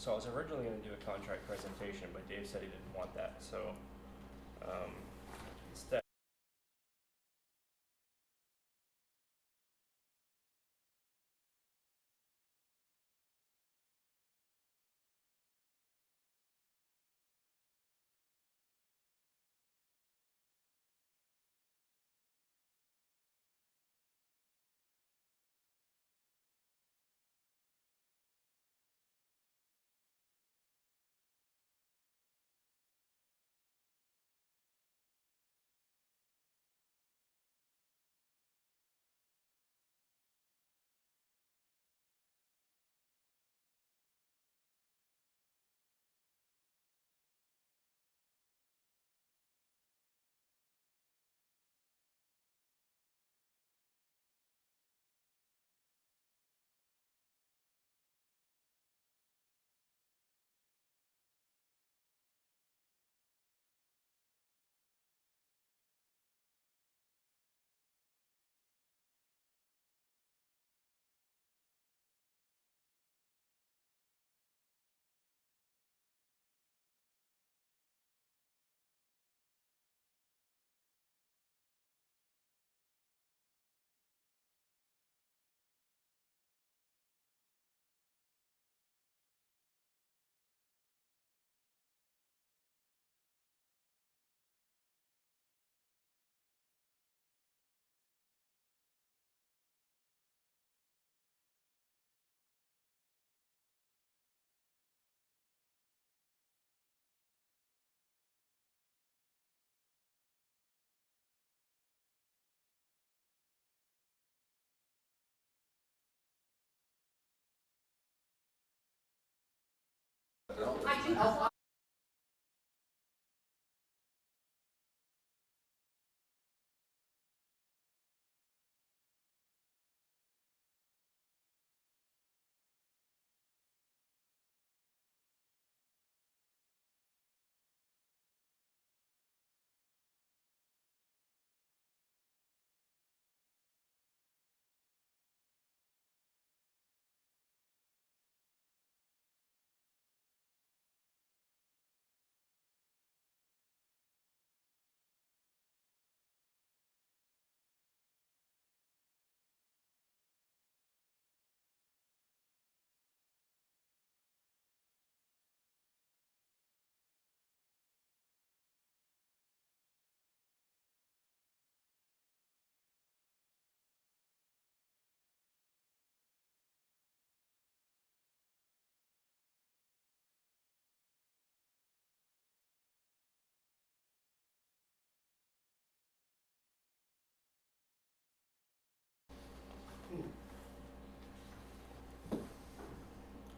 So I was originally going to do a contract presentation, but Dave said he didn't want that, so instead.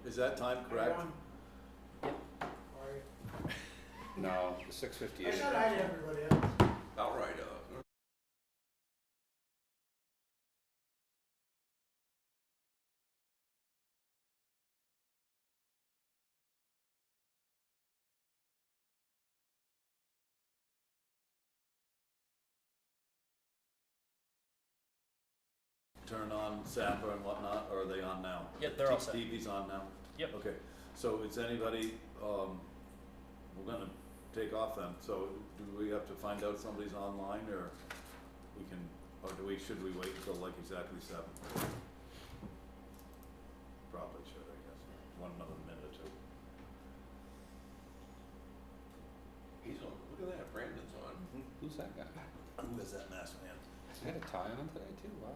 Is that time correct? No, 6:58. I said hi to everybody else. All right. Turn on Zappa and whatnot, or are they on now? Yep, they're all set. TV's on now? Yep. Okay, so is anybody, we're gonna take off then, so do we have to find out if somebody's online, or we can, or should we wait until like exactly 7? Probably should, I guess, another minute or two. He's on. Look at that. Brandon's on. Who's that guy? Who is that masked man? He had a tie on today too. Wow.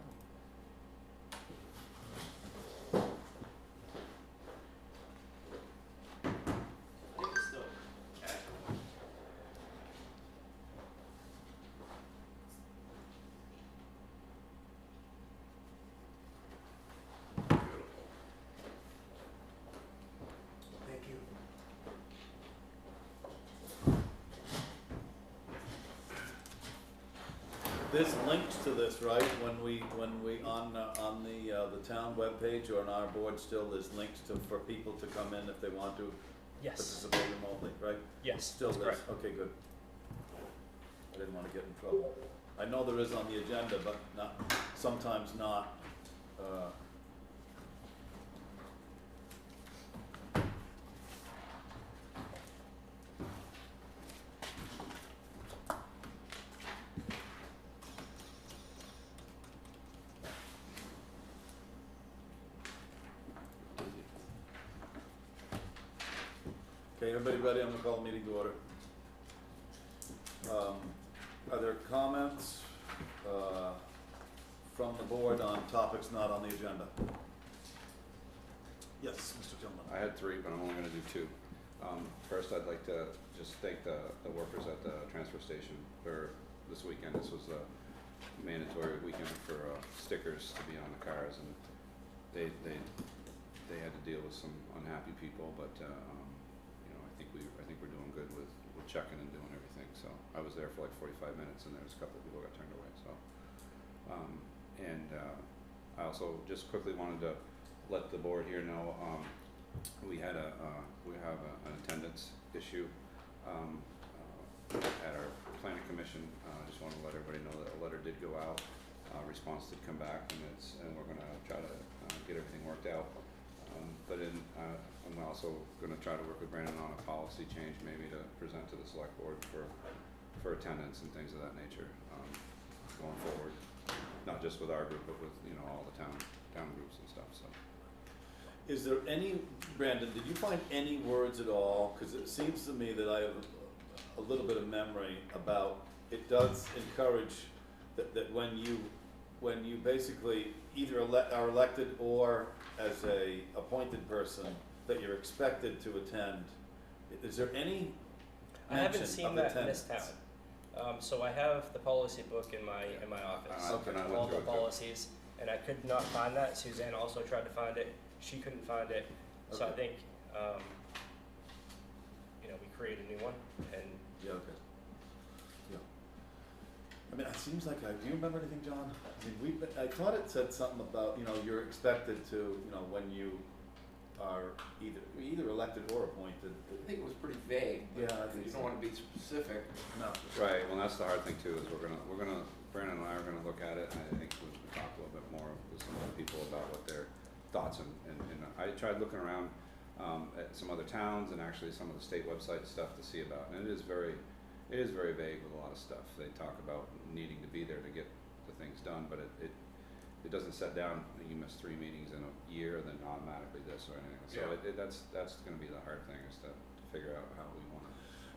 I think it's still casual. Beautiful. Thank you. There's links to this, right, when we, on the town webpage or on our board still, there's links for people to come in if they want to Yes. participate remotely, right? Yes. Still that's is, correct. okay, good. I didn't wanna get in trouble. I know there is on the agenda, but not, sometimes not, Okay, everybody ready? I'm gonna call the meeting to order. Are there comments, from the board on topics not on the agenda? Yes, Mr. Tillman. I had three, but I'm only gonna do two. First, I'd like to just thank the workers at the transfer station for this weekend. This was a mandatory weekend for stickers to be on the cars, and they had to deal with some unhappy people, but you know, I think we're doing good with checking and doing everything. So I was there for like 45 minutes, and there was a couple of people got turned away. So I also just quickly wanted to let the board here know we have an attendance issue at our planning commission. Just want to let everybody know that a letter did go out. Response did come back, and we're going to try to get everything worked out. But I'm also going to try to work with Brandon on a policy change, maybe to present to the select board for attendance and things of that nature going forward. Not just with our group, but with all the town groups and stuff. So. Is there any, Brandon, did you find any words at all? Because it seems to me that I have a little bit of memory about, it does encourage that when you basically either are elected or as a appointed person, that you're expected to attend. Is there any I haven't mention seen of that in this attendance? town. So I have the policy book in my office, Okay. And I went all through the it too. policies, and I could not find that. Suzanne also tried to find it. She couldn't find it. So I Okay. think, we create a new one, and Yeah, okay. Yeah. I mean, it seems like, do you remember anything, John? I mean, I thought it said something about, you're expected to, when you are either elected or appointed. I think it was pretty vague. Yeah, I think You so. don't wanna be specific. No. Right. Well, that's the hard thing too. Is Brandon and I are gonna look at it, and I think we'll talk a little bit more with some other people about what their thoughts and I tried looking around at some other towns and actually some of the state website stuff to see about, and it is very vague with a lot of stuff. They talk about needing to be there to get the things done, but it doesn't set down. You miss 3 meetings in a year, then automatically this or anything. So Yeah. that's going to be the hard thing, is to figure out how we want to.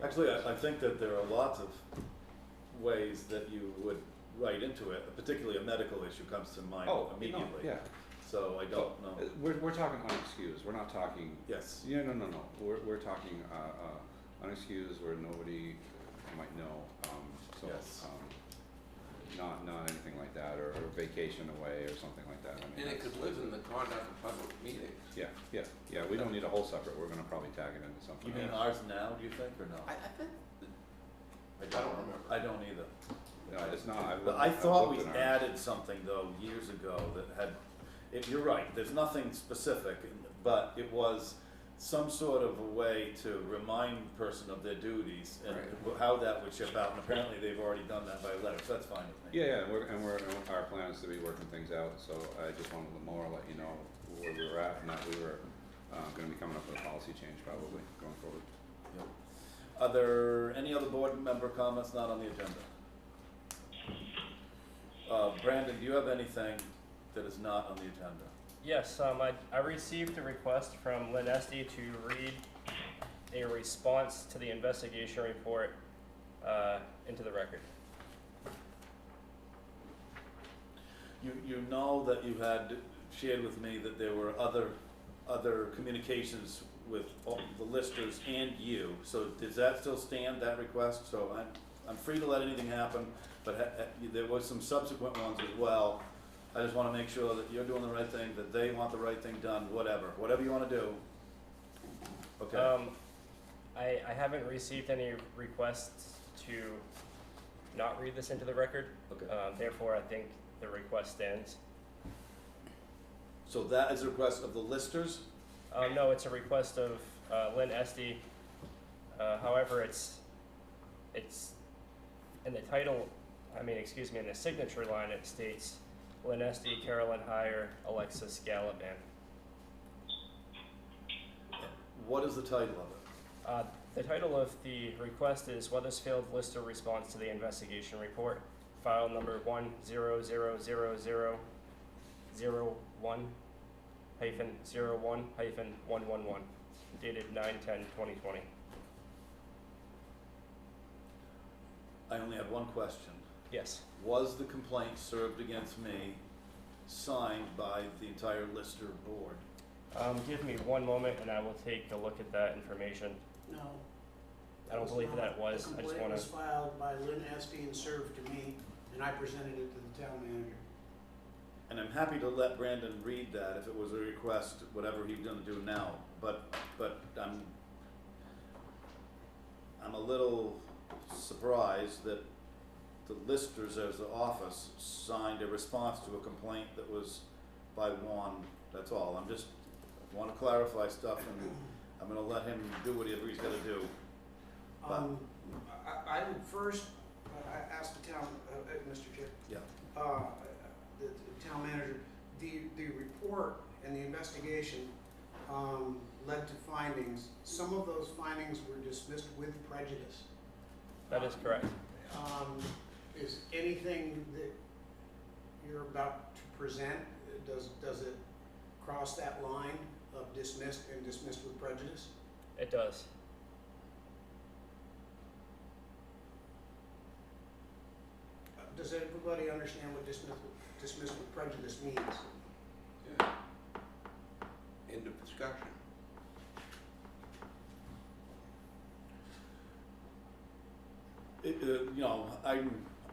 Actually, I think that there are lots of ways that you would write into it, particularly a medical issue comes to mind immediately. Yeah. So I don't know. We're talking unexcused. We're not talking. Yes. Yeah, no. We're talking unexcused where nobody might know. So Yes. not anything like that, or vacation away or something like that. I mean, And it could live in the conduct of public meetings. Yeah. We don't need a whole separate. We're going to probably tag it into something. You mean else. ours now, do you think, or no? I think, I don't remember. I don't either. No, it's not. But I thought we looked at ours. added something though years ago that had, you're right, there's nothing specific, but it was some sort of a way to remind the person of their duties and Right. how that would ship out, and apparently they've already done that by letter, so that's fine with me. Yeah, our plan is to be working things out, so I just wanted to more let you know where we were at, and that we were gonna be coming up with a policy change probably going forward. Yep. Are there any other board member comments not on the agenda? Brandon, do you have anything that is not on the agenda? yes, I received a request from Lynn Esty to read a response to the investigation report into the record. You know that you had shared with me that there were other communications with all the listers and you, so does that still stand, that request? So I'm free to let anything happen, but there was some subsequent ones as well. I just wanna make sure that you're doing the right thing, that they want the right thing done, whatever you wanna do. Okay, I haven't received any requests to not read this into the record. okay. Therefore, I think the request stands. So that is a request of the listers? No, it's a request of Lynn Esty. However, it's in the title, in the signature line, it states Lynn Esty, Carolyn Heyer, Alexis Galaban. What is the title of it? The title of the request is Weathersfield Lister Response to the Investigation Report, file number 1000001-01-111, dated 9/10/2020. I only have one question. Yes. Was the complaint served against me signed by the entire Lister board? Give me one moment and I will take a look at that information. No. I don't believe that was. The I just complaint wanna, was filed by Lynn Estee and served to me, and I presented it to the town manager. And I'm happy to let Brandon read that if it was a request, whatever he's gonna do now, but I'm a little surprised that the Listers as the office signed a response to a complaint that was by Juan, that's all. I wanna clarify stuff and I'm gonna let him do whatever he's gotta do. But- I would first, I asked the town, Mr. Chair. Yeah. The town manager, the report and the investigation, led to findings. Some of those findings were dismissed with prejudice. that is correct. Is anything that you're about to present, does it cross that line of dismissed and dismissed with prejudice? It does. Does everybody understand what dismissed with prejudice means? Yeah. End of discussion.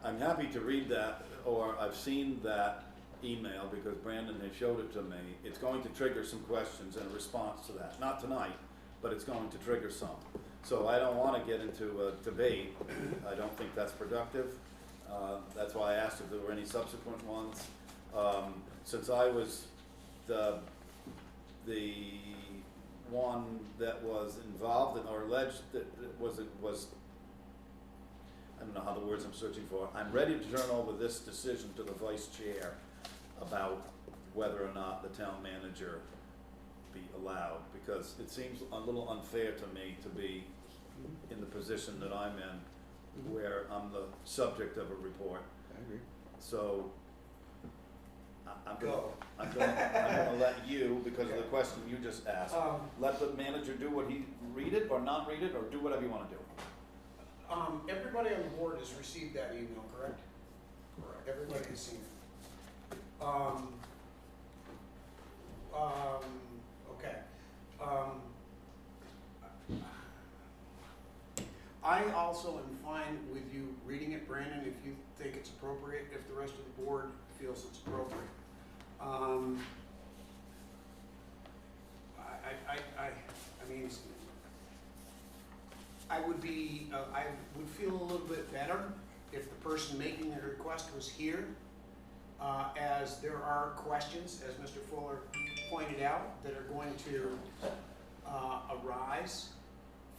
I'm happy to read that, or I've seen that email because Brandon has showed it to me. It's going to trigger some questions in response to that. Not tonight, but it's going to trigger some. So I don't want to get into a debate. I don't think that's productive. That's why I asked if there were any subsequent ones. Since I was the one that was involved in, or alleged that was I don't know how the words I'm searching for. I'm ready to turn over this decision to the vice chair about whether or not the town manager be allowed, because it seems a little unfair to me to be in the position that I'm in, where I'm the subject of a report. I agree. So I'm gonna let you, because of the question you just asked, let the manager do what he, read it or not read it, or do whatever you wanna do. Everybody on the board has received that email, correct? Correct. Everybody has seen it. Okay. I also am fine with you reading it, Brandon, if you think it's appropriate, if the rest of the board feels it's appropriate. I mean, I would feel a little bit better if the person making the request was here, as there are questions, as Mr. Fuller pointed out, that are going to arise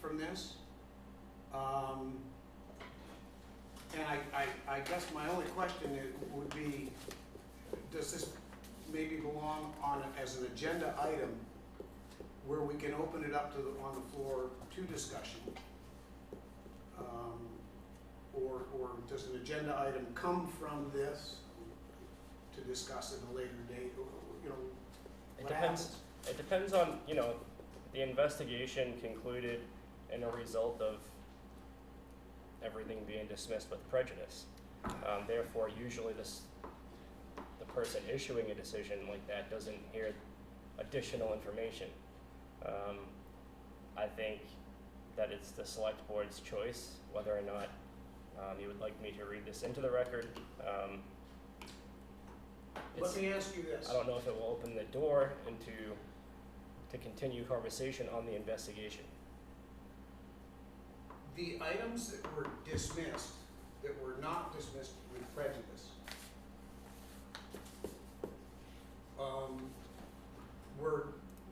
from this. And I guess my only question would be, does this maybe belong on as an agenda item where we can open it up to on the floor to discussion? Or does an agenda item come from this to discuss at a later date, or, you know, It what depends. happens? It depends on, the investigation concluded in a result of everything being dismissed with prejudice. Therefore, usually the person issuing a decision like that doesn't hear additional information. I think that it's the select board's choice whether or not you would like me to read this into the record. Let me ask you this. I don't know if it will open the door to continue conversation on the investigation. The items that were dismissed, that were not dismissed with prejudice,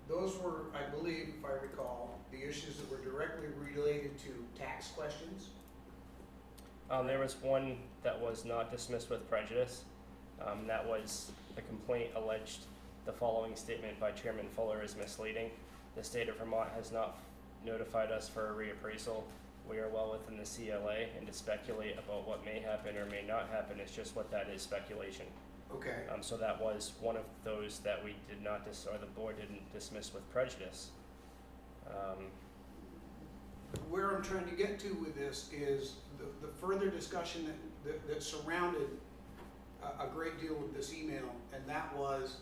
those were, I believe, if I recall, the issues that were directly related to tax questions. There was one that was not dismissed with prejudice. That was the complaint alleged the following statement by Chairman Fuller is misleading. The state of Vermont has not notified us for a reappraisal. We are well within the CLA, and to speculate about what may happen or may not happen is just what that is, speculation. Okay. So that was one of those that we did not or the board didn't dismiss with prejudice. where I'm trying to get to with this is the further discussion that surrounded a great deal with this email, and that was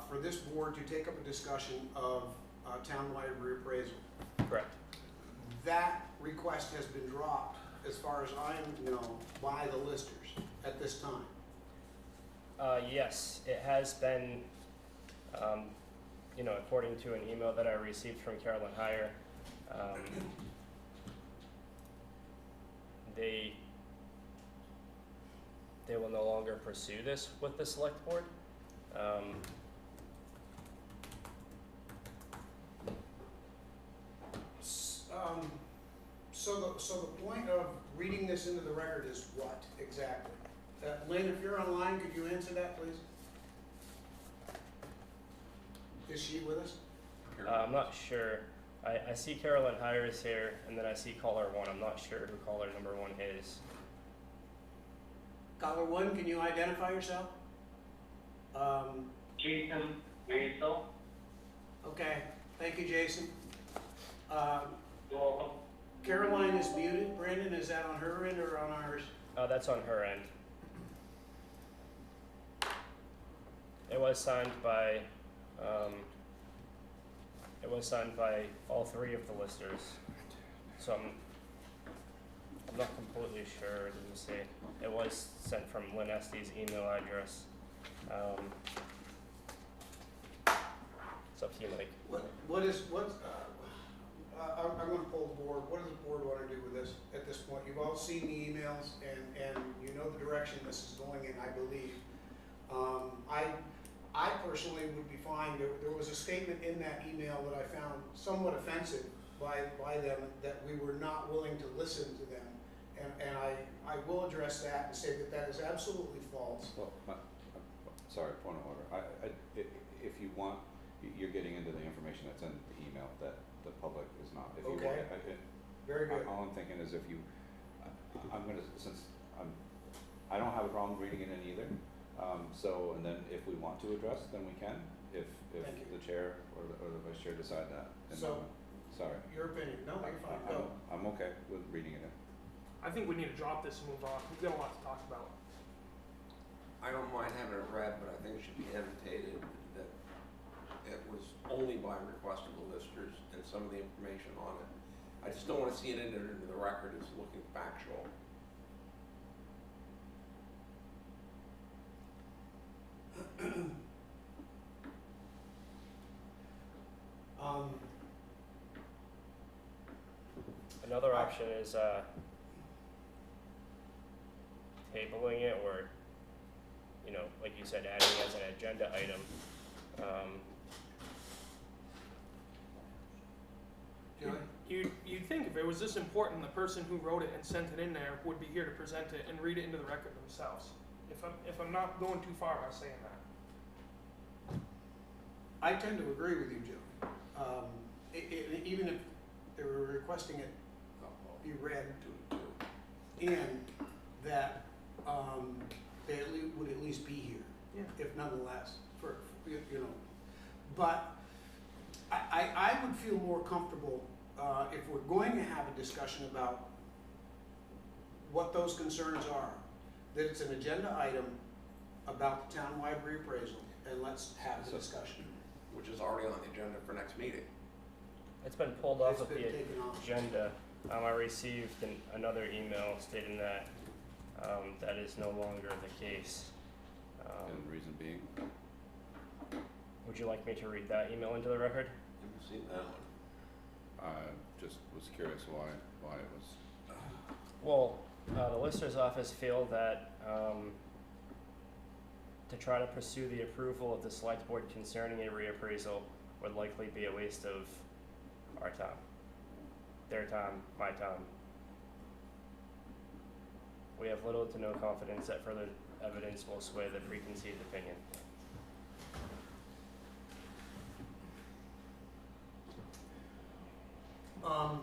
for this board to take up a discussion of townwide reappraisal. Correct. That request has been dropped, as far as I know, by the listers at this time. Yes, it has been, according to an email that I received from Carolyn Heyer, they will no longer pursue this with the select board. So the point of reading this into the record is what exactly? Lynn, if you're online, could you answer that, please? Is she with us? I'm not sure. I see Carolyn Heyer is here, and then I see caller 1. I'm not sure who caller number 1 is. Caller 1, can you identify yourself? Jason Maisel. Okay, thank you, Jason. You're welcome. Caroline is muted. Brandon, is that on her end or on ours? That's on her end. It was signed by all 3 of the listers. So I'm not completely sure. Let me see. It was sent from Lynn Estes' email address. It's up to you, Mike. I'm going to pull the board. What does the board want to do with this at this point? You've all seen the emails and you know the direction this is going in, I believe. I personally would be fine. There was a statement in that email that I found somewhat offensive by them, that we were not willing to listen to them. And I will address that and say that is absolutely false. Well, sorry, point of order. If you want, you're getting into the information that's in the email that the public is not. If you Okay. Very good. All I'm thinking is I don't have a problem reading it in either. And then if we want to address, then we can, if Thank you. the chair or the vice chair decide that. And So- sorry. Your opinion? No, you're fine. Go. I'm okay with reading it in. I think we need to drop this and move on. We've got a lot to talk about. I don't mind having it read, but I think it should be annotated that it was only by request of the listers and some of the information on it. I just don't want to see it entered into the record as looking factual. Another option is tabling it, or, like you said, adding it as an agenda item. You'd think if it was this important, the person who wrote it and sent it in there would be here to present it and read it into the record themselves. If I'm not going too far by saying that. I tend to agree with you, Joe. Even if they were requesting it be read, and that they would at least be here, Yeah. if nonetheless, But I would feel more comfortable if we're going to have a discussion about what those concerns are, that it's an agenda item about the townwide reappraisal, and let's have the discussion. Which is already on the agenda for next meeting. It's been pulled off It's of been the taken off. agenda. I received another email stating that that is no longer the case. And reason being, Would you like me to read that email into the record? Haven't seen that one. I just was curious why it was. Well, the Lister's office feel that to try to pursue the approval of the select board concerning a reappraisal would likely be a waste of our time, their time, my time. We have little to no confidence that further evidence will sway the preconceived opinion. I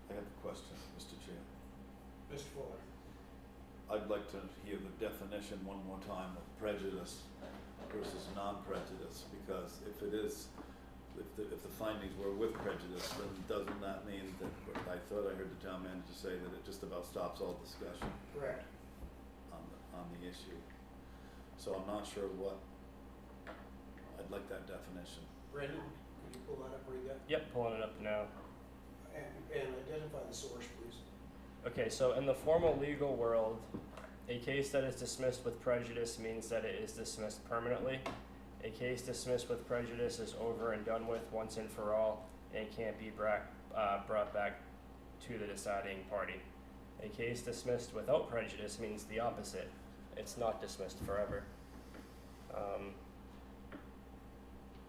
have a question, Mr. Chair. Mr. Fuller. I'd like to hear the definition one more time of prejudice versus non-prejudice, because if it is if the findings were with prejudice, then doesn't that mean that, I thought I heard the town manager say that it just about stops all discussion Correct. on the issue. So I'm not sure what, I'd like that definition. Brendan, could you pull that up, read that? Yep, pulling it up now. And identify the source, please. Okay, so in the formal legal world, a case that is dismissed with prejudice means that it is dismissed permanently. A case dismissed with prejudice is over and done with once and for all and can't be brought back to the deciding party. A case dismissed without prejudice means the opposite. It's not dismissed forever.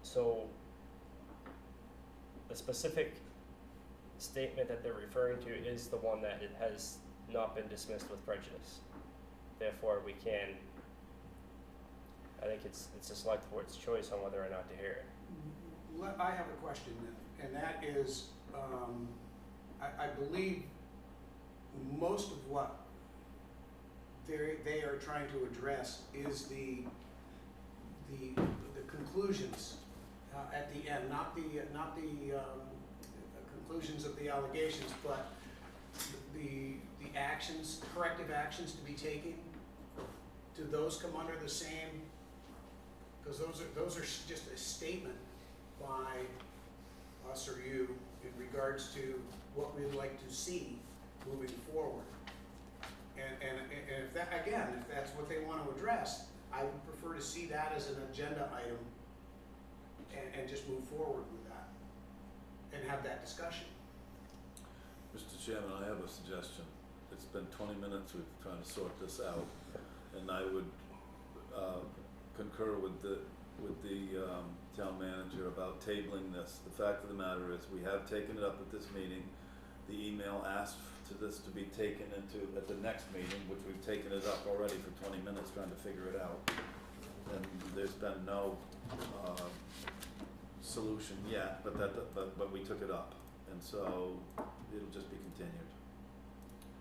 So the specific statement that they're referring to is the one that it has not been dismissed with prejudice. Therefore, we can, I think it's the select board's choice on whether or not to hear it. I have a question then, and that is, I believe most of what they are trying to address is the conclusions at the end, not the conclusions of the allegations, but the actions, corrective actions to be taken. Do those come under the same? Because those are just a statement by us or you in regards to what we'd like to see moving forward. And if that, again, if that's what they want to address, I would prefer to see that as an agenda item and just move forward with that and have that discussion. Mr. Chairman, I have a suggestion. It's been 20 minutes we've trying to sort this out, and I would concur with the town manager about tabling this. The fact of the matter is, we have taken it up at this meeting. The email asked to this to be taken into at the next meeting, which we've taken it up already for 20 minutes trying to figure it out, and there's been no solution yet. But we took it up, and so it'll just be continued.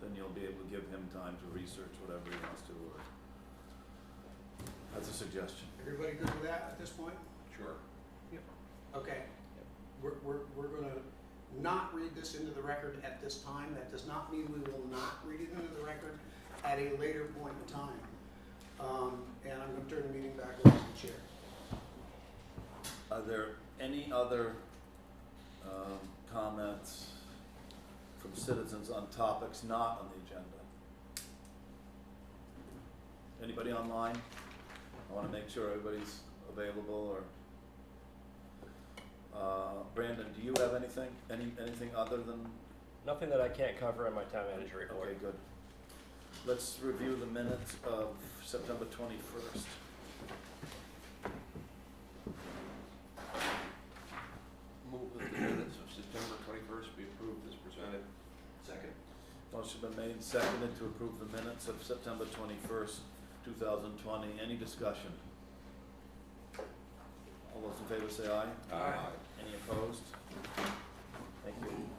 Then you'll be able to give him time to research whatever he wants to. That's a suggestion. Everybody good with that at this point? Sure. Okay. We're gonna not read this into the record at this time. That does not mean we will not read it into the record at a later point in time. And I'm gonna turn the meeting back over to the chair. Are there any other comments from citizens on topics not on the agenda? Anybody online? I want to make sure everybody's available. Or Brandon, do you have anything? Anything other than? Nothing that I can't cover in my town manager report. Okay, good. Let's review the minutes of September 21st. Move that the minutes of September 21st be approved as presented. Second. Motion been made and seconded to approve the minutes of September 21st, 2020. Any discussion? All those in favor say aye. Aye. Any opposed? Thank you.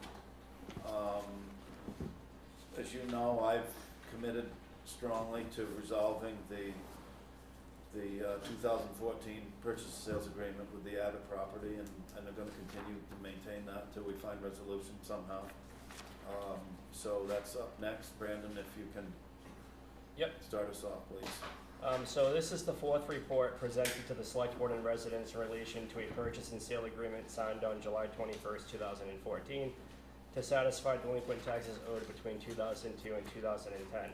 As you know, I've committed strongly to resolving the 2014 purchase and sales agreement with the Abbott property, and are going to continue to maintain that until we find resolution somehow. So that's up next. Brandon, if you can start us off, please. So this is the fourth report presented to the select board and residents in relation to a purchase and sale agreement signed on July 21st, 2014 to satisfy delinquent taxes owed between 2002 and 2010.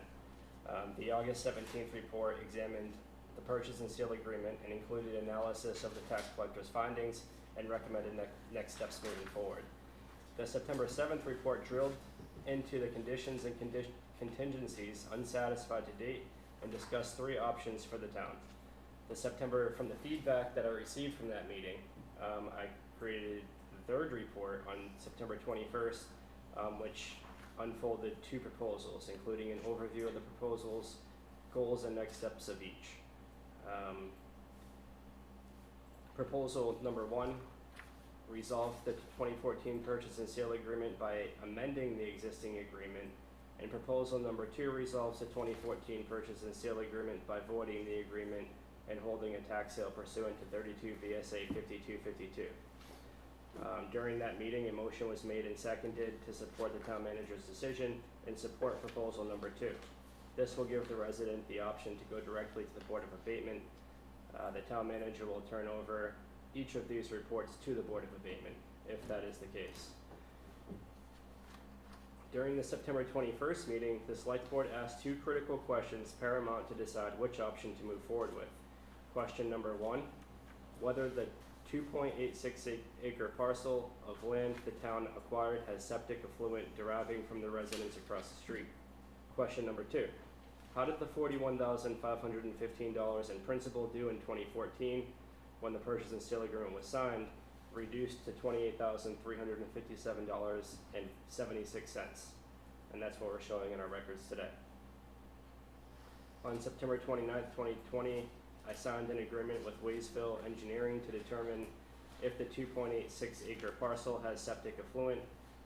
The August 17th report examined the purchase and sale agreement and included analysis of the tax collector's findings and recommended next steps moving forward. The September 7th report drilled into the conditions and contingencies unsatisfied to date and discussed three options for the town. From the feedback that I received from that meeting, I created the third report on September 21st, which unfolded two proposals, including an overview of the proposals, goals, and next steps of each. Proposal number 1 resolved the 2014 purchase and sale agreement by amending the existing agreement, and proposal number 2 resolves the 2014 purchase and sale agreement by voiding the agreement and holding a tax sale pursuant to 32 VSA 5252. During that meeting, a motion was made and seconded to support the town manager's decision and support proposal number 2. This will give the resident the option to go directly to the Board of Abatement. The town manager will turn over each of these reports to the Board of Abatement, if that is the case. During the September 21st meeting, the Select Board asked 2 critical questions paramount to decide which option to move forward with. Question number 1, whether the 2.86 acre parcel of land the town acquired has septic effluent deriving from the residents across the street. Question number 2, how did the $41,515 in principal due in 2014, when the purchase and sale agreement was signed, reduced to $28,357.76? And that's what we're showing in our records today. On September 29th, 2020, I signed an agreement with Weathersfield Engineering to determine if the 2.86 acre parcel has septic effluent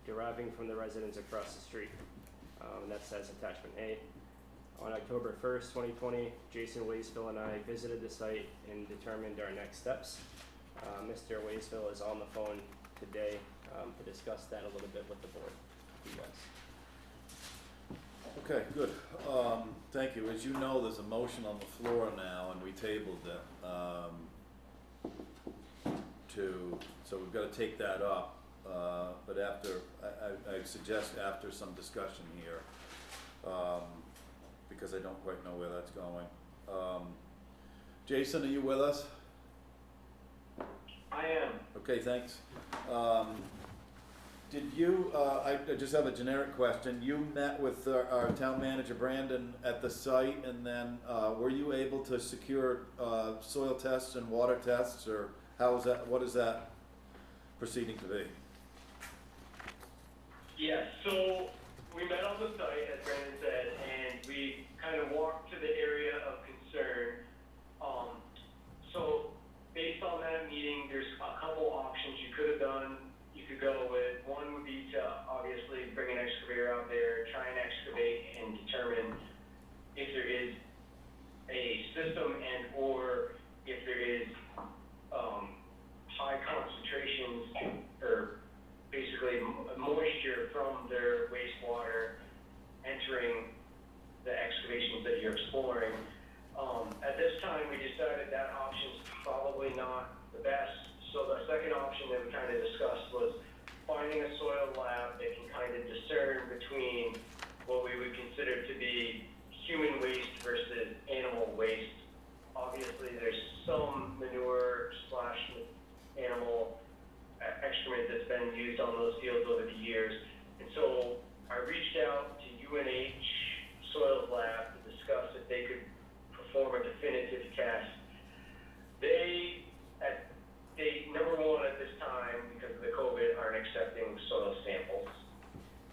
deriving from the residents across the street. And that says attachment A. On October 1st, 2020, Jason Weathersfield and I visited the site and determined our next steps. Mr. Weathersfield is on the phone today to discuss that a little bit with the board. You guys. Okay, good. Thank you. As you know, there's a motion on the floor now, and we tabled it. So we've got to take that up. But after, I suggest after some discussion here, because I don't quite know where that's going. Jason, are you with us? I am. Okay, thanks. Did you, I just have a generic question. You met with our town manager, Brandon, at the site, and then were you able to secure soil tests and water tests, or how is that, what is that proceeding to be? Yeah, so we met on the site, as Brandon said, and we kind of walked to the area of concern. So based on that meeting, there's a couple options you could have done. You could go with, one would be to obviously bring an excavator out there, try and excavate and determine if there is a system and or if there is high concentrations or basically moisture from their wastewater entering the excavations that you're exploring. At this time, we decided that option's probably not the best. So the second option that we kind of discussed was finding a soil lab that can kind of discern between what we would consider to be human waste versus animal waste. Obviously, there's some manure / animal excrement that's been used on those fields over the years. And so I reached out to UNH Soils Lab to discuss if they could perform a definitive test. They, at date number 1 at this time, because of the COVID, aren't accepting soil samples.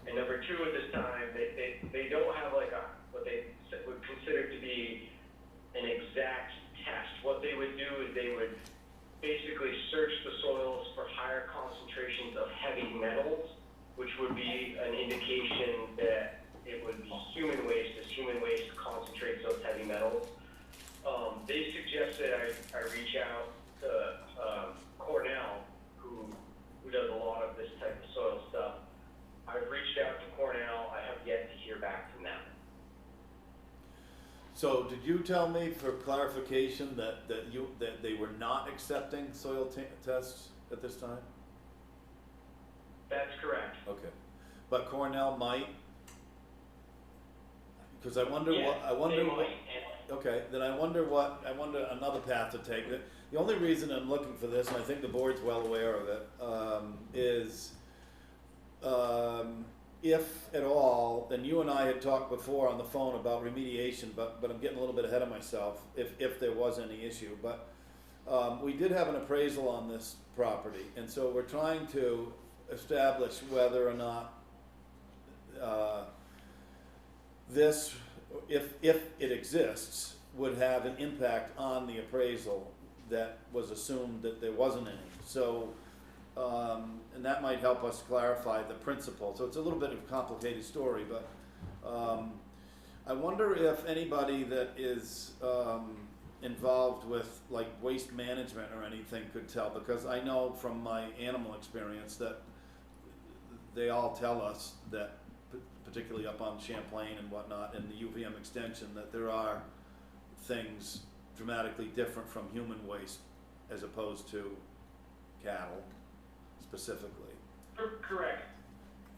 And number 2 at this time, they don't have like a, what they would consider to be an exact test. What they would do is they would basically search the soils for higher concentrations of heavy metals, which would be an indication that it would be human waste, as human waste concentrates those heavy metals. They suggested I reach out to Cornell, who does a lot of this type of soil stuff. I've reached out to Cornell. I have yet to hear back from them. So did you tell me, for clarification, that they were not accepting soil tests at this time? That's correct. Okay, but Cornell might, because I wonder Yeah, what I wonder. they What, might, okay, then I wonder another path to take. The only reason I'm looking for this, and I think the board's well aware of it, is if at all, and you and I had talked before on the phone about remediation, but I'm getting a little bit ahead of myself, if there was any issue. But we did have an appraisal on this property, and so we're trying to establish whether or not this, if it exists, would have an impact on the appraisal that was assumed that there wasn't any. So, and that might help us clarify the principle. So it's a little bit of a complicated story, but I wonder if anybody that is involved with like waste management or anything could tell, because I know from my animal experience that they all tell us that, particularly up on Champlain and whatnot, in the UVM extension, that there are things dramatically different from human waste as opposed to cattle specifically. Correct.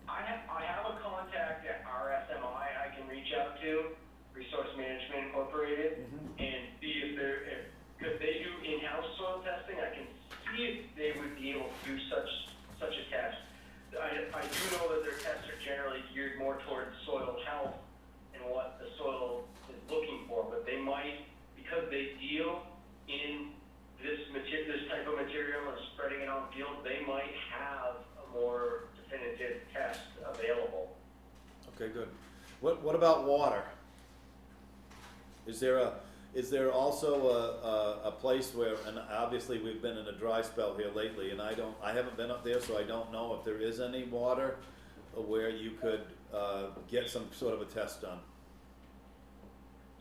I have a contact at RSMI I can reach out to, Resource Management Incorporated, and see if because they do in-house soil testing, I can see if they would be able to do such a test. I do know that their tests are generally geared more towards soil health and what the soil is looking for, but they might, because they deal in this type of material and spreading it on field, they might have a more definitive test available. Okay, good. What about water? Is there also a place where, and obviously we've been in a dry spell here lately, and I haven't been up there, so I don't know if there is any water where you could get some sort of a test done.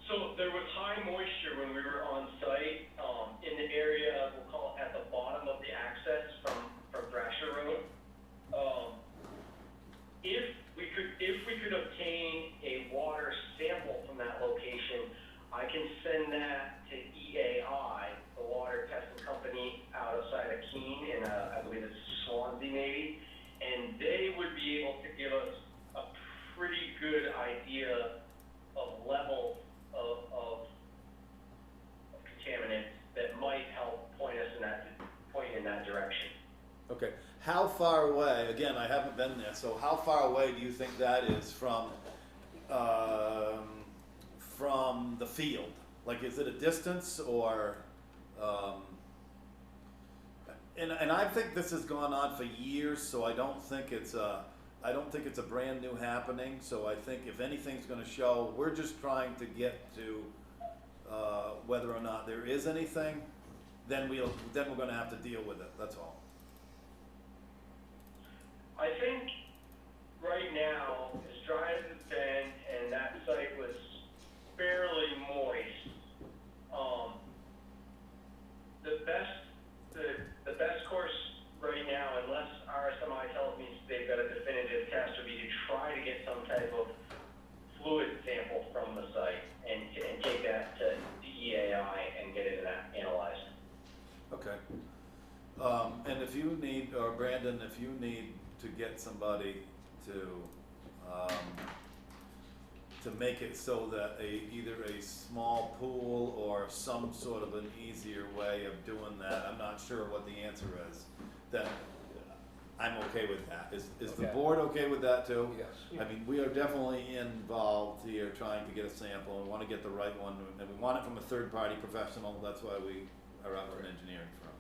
So there was high moisture when we were on site, in the area, we'll call it at the bottom of the access from Thrasher Road. If we could obtain a water sample from that location, I can send that to EAI, the water testing company outside of Keene in I believe it's Swansea maybe, and they would be able to give us a pretty good idea of level of contaminants that might help point in that direction. Okay, how far away, again, I haven't been there, so how far away do you think that is from the field? Like, is it a distance or, and I think this has gone on for years, so I don't think it's a brand new happening. So I think if anything's going to show, we're just trying to get to whether or not there is anything. Then we're going to have to deal with it. That's all. I think right now, as dry as it's been, and that site was fairly moist, the best course right now, unless RSMI tells me they've got a definitive test, would be to try to get some type of fluid sample from the site and take that to EAI and get it analyzed. Okay. And if you need, or Brandon, if you need to get somebody to make it so that either a small pool or some sort of an easier way of doing that, I'm not sure what the answer is, then I'm okay with that. Is the Okay. board okay with that too? Yes. I mean, we are definitely involved here trying to get a sample and want to get the right one, and we want it from a third-party professional. That's why we are out for an engineering firm.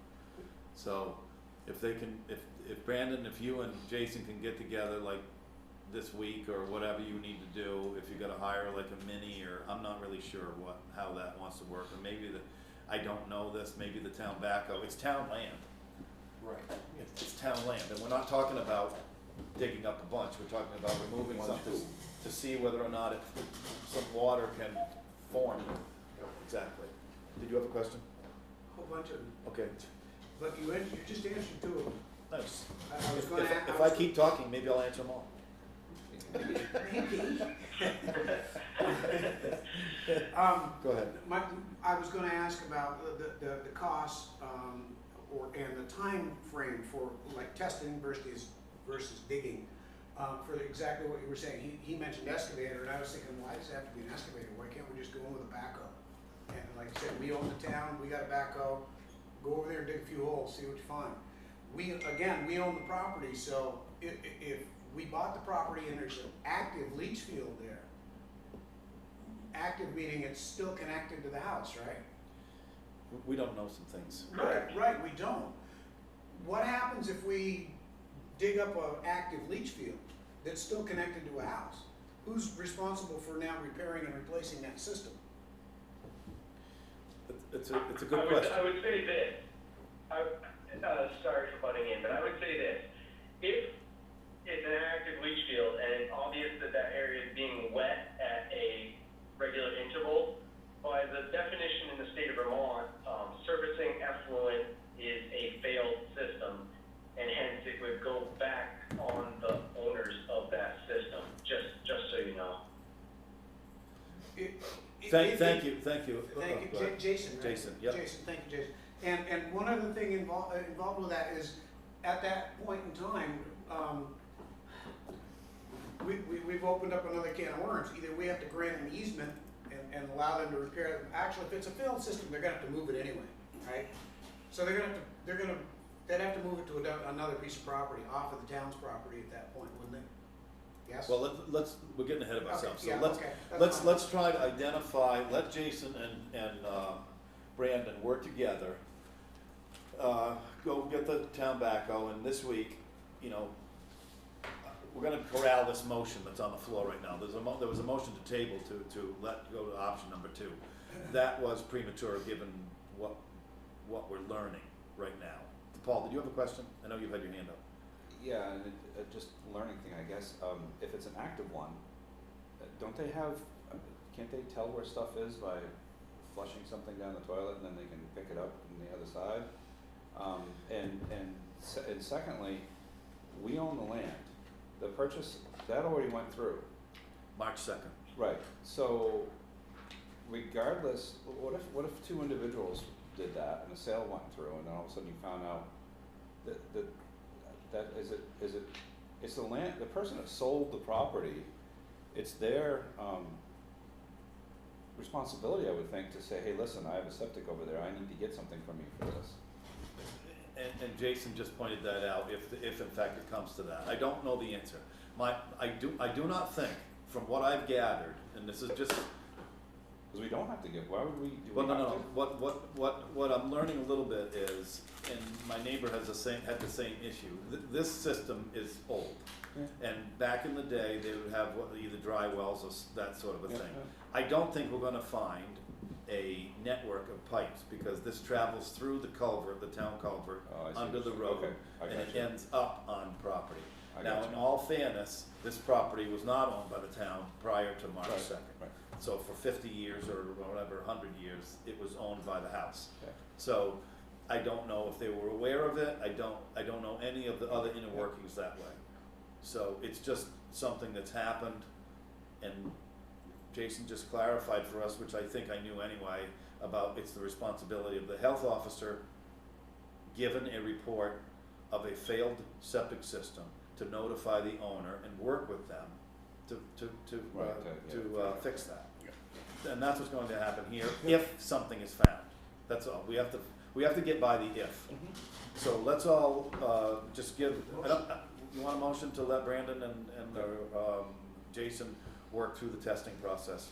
So if they can, if Brandon, if you and Jason can get together like this week or whatever you need to do, if you gotta hire like a mini, or I'm not really sure how that wants to work, or maybe I don't know this, maybe the town backhoe, it's town land. Right. It's town land, and we're not talking about digging up a bunch, we're talking about removing something to see whether or not some water can form. Exactly. Did you have a question? Whole bunch of, Okay, but you just answered two of them. nice. I was gonna If I keep talking, maybe I'll answer them all. Maybe. Go ahead. I was gonna ask about the cost, and the time frame for like testing versus digging, for exactly what you were saying. He mentioned excavator, and I was thinking, why does it have to be an excavator? Why can't we just go in with a backhoe? And like I said, we own the town, we got a backhoe, go over there and dig a few holes, see what you find. We own the property, so if we bought the property and there's an active leach field there, active meaning it's still connected to the house, right? We don't know some things. Right, we don't. What happens if we dig up an active leach field that's still connected to a house? Who's responsible for now repairing and replacing that system? It's a good question. I would say this. Sorry for butting in, but I would say this. If it's an active leach field and it's obvious that that area is being wet at a regular interval, by the definition in the state of Vermont would go back on the owners of that system, just so you know. Thank you. Thank you, Go ahead. Jason, right? Jason, yep. Jason, thank you, Jason. And one other thing involved with that is, at that point in time, we've opened up another can of worms. Either we have to grant an easement and allow them to repair it. Actually, if it's a failed system, they're gonna have to move it anyway, right? So they'd have to move it to another piece of property, off of the town's property at that point, wouldn't they? Yes? Well, we're getting ahead of ourselves, Okay, so yeah, okay, that's fine. let's try to identify, let Jason and Brandon work together. Go get the town backhoe, and this week, you know, we're gonna corral this motion that's on the floor right now. There was a motion to table to let go to option number 2. That was premature, given what we're learning right now. Paul, did you have a question? I know you've had your hand up. Yeah, and just learning thing, I guess. If it's an active one, don't they have? Can't they tell where stuff is by flushing something down the toilet, and then they can pick it up from the other side? And secondly, we own the land. The purchase that already went through. March 2nd. Right. So, regardless, what if 2 individuals did that and the sale went through, and then all of a sudden you found out that it's the land, the person that sold the property, it's their responsibility, I would think, to say, hey, listen, I have a septic over there, I need to get something from you for this. And Jason just pointed that out, if in fact it comes to that. I don't know the answer. I do not think, from what I've gathered, and this is just, Because we don't have to give, why would we, do well, we have no, to? what I'm learning a little bit is, and my neighbor had the same issue. This system is old. Yeah. And back in the day, they would have either dry wells or that sort of a Yeah, thing. yeah. I don't think we're gonna find a network of pipes, because this travels through the culvert, the town culvert, Oh, I see under what the you're road, saying. Okay, I and it gotcha. ends up on property. I Now, gotcha. in all fairness, this property was not owned by the town prior to March Right, 2nd. right. So for 50 years or whatever, 100 years, it was owned by the house. Okay. So I don't know if they were aware of it. I don't know any of the other inner workings that way. So it's just something that's happened, and Jason just clarified for us, which I think I knew anyway, about it's the responsibility of the health officer, given a report of a failed septic system, to notify the owner and work with them to fix that. And that's what's going to happen here, if something is found. That's all. We have to get by the if. So let's all just give, you want a motion to let Brandon and Jason work through the testing process?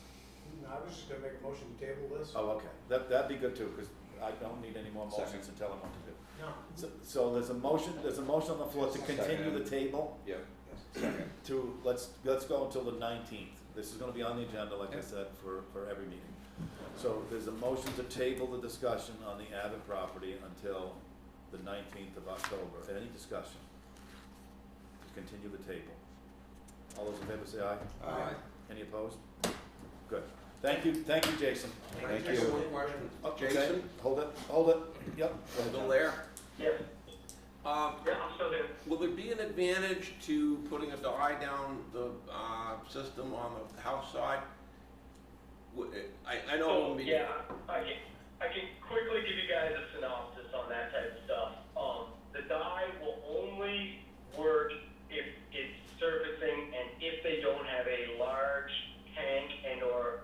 No, I was just gonna make a motion to table this. Oh, okay. That'd be good too, because I don't need any more motions to tell him what to do. No. So there's a motion on the floor to continue the table Yep. Yes. Second. to, let's go until the 19th. This is gonna be on the agenda, like I said, for every meeting. So there's a motion to table the discussion on the Abbott property until the 19th of October. Any discussion? To continue the table. All those in favor say aye. Aye. Any opposed? Good. Thank you, Jason. Thank Just you. one question. Okay, Jason, hold it, yep. go ahead, still John. there? Yeah, yeah, I'm still there. Will there be an advantage to putting a dye down the system on the house side? I know. So, yeah, I can quickly give you guys a synopsis on that type of stuff. The dye will only work if it's surfacing and if they don't have a large tank and or,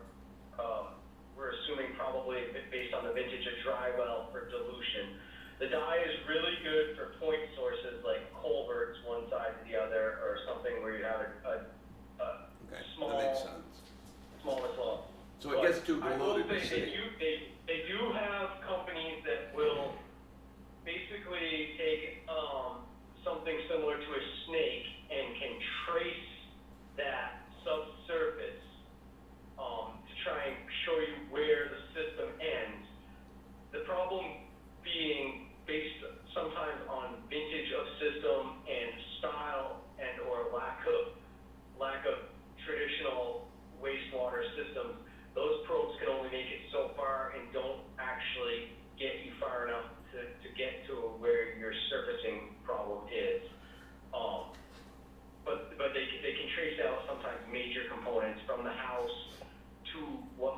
we're assuming probably based on the vintage, a dry well for dilution. The dye is really good for point sources like culverts, one side to the other, or something where you have a Okay, small, that makes sense. small as well. So it gets too I will diluted. say they do have companies that will basically take something similar to a snake and can trace that subsurface to try and show you where the system ends. The problem being based sometimes on vintage of system and style and or lack of traditional wastewater systems. Those probes can only make it so far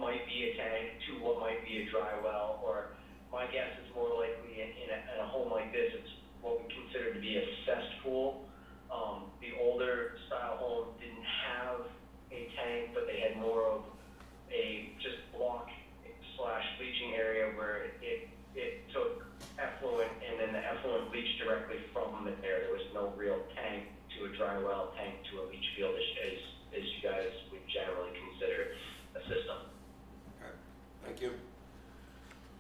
might be a tank to what might be a dry well, or my guess is more likely in a home like this, it's what we consider to be a cesspool. The older style home didn't have a tank, but they had more of a just block slash leaching area where it took effluent and then the effluent leached directly from it there. There was no real tank to a dry well, tank to a leach field as you guys would generally consider a system. Okay, thank you.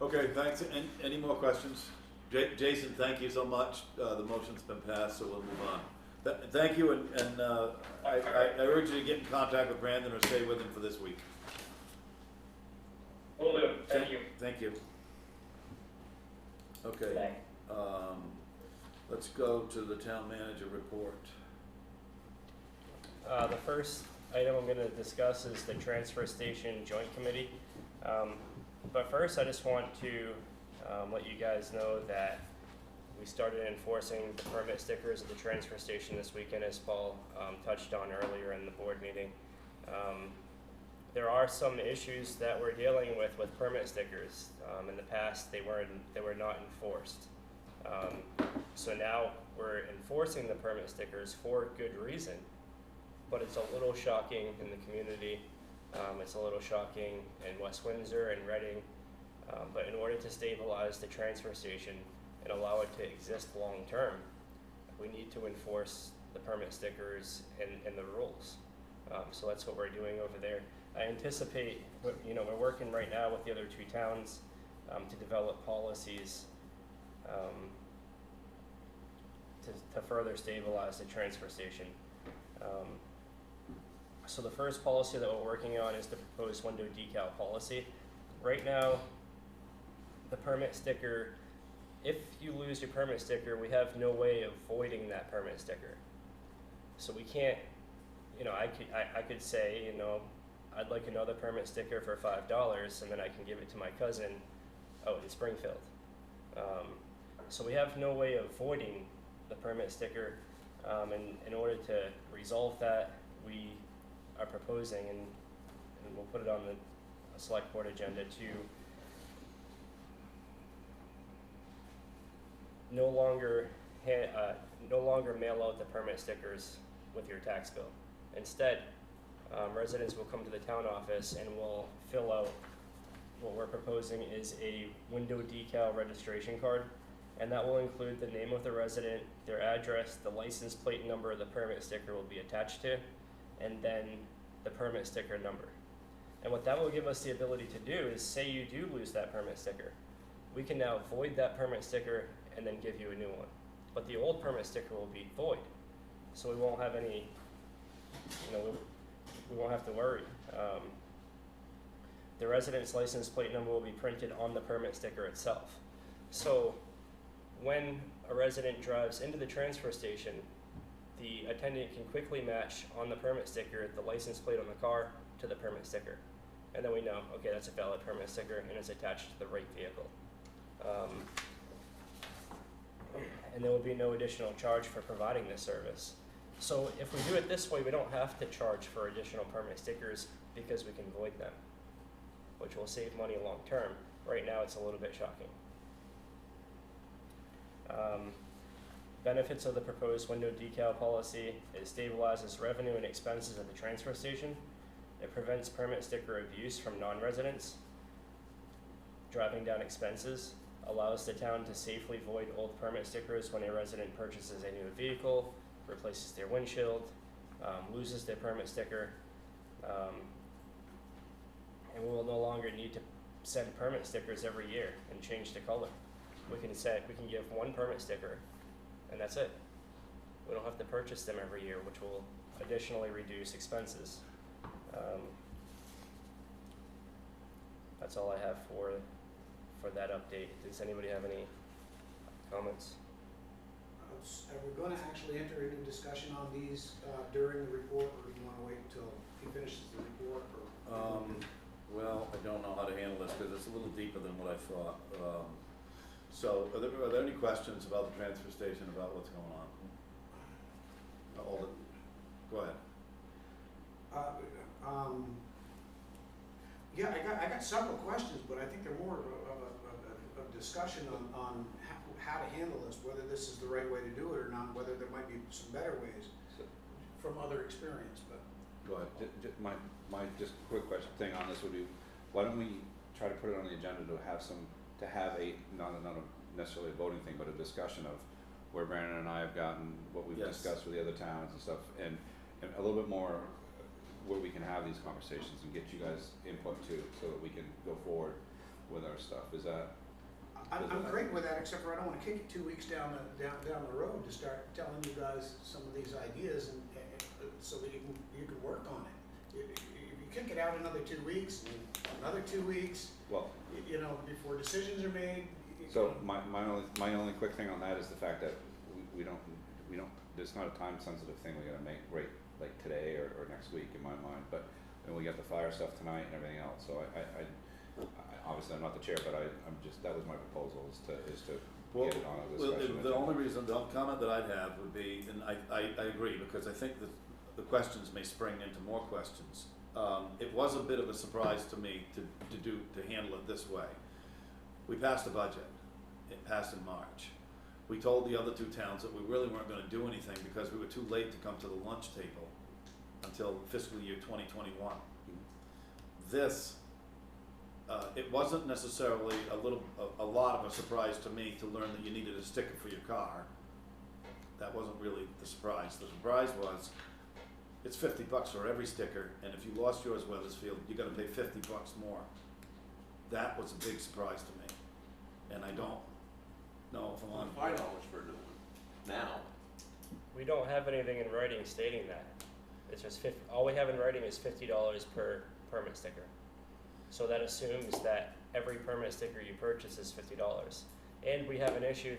Okay, thanks. Any more questions? Jason, thank you so much. The motion's been passed, so we'll move on. Thank you, and I urge you to get in contact with Brandon or stay with him for this week. Will do. Thank you. Thank you. Okay, Bye. let's go to the town manager report. The first item I'm gonna discuss is the transfer station joint committee. But first, I just want to let you guys know that we started enforcing the permit stickers at the transfer station this weekend, as Paul touched on earlier in the board meeting. There are some issues that we're dealing with permit stickers. In the past, they were not enforced. So now we're enforcing the permit stickers for good reason, but it's a little shocking in the community. It's a little shocking in West Windsor and Reading. But in order to stabilize the transfer station and allow it to exist long term, we need to enforce the permit stickers and the rules. So that's what we're doing over there. I anticipate, we're working right now with the other two towns to develop policies to further stabilize the transfer station. So the first policy that we're working on is the proposed window decal policy. Right now, the permit sticker, if you lose your permit sticker, we have no way of voiding that permit sticker. So we can't, I could say, I'd like another permit sticker for $5, and then I can give it to my cousin out in Springfield. So we have no way of voiding the permit sticker, and in order to resolve that, we are proposing, and we'll put it on the select board agenda, to no longer mail out the permit stickers with your tax bill. Instead, residents will come to the town office and will fill out what we're proposing is a window decal registration card, and that will include the name of the resident, their address, the license plate number the permit sticker will be attached to, and then the permit sticker number. And what that will give us the ability to do is, say you do lose that permit sticker, we can now void that permit sticker and then give you a new one. But the old permit sticker will be void, so we won't have any, we won't have to worry. The resident's license plate number will be printed on the permit sticker itself. So when a resident drives into the transfer station, the attendant can quickly match on the permit sticker the license plate on the car to the permit sticker. And then we know, okay, that's a valid permit sticker and it's attached to the right vehicle. And there will be no additional charge for providing this service. So if we do it this way, we don't have to charge for additional permit stickers because we can void them, which will save money long term. Right now it's a little bit shocking. Benefits of the proposed window decal policy: it stabilizes revenue and expenses at the transfer station. It prevents permit sticker abuse from non-residents, driving down expenses, allows the town to safely void old permit stickers when a resident purchases a new vehicle, replaces their windshield, loses their permit sticker, and we will no longer need to send permit stickers every year and change the color. We can give one permit sticker, and that's it. We don't have to purchase them every year, which will additionally reduce expenses. That's all I have for that update. Does anybody have any comments? Are we gonna actually enter into discussion on these during the report, or do you wanna wait until he finishes the report, or? Well, I don't know how to handle this because it's a little deeper than what I thought. So are there any questions about the transfer station, about what's going on? Go ahead. Yeah, I got several questions, but I think they're more of a discussion on how to handle this, whether this is the right way to do it or not, whether there might be some better ways So- from other experience, but. Go ahead. My just quick question thing on this would be, why don't we try to put it on the agenda to have a, not necessarily a voting thing, but a discussion of where Brandon and I have gotten, what we've Yes. discussed with the other towns and stuff, and a little bit more where we can have these conversations and get you guys input too, so that we can go forward with our stuff. Is that? I'm great with that, except for I don't wanna kick it 2 weeks down the road to start telling you guys some of these ideas and so that you can work on it. If you kick it out another 2 weeks, another 2 weeks, Well, you know, before decisions are made. so my only quick thing on that is the fact that we don't, there's not a time sensitive thing we gotta make right like today or next week in my mind, but then we got the fire stuff tonight and everything else, so I obviously I'm not the chair, but I'm just, that was my proposal is to Well, get it on a well, discussion. the only reason, the comment that I'd have would be, and I agree, because I think that the questions may spring into more questions. It was a bit of a surprise to me to handle it this way. We passed a budget, it passed in March. We told the other two towns that we really weren't gonna do anything because we were too late to come to the lunch table until fiscal year 2021. This, it wasn't necessarily a lot of a surprise to me to learn that you needed a sticker for your car. That wasn't really the surprise. The surprise was, it's $50 for every sticker, and if you lost yours, Weathersfield, you gotta pay $50 more. That was a big surprise to me, and I don't know if I'm on. $5 for a new one, now. We don't have anything in writing stating that. It's just all we have in writing is $50 per permit sticker. So that assumes that every permit sticker you purchase is $50. And we have an issue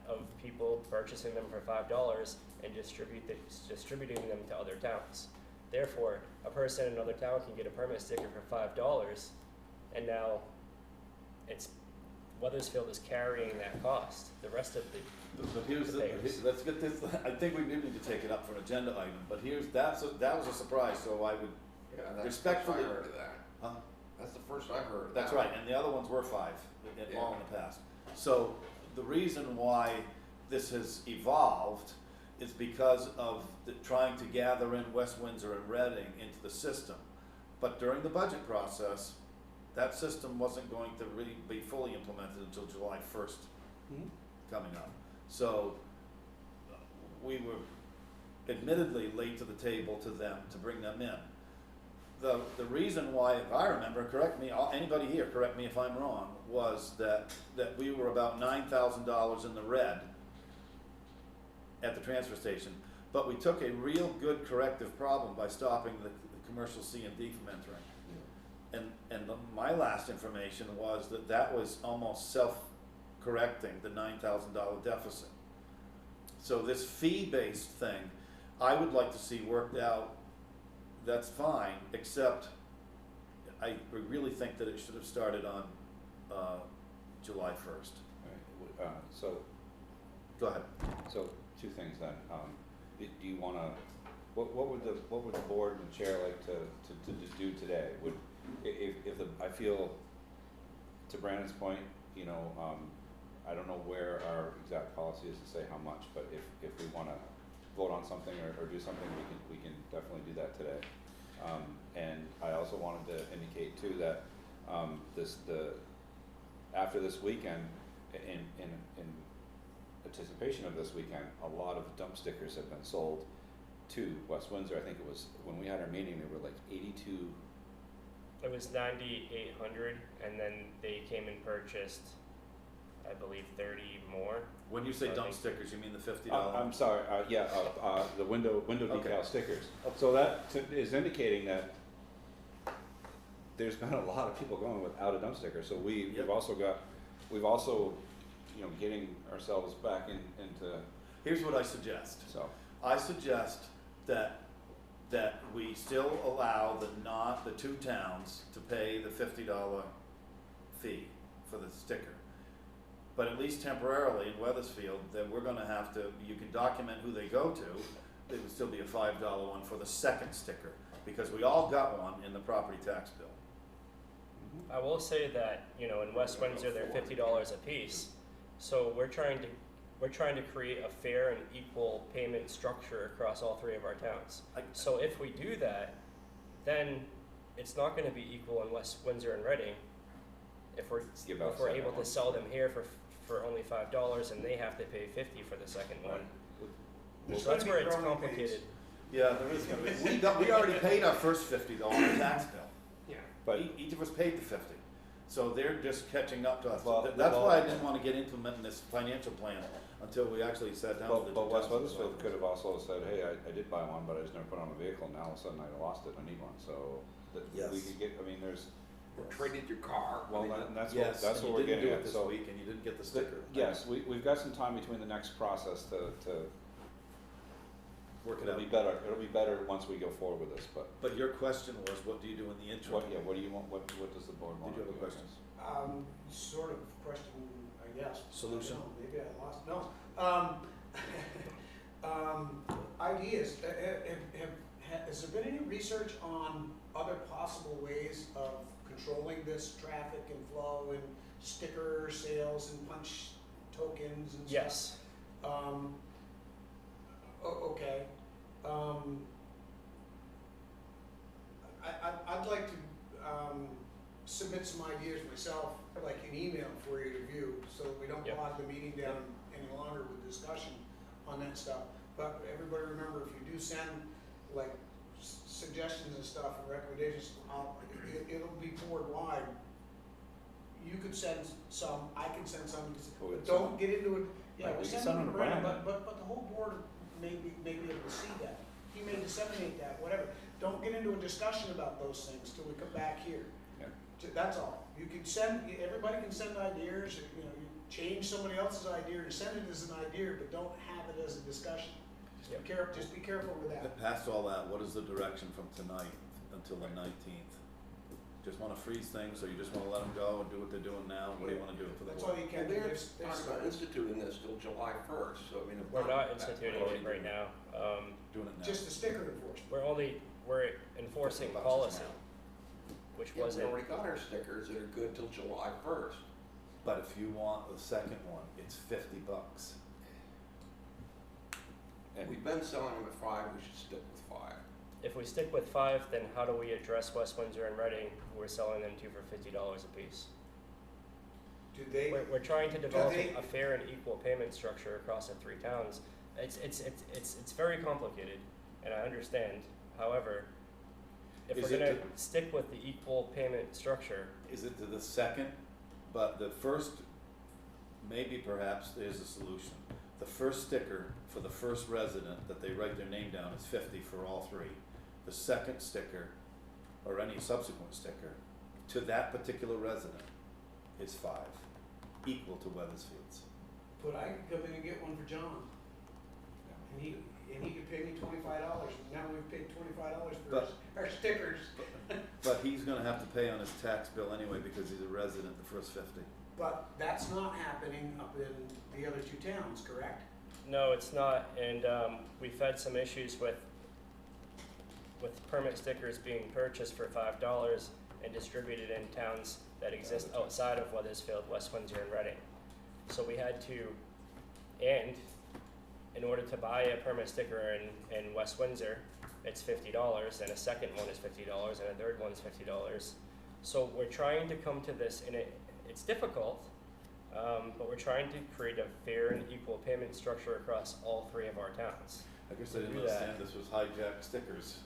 of people purchasing them for $5 and distributing them to other towns. Therefore, a person in another town can get a permit sticker for $5, and now Weathersfield is carrying that cost. The rest of But here's let's get this, I think we do need to take it up for an agenda item, but that was a surprise, so I would, Yeah, that's respectfully. the first I heard of that. Huh? That's the first I've heard of that. That's right, and the other ones were 5, all in the past. So the reason why this has evolved is because of trying to gather in West Windsor and Reading into the system. But during the budget process, that system wasn't going to really be fully implemented until July 1st coming up. So we were admittedly late to the table to them to bring them in. The reason why, if I remember, correct me, anybody here, correct me if I'm wrong, was that we were about $9,000 in the red at the transfer station, but we took a real good corrective problem by stopping the commercial C and D from entering. And my last information was that was almost self-correcting the $9,000 deficit. So this fee-based thing, I would like to see worked out. That's fine, except I really think that it should have started on July 1st. Right, so Go ahead. 2 things then. Do you wanna, what would the board and chair like to do today? I feel, to Brandon's point, you know, I don't know where our exact policy is to say how much, but if we wanna vote on something or do something, we can definitely do that today. And I also wanted to indicate too that after this weekend, in anticipation of this weekend, a lot of dump stickers have been sold to West Windsor. I think it was, when we had our meeting, there were like 82. It was 9,800, and then they came and purchased, I believe, 30 more. When you say I dump think- stickers, you mean the $50? I'm sorry, the window Okay. decal stickers. So that is indicating that there's been a lot of people going without a dump sticker. So we've Yep. also, you know, getting ourselves back into, Here's what I suggest. so. I suggest that we still allow the 2 towns to pay the $50 fee for the sticker. But at least temporarily in Weathersfield, that we're gonna have to, you can document who they go to, it would still be a $5 one for the second sticker, because we all got one in the property tax bill. I will say that, you know, in West Windsor, they're $50 a piece. So we're trying to create a fair and equal payment structure across all three of our towns. So if we do that, then it's not gonna be equal in West Windsor and Reading. If we're Give out second able to one. sell them here for only $5 and they have to pay 50 for the second one. There's So that's gonna where be it's growing complicated. Yeah, there is gonna be, we already paid our first 50 though on the tax bill. Yeah. But, Each of us paid the 50. So they're just catching up to us. Well, That's well- why I didn't wanna get implementing this financial plan until we actually sat down with the but two West towns. Weathersfield could have also said, hey, I did buy one, but I just never put it on a vehicle, now all of a sudden I lost it, I need one, so that we Yes. could get, I mean, there's, Or traded your car. well, and that's what, Yes, that's and what we're you didn't getting do it at, this so. week and you didn't get the sticker. Yes, we've got some time between the next process to Work it it'll out. be better once we go forward with this, but But your question was, what do you do in the interim? what do you want, what does the board want Did to you do? have a question? Sort of question, I guess. Solution? No, maybe I lost, no. Ideas, has there been any research on other possible ways of controlling this traffic and flow and sticker sales and punch tokens and stuff? Yes. Okay. I'd like to, submit some ideas myself, like an email for you to view, so that we don't Yep. bog the meeting down any longer with discussion on that stuff. But everybody remember, if you do send, like, suggestions and stuff and recommendations, it'll be board wide. You could send some, I can send some, Well, but it's don't get into it, yeah, Like, we're we can sending send them them to to Brandon, Brandon. but the whole board may be able to see that. He may disseminate that, whatever. Don't get into a discussion about those things till we come back here. Yeah. That's all. You can send, everybody can send ideas, you know, you change somebody else's idea and send it as an idea, but don't have it as a discussion. Just be careful with that. Past all that, what is the direction from tonight until the 19th? Just wanna freeze things, or you just wanna let them go and do what they're doing now? What do you wanna do for the That's board? all you And can do. they're talking about instituting this till July 1st, so I mean. if We're not that's instituting already it right now. Doing it now. Just the sticker enforcement. We're enforcing policy, which Yeah, we wasn't. already got our stickers that are good till July 1st. But if you want the second one, it's $50. And We've been selling them at 5, we should stick with 5. If we stick with 5, then how do we address West Windsor and Reading, who we're selling them to for $50 a piece? Do they, We're trying to develop they- a fair and equal payment structure across the three towns. It's very complicated, and I understand. However, if Is we're it gonna to- stick with the equal payment structure, Is it to the second? But the first, maybe perhaps there's a solution. The first sticker for the first resident that they write their name down is 50 for all three. The second sticker, or any subsequent sticker, to that particular resident is 5, equal to Weathersfield's. but I could come in and get one for John. And he could pay me $25, and now we've paid $25 for But- our stickers. But he's gonna have to pay on his tax bill anyway because he's a resident the first 50. But that's not happening up in the other two towns, correct? no, it's not. And we've had some issues with permit stickers being purchased for $5 and distributed in towns that exist outside of Weathersfield, West Windsor, and Reading. So we had to, and in order to buy a permit sticker in West Windsor, it's $50, and a second one is $50, and a third one's $50. So we're trying to come to this, and it's difficult, but we're trying to create a fair and equal payment structure across all three of our towns. I guess I didn't Do that. understand this was hijacked stickers.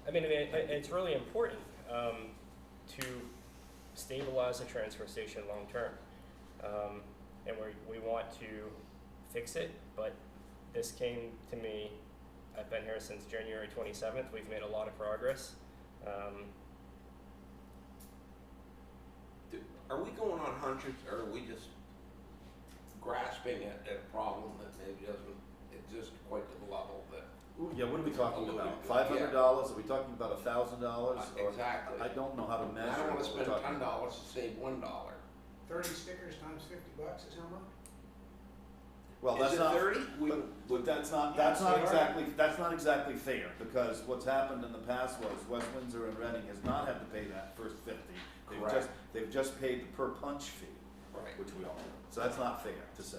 I mean, it's really important to stabilize the transfer station long-term. And we want to fix it, but this came to me, I've been here since January 27th, we've made a lot of progress. Are we going on hunches, or are we just grasping at a problem that maybe doesn't exist quite to the level that? Ooh, yeah, what are we talking about? Yeah. $500? Are we talking about $1,000? Or Exactly. I don't know how to measure. I don't wanna what we're spend talking $10 about. to save $1. 30 stickers times $50 is how much? Well, Is that's it not, 30? but that's not exactly fair, because what's happened in the past was West Windsor and Reading has not had to pay that first 50. Correct. They've just paid the per punch fee, Right. which we all know. So that's not fair to say.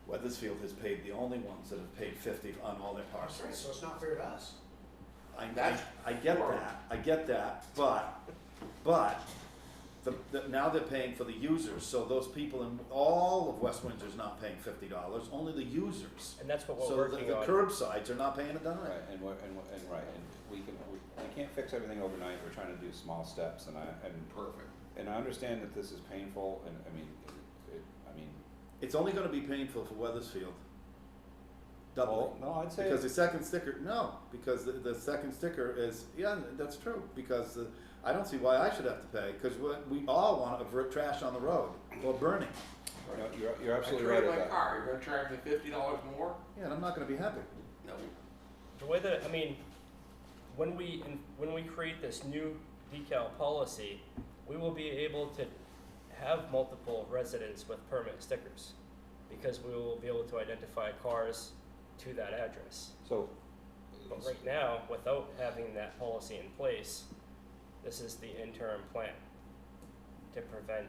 Weathersfield has paid the only ones that have paid 50 on all their That's right, parcels. so it's not fair to us. I That's get wrong. that, but now they're paying for the users, so those people in all of West Windsor's not paying $50, only the users. And that's what we're So working the on. curbsides are not paying a dime. Right, and we can't fix everything overnight, we're trying to do small steps, and Perfect. I understand that this is painful, and I mean, It's only gonna be painful for Weathersfield. Doubly. no, I'd say. Because the second sticker, because the second sticker is, yeah, that's true, because I don't see why I should have to pay, because we all want to avert trash on the road, or burning. No, you're absolutely I right trade at my that. car, you're gonna charge me $50 more? Yeah, and I'm not gonna be happy. No. The way that, I mean, when we create this new decal policy, we will be able to have multiple residents with permit stickers, because we will be able to identify cars to that address. So, But right now, without having that policy in place, this is the interim plan to prevent.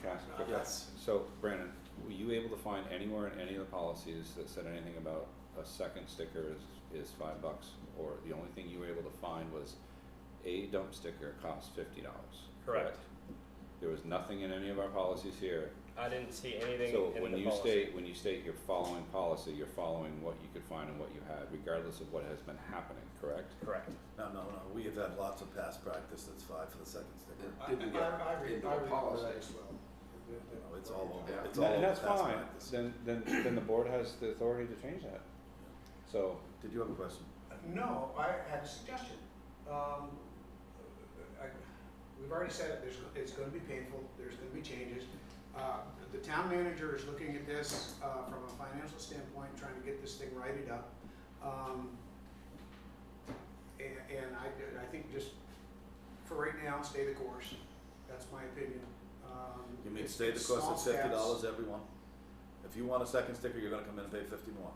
can I ask a quick- Yes. So, Brandon, were you able to find anywhere in any of the policies that said anything about a second sticker is $5, or the only thing you were able to find was a dump sticker costs $50? Correct. There was nothing in any of our policies here. I didn't see anything So in when the you policy. when you state you're following policy, you're following what you could find and what you had, regardless of what has been happening, correct? Correct. No, we have had lots of past practice that's 5 for the second sticker. It didn't get into a policy. as well. No, it's all over, Yeah. it's all And over that's past fine, practice. then the board has the authority to change that. So, Did you have a question? No, I had a suggestion. We've already said it, it's gonna be painful, there's gonna be changes. The town manager is looking at this, from a financial standpoint, trying to get this thing righted up. And I think just, for right now, stay the course, that's my opinion. You mean It's stay the course small at $50 steps. everyone? If you want a second sticker, you're gonna come in and pay 50 more,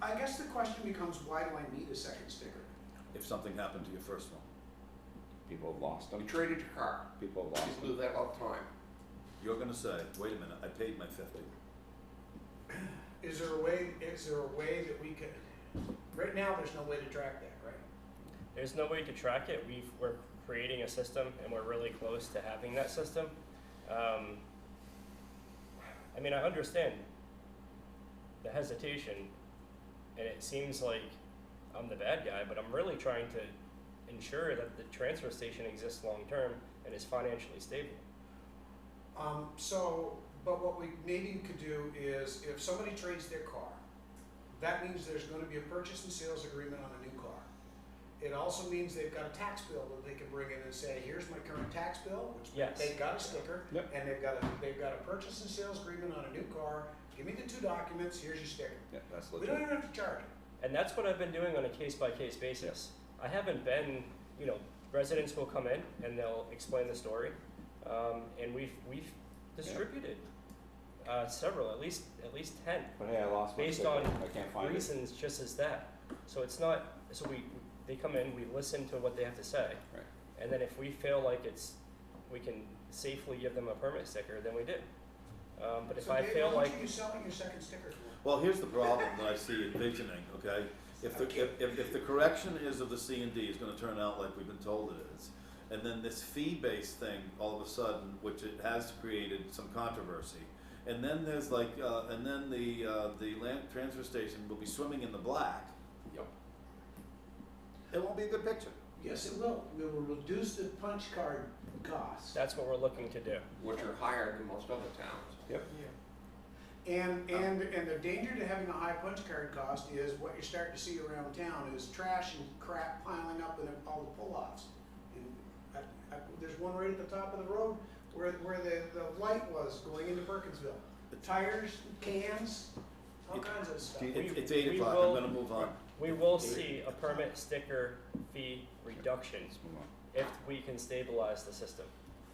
I guess the question becomes, why do I need a second sticker? if something happened to your first one. people have lost You them, traded your car. people have lost People do them. that all the time. You're gonna say, wait a minute, I paid my 50. Is there a way that we could, right now, there's no way to track that, right? There's no way to track it. We're creating a system, and we're really close to having that system. I mean, I understand the hesitation, and it seems like I'm the bad guy, but I'm really trying to ensure that the transfer station exists long-term and is financially stable. But what we maybe could do is, if somebody trades their car, that means there's gonna be a purchase and sales agreement on a new car. It also means they've got a tax bill that they can bring in and say, here's my current tax bill, which Yes. they've got a sticker, Yep. and they've got a purchase and sales agreement on a new car, give me the 2 documents, here's your sticker. Yeah, that's We don't legit. even have to charge it. And that's what I've been doing on a case-by-case basis. I haven't been, residents will come in and they'll explain the story, and we've distributed several, at least 10, But hey, I lost my based sticker, on I can't find it. reasons just as that. So it's not, so they come in, we listen to what they have to say. Right. And then if we feel like we can safely give them a permit sticker, then we do. But if So I Dave, feel how like, much are you selling your second sticker for? Well, here's the problem that I see envisioning, okay? If the correction is of the C and D is gonna turn out like we've been told it is, and then this fee-based thing, all of a sudden, which it has created some controversy, and then there's and then the land transfer station will be swimming in the black, Yep. it won't be a good picture. Yes, it will. We will reduce the punch card costs. that's what we're looking to do. Which are higher than most other towns. Yep. And the danger to having a high punch card cost is what you're starting to see around town is trash and crap piling up in all the pull-offs. And there's one right at the top of the road where the light was going into Perkinsville. The tires, cans, all kinds of stuff. Do you- It's 8 we o'clock, will- I'm gonna move on. We will see a permit sticker fee reduction Let's move on. if we can stabilize the system.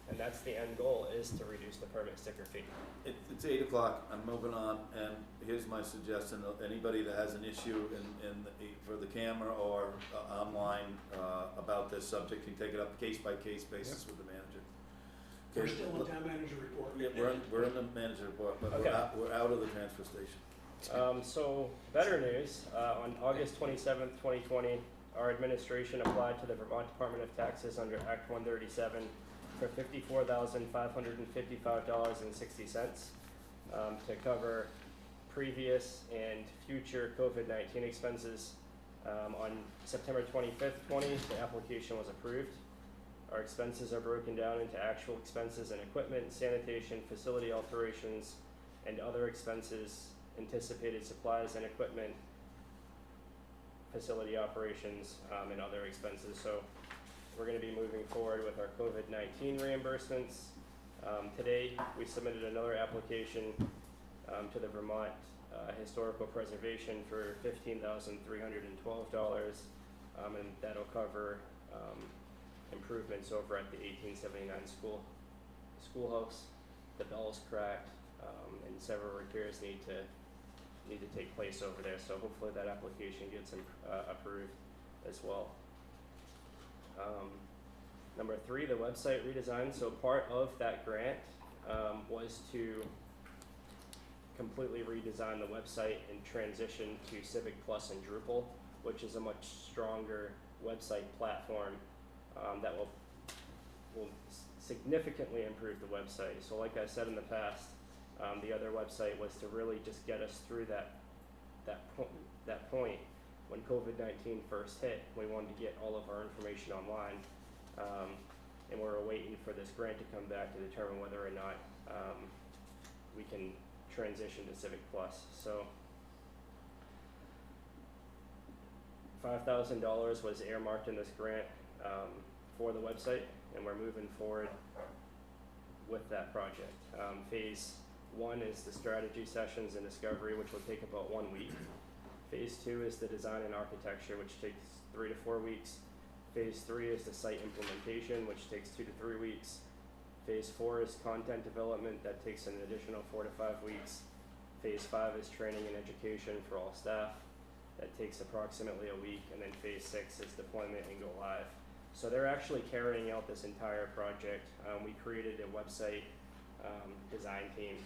And that's the end goal, is to reduce the permit sticker fee. It's 8 o'clock, I'm moving on, and here's my suggestion, anybody that has an issue for the camera or online about this subject, can take it up case by case basis with the manager. We're Okay, still in town manager report. Yeah, we're in the manager report, but Okay. we're out of the transfer station. So, better news, on August 27th, 2020, our administration applied to the Vermont Department of Taxes under Act 137 for $54,555.60 to cover previous and future COVID-19 expenses. On September 25th, 20, the application was approved. Our expenses are broken down into actual expenses and equipment, sanitation, facility alterations, and other expenses, anticipated supplies and equipment, facility operations, and other expenses. So we're gonna be moving forward with our COVID-19 reimbursements. Today, we submitted another application to the Vermont Historical Preservation for $15,312, and that'll cover improvements over at the 1879 schoolhouse. The bell's cracked, and several repairs need to take place over there, so hopefully that application gets approved as well. Number 3, the website redesign. So part of that grant was to completely redesign the website and transition to Civic Plus and Drupal, which is a much stronger website platform that will significantly improve the website. So like I said in the past, the other website was to really just get us through that point when COVID-19 first hit. We wanted to get all of our information online, and we're waiting for this grant to come back to determine whether or not we can transition to Civic Plus. So $5,000 was earmarked in this grant for the website, and we're moving forward with that project. Phase 1 is the strategy sessions and discovery, which will take about 1 week. Phase 2 is the design and architecture, which takes 3 to 4 weeks. Phase 3 is the site implementation, which takes 2 to 3 weeks. Phase 4 is content development, that takes an additional 4 to 5 weeks. Phase 5 is training and education for all staff, that takes approximately a week. And then phase 6 is deployment and go live. So they're actually carrying out this entire project. We created a website design team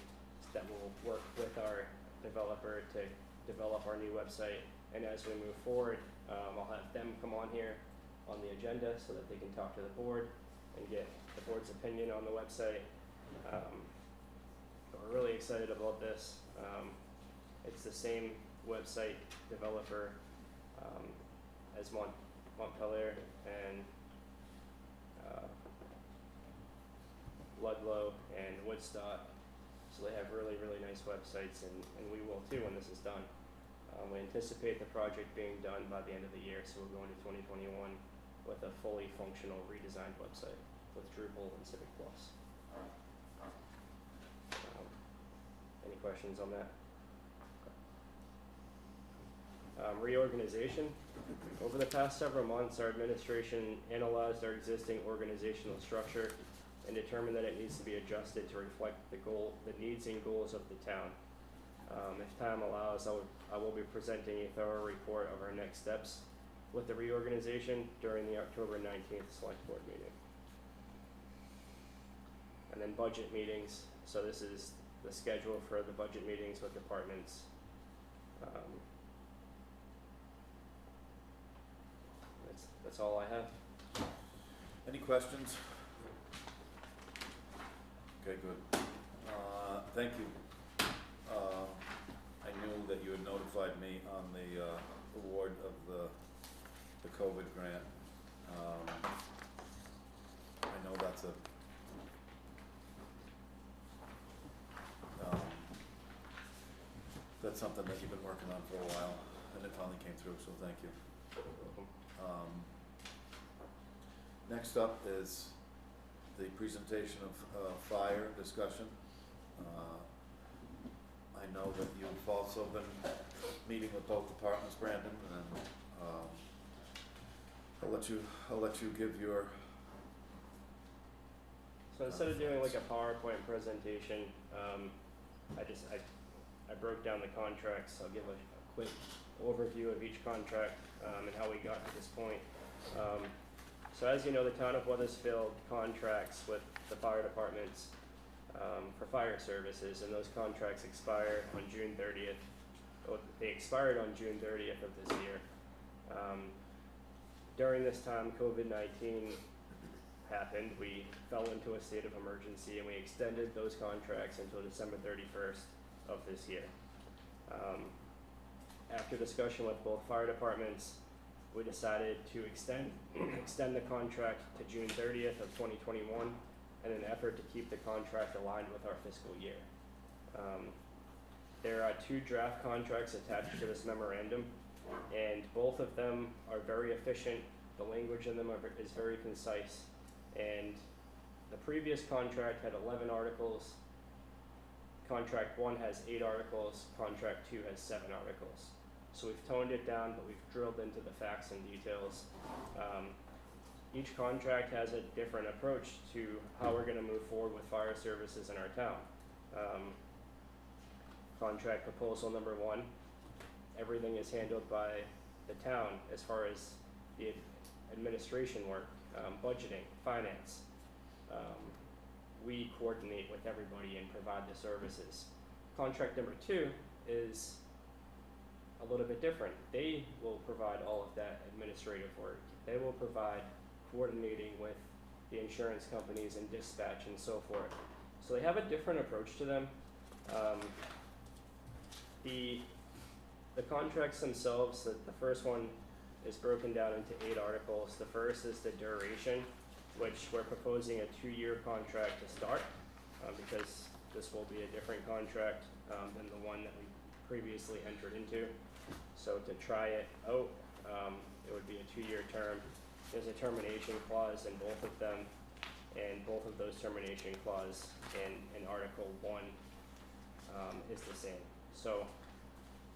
that will work with our developer to develop our new website. And as we move forward, I'll have them come on here on the agenda so that they can talk to the board and get the board's opinion on the website. But we're really excited about this. It's the same website developer as Montpelier and Ludlow and Woodstock. So they have really, really nice websites, and we will too when this is done. We anticipate the project being done by the end of the year, so we'll go into 2021 with a fully functional redesigned website with Drupal and Civic Plus. Any questions on that? Reorganization. Over the past several months, our administration analyzed our existing organizational structure and determined that it needs to be adjusted to reflect the needs and goals of the town. If time allows, I will be presenting a thorough report of our next steps with the reorganization during the October 19th select board meeting. And then budget meetings. So this is the schedule for the budget meetings with departments. That's all I have. Any questions? Okay, good. Thank you. I knew that you had notified me on the award of the COVID grant. I know that's something that you've been working on for a while, and it finally came through, so thank you. Next up is the presentation of fire discussion. I know that you've also been meeting with both departments, Brandon, and, I'll let you give your, So instead of doing like a PowerPoint presentation, I broke down the contracts. I'll give a quick overview of each contract, and how we got to this point. So as you know, the town of Weathersfield contracts with the fire departments, for fire services, and those contracts expire on June 30th. They expired on June 30th of this year. During this time, COVID-19 happened. We fell into a state of emergency, and we extended those contracts until December 31st of this year. After discussion with both fire departments, we decided to extend the contract to June 30th of 2021 in an effort to keep the contract aligned with our fiscal year. There are 2 draft contracts attached to this memorandum, and both of them are very efficient. The language in them is very concise, and the previous contract had 11 articles. Contract 1 has 8 articles, contract 2 has 7 articles. So we've toned it down, but we've drilled into the facts and details. Each contract has a different approach to how we're gonna move forward with fire services in our town. Contract proposal number 1, everything is handled by the town as far as the administration work, budgeting, finance. We coordinate with everybody and provide the services. Contract number 2 is a little bit different. They will provide all of that administrative work. They will provide coordinating with the insurance companies and dispatch and so forth. So they have a different approach to them. The contracts themselves, the first one is broken down into 8 articles. The first is the duration, which we're proposing a 2-year contract to start, because this will be a different contract than the one that we previously entered into. So to try it out, it would be a 2-year term. There's a termination clause in both of them, and both of those termination clause in Article 1 is the same. So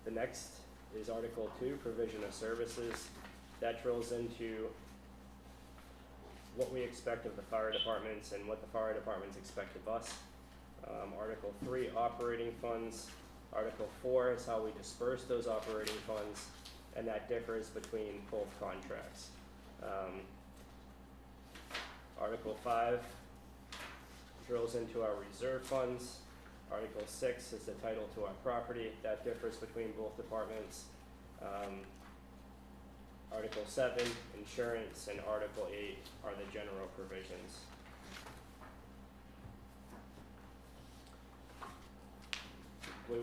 the next is Article 2, provision of services. That drills into what we expect of the fire departments and what the fire departments expect of us. Article 3, operating funds. Article 4 is how we disperse those operating funds, and that differs between both contracts. Article 5 drills into our reserve funds. Article 6 is the title to our property. That differs between both departments. Article 7, insurance, and Article 8 are the general provisions. Do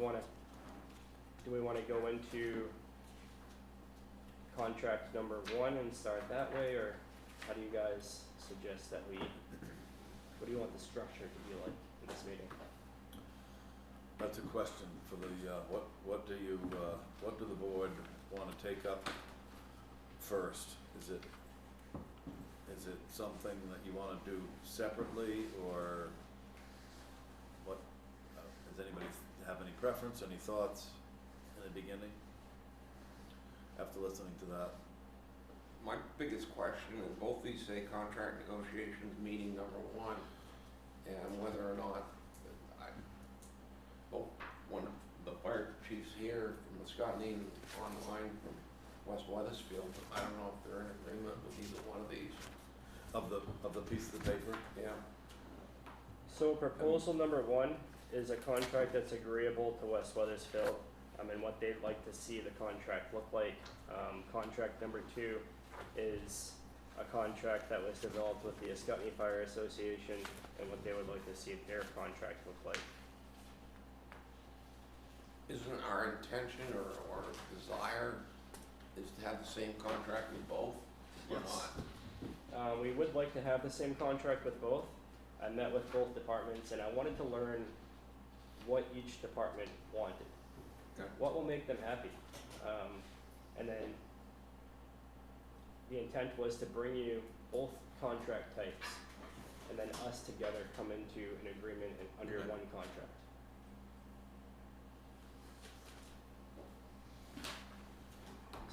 we wanna go into contract number 1 and start that way, or how do you guys suggest that what do you want the structure to be like in this meeting? that's a question for the, what do the board wanna take up first? Is it something that you wanna do separately, or what, does anybody have any preference, any thoughts in the beginning? After listening to that. My biggest question is both these say contract negotiations meeting number 1, and whether or not, one of the fire chiefs here from Muscatine online from West Weathersfield, I don't know if they're in agreement with either one of these. Of the piece of the paper? Yeah. So proposal number 1 is a contract that's agreeable to West Weathersfield, and what they'd like to see the contract look like. Contract number 2 is a contract that was developed with the Muscatine Fire Association, and what they would like to see their contract look like. Isn't our intention or desire is to have the same contract with both, or Yes. not? We would like to have the same contract with both. I met with both departments, and I wanted to learn what each department wanted. Okay. What will make them happy? And then the intent was to bring you both contract types, and then us together come into an agreement under Okay. one contract.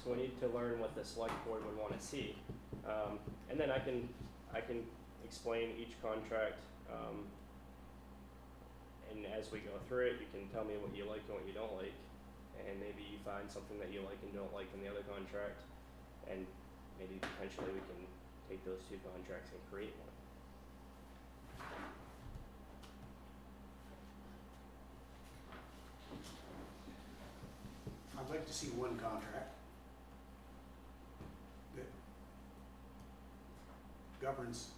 So we need to learn what the select board would wanna see. And then I can explain each contract, and as we go through it, you can tell me what you like and what you don't like. And maybe you find something that you like and don't like in the other contract, and maybe potentially we can take those two contracts and create one. I'd like to see one contract that governs.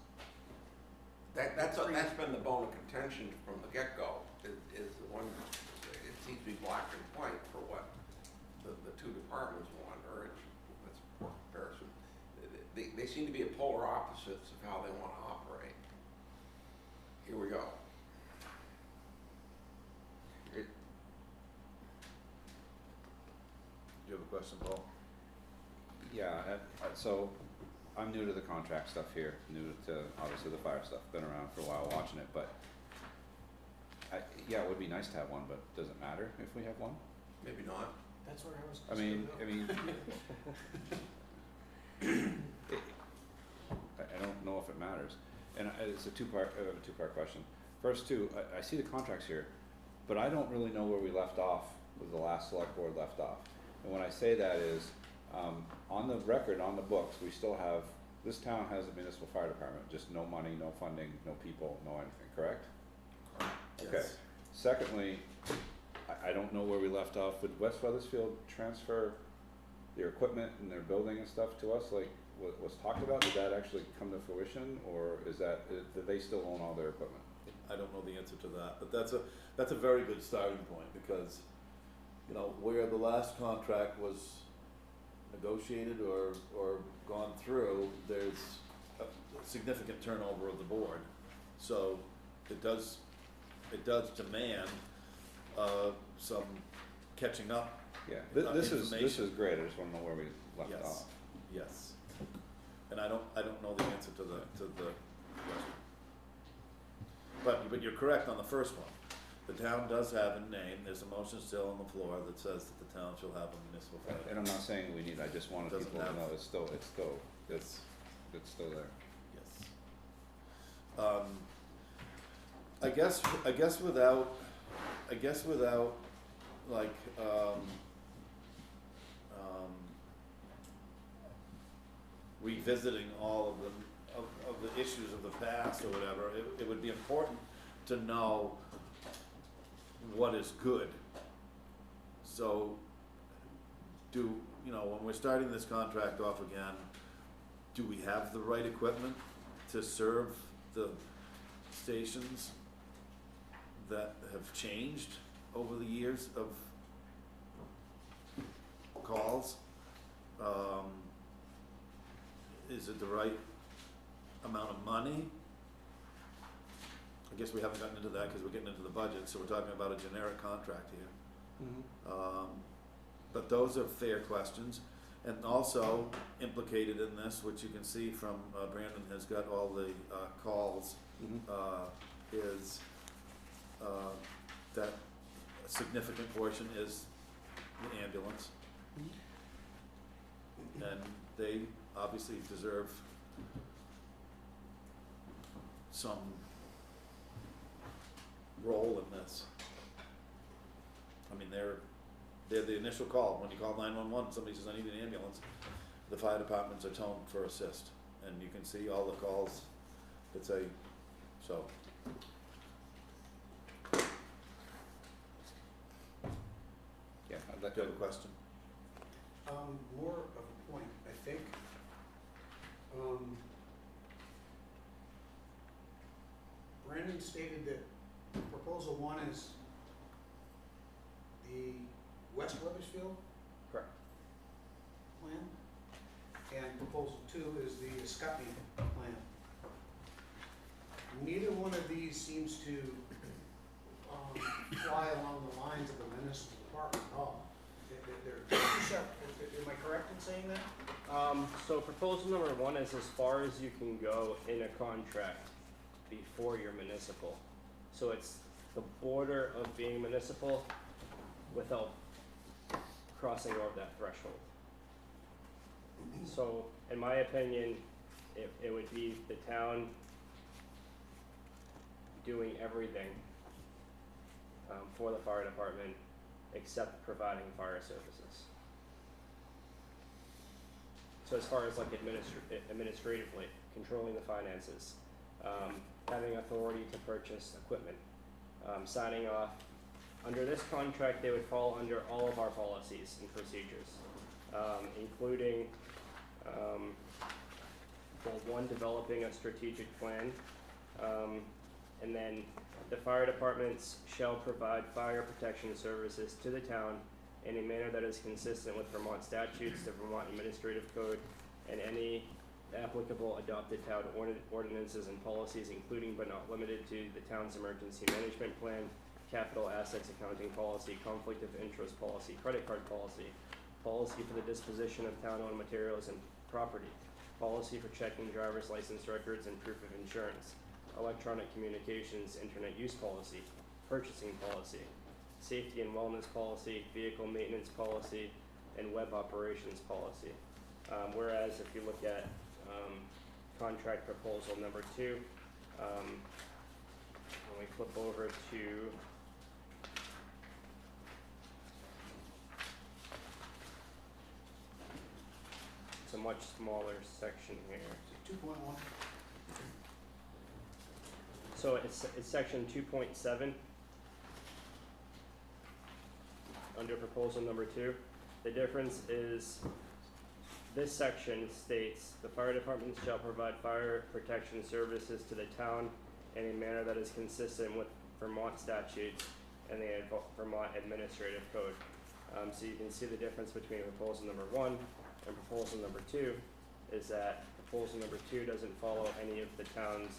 That's been the bone of contention from the get-go, is the one, it seems to be black and white for what the two departments want, or it's a poor comparison. They seem to be at polar opposites of how they want to operate. Here we go. Do you have a question, Paul? Yeah, so I'm new to the contract stuff here, new to obviously the fire stuff, been around for a while watching it, but yeah, it would be nice to have one, but does it matter if we have one? Maybe not. That's where I was. I mean, I don't know if it matters, and it's a two-part question. First two, I see the contracts here, but I don't really know where we left off, where the last select board left off. And when I say that is, on the record, on the books, we still have, this town has a municipal fire department, just no money, no funding, no people, no anything, correct? Okay. Secondly, I don't know where we left off. Would West Weathersfield transfer their equipment and their building and stuff to us, like what was talked about? Did that actually come to fruition, or is that, do they still own all their equipment? I don't know the answer to that, but that's a very good starting point, because, you know, where the last contract was negotiated or gone through, there's a significant turnover of the board. So it does demand some catching up. Yeah, this is information. great. I just wanna know where we left Yes. off. Yes. And I don't know the answer to the question. But you're correct on the first one. The town does have a name. There's a motion still on the floor that says that the town shall have a municipal fire. And I'm not saying we need, I just wanted Doesn't people to have- know it's still Yes. still there. Yes. I guess without like revisiting all of the issues of the past or whatever, it would be important to know what is good. So when we're starting this contract off again, do we have the right equipment to serve the stations that have changed over the years of calls? Is it the right amount of money? I guess we haven't gotten into that because we're getting into the budget, so we're talking about a generic contract here. But those are fair questions. And also implicated in this, which you can see from, Brandon has got all the calls, is that a significant portion is the ambulance. And they obviously deserve some role in this. I mean, they're the initial call. When you call 911, somebody says, I need an ambulance. The fire departments are toned for assist. And you can see all the calls that say, so. Yeah, I'd like Do to you have a question? More of a point, I think. Brandon stated that proposal one is the West Weathersfield Correct. plan, and proposal two is the Scuppy plan. Neither one of these seems to fly along the lines of the municipal department at all. They're two separate. Am I correct in saying that? So proposal number one is as far as you can go in a contract before you're municipal. So it's the border of being municipal without crossing over that threshold. So, in my opinion, it would be the town doing everything for the fire department except providing fire services. So as far as like administratively, controlling the finances, having authority to purchase equipment, signing off. Under this contract, they would fall under all of our policies and procedures, including, well, one, developing a strategic plan, and then the fire departments shall provide fire protection services to the town in a manner that is consistent with Vermont statutes, the Vermont Administrative Code, and any applicable adopted town ordinances and policies, including but not limited to the town's emergency management plan, capital assets accounting policy, conflict of interest policy, credit card policy, policy for the disposition of town-owned materials and property, policy for checking driver's license records and proof of insurance, electronic communications, internet use policy, purchasing policy, safety and wellness policy, vehicle maintenance policy, and web operations policy. Whereas if you look at contract proposal number 2, when we flip over to it's a much smaller section here. 2.1. So it's section 2.7 under proposal number 2. The difference is this section states the fire department shall provide fire protection services to the town in a manner that is consistent with Vermont statutes and the Vermont Administrative Code. So you can see the difference between proposal number 1 and proposal number 2 is that proposal number 2 doesn't follow any of the town's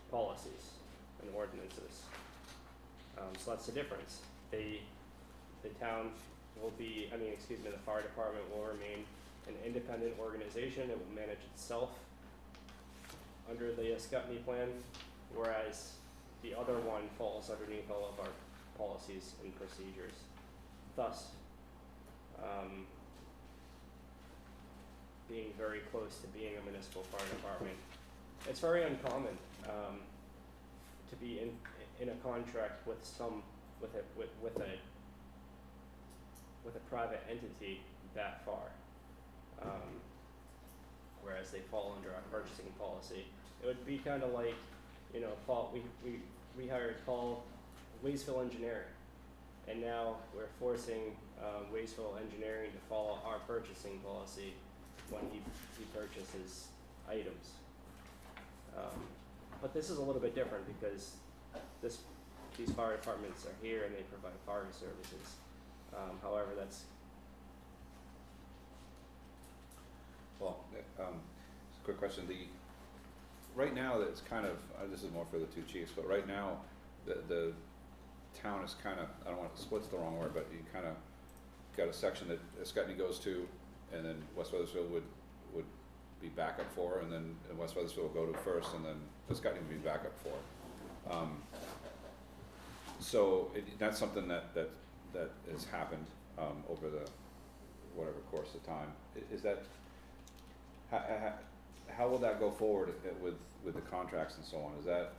policies and ordinances. So that's the difference. The town will be, the fire department will remain an independent organization. It will manage itself under the Scutney plan, whereas the other one falls underneath all of our policies and procedures. Thus, being very close to being a municipal fire department. It's very uncommon to be in a contract with a private entity that far. Whereas they fall under our purchasing policy. It would be kind of like, Paul, we hired Paul, Weathersfield Engineering, and now we're forcing Weathersfield Engineering to follow our purchasing policy when he purchases items. But this is a little bit different because these fire departments are here and they provide fire services. However, that's Well, quick question. Right now, it's kind of, this is more for the two chiefs, but right now, the town is kind of, I don't want to, split's the wrong word, but you kind of got a section that Scutney goes to, and then West Weathersfield would be backup for, and then West Weathersfield will go to first, and then Scutney would be backup for. So that's something that has happened over the whatever course of time. Is that how will that go forward with the contracts and so on? Is that,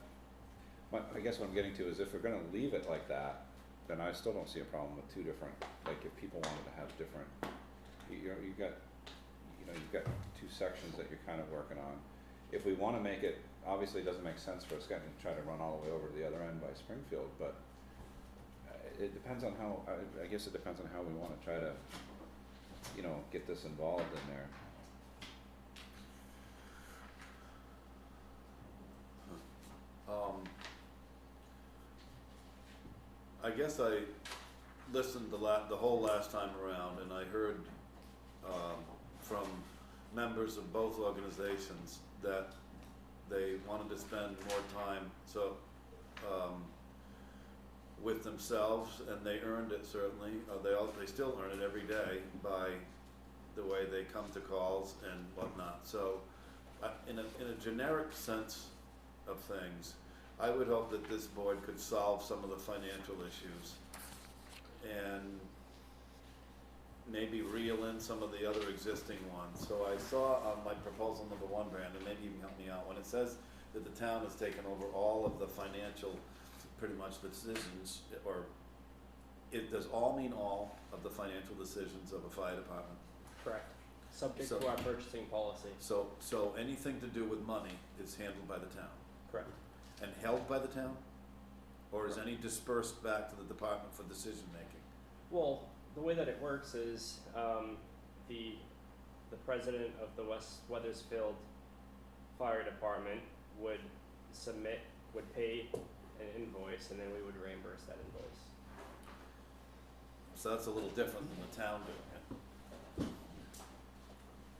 I guess what I'm getting to is if we're going to leave it like that, then I still don't see a problem with two different. Like if people wanted to have different, you've got two sections that you're kind of working on. If we want to make it, obviously it doesn't make sense for us to try to run all the way over to the other end by Springfield, but it depends on how. I guess it depends on how we want to try to, get this involved in there. I guess I listened the whole last time around, and I heard from members of both organizations that they wanted to spend more time with themselves, and they earned it certainly. They still earn it every day by the way they come to calls and whatnot. So, in a generic sense of things, I would hope that this board could solve some of the financial issues and maybe reel in some of the other existing ones. So I saw on my proposal number one, Brandon, maybe you can help me out, when it says that the town has taken over all of the financial, pretty much the decisions, or it does all mean all of the financial decisions of a fire department? Correct. Subject So- to our purchasing policy. So anything to do with money is handled by the town Correct. and held by the town? Or is any dispersed back to the department for decision making? Well, the way that it works is, the president of the Weathersfield Fire Department would pay an invoice, and then we would reimburse that invoice. So that's a little different than the town doing it.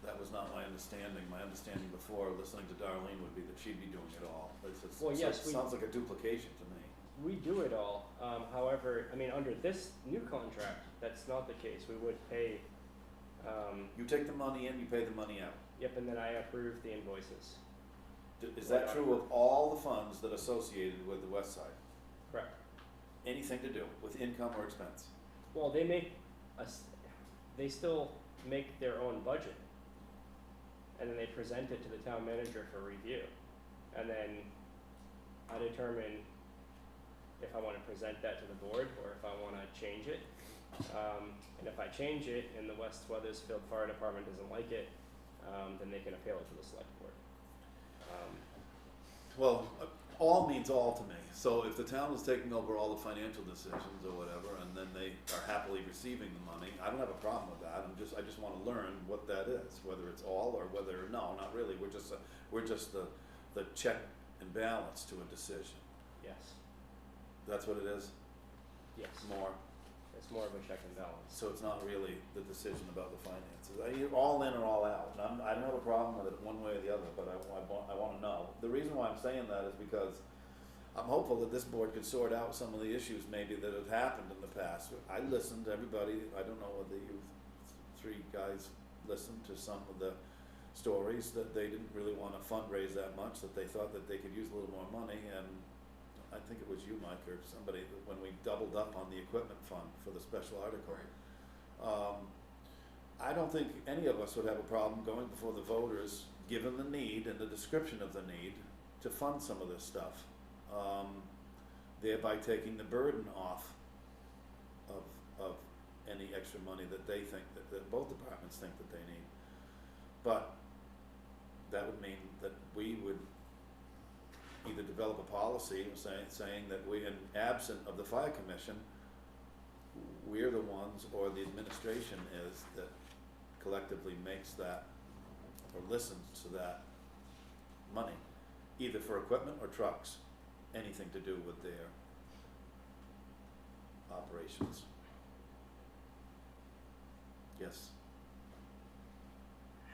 That was not my understanding. My understanding before, listening to Darlene, would be that she'd be doing it all. Well, yes, it sounds like a duplication to me. We do it all, however, I mean, under this new contract, that's not the case, we would pay, You take the money in, you pay the money out. yep, and then I approve the invoices. Is that true of all the funds that are associated with the west side? Correct. Anything to do with income or expense? Well, they still make their own budget, and then they present it to the town manager for review, and then I determine if I wanna present that to the board, or if I wanna change it. And if I change it and the West Weathersfield Fire Department doesn't like it, then they can appeal it to the select board. Well, all means all to me. So if the town is taking over all the financial decisions or whatever, and then they are happily receiving the money, I don't have a problem with that. I just wanna learn what that is, whether it's all or whether, no, not really. We're just the check and balance to a decision. Yes, That's what it is, yes, more. it's more of a check and balance. So it's not really the decision about the finances. You're all in or all out. And I don't have a problem with it one way or the other, but I wanna know. The reason why I'm saying that is because I'm hopeful that this board could sort out some of the issues maybe that have happened in the past. I listened to everybody. I don't know whether you three guys listened to some of the stories that they didn't really wanna fundraise that much, that they thought that they could use a little more money, and I think it was you, Mike, or somebody, that when we doubled up on the equipment fund for the special article. I don't think any of us would have a problem going before the voters, given the need and the description of the need, to fund some of this stuff. Thereby taking the burden off of any extra money that they think, that both departments think that they need. But that would mean that we would either develop a policy saying that we, in absent of the fire commission, we're the ones, or the administration is, that collectively makes that, or listens to that money, either for equipment or trucks, anything to do with their operations. Yes?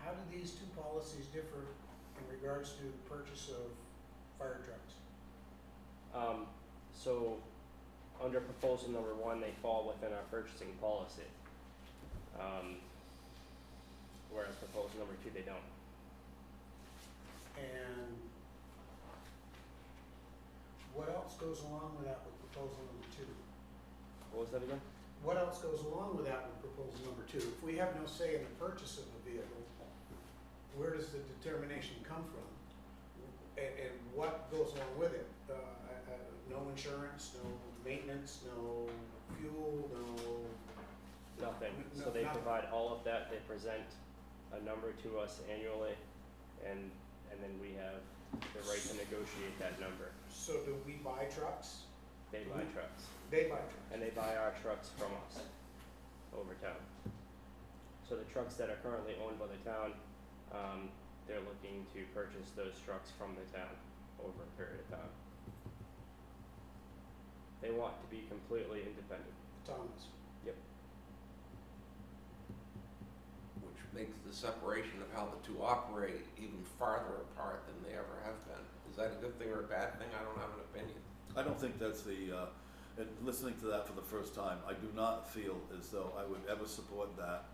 How do these two policies differ in regards to purchase of fire trucks? So, under proposal number one, they fall within our purchasing policy. Whereas proposal number two, they don't. And what else goes along with that with proposal number two? What was that again? What else goes along with that with proposal number two? If we have no say in the purchase of the vehicle, where does the determination come from? And what goes along with it? No insurance, no maintenance, no fuel, no... Nothing. No, So they nothing. provide all of that, they present a number to us annually, and then we have the right to negotiate that number. So do we buy trucks? They buy trucks, They buy trucks. and they buy our trucks from us over town. So the trucks that are currently owned by the town, they're looking to purchase those trucks from the town over a period of time. They want to be completely independent. Thomas. Yep. Which makes the separation of how the two operate even farther apart than they ever have been. Is that a good thing or a bad thing? I don't have an opinion. I don't think that's and listening to that for the first time, I do not feel as though I would ever support that,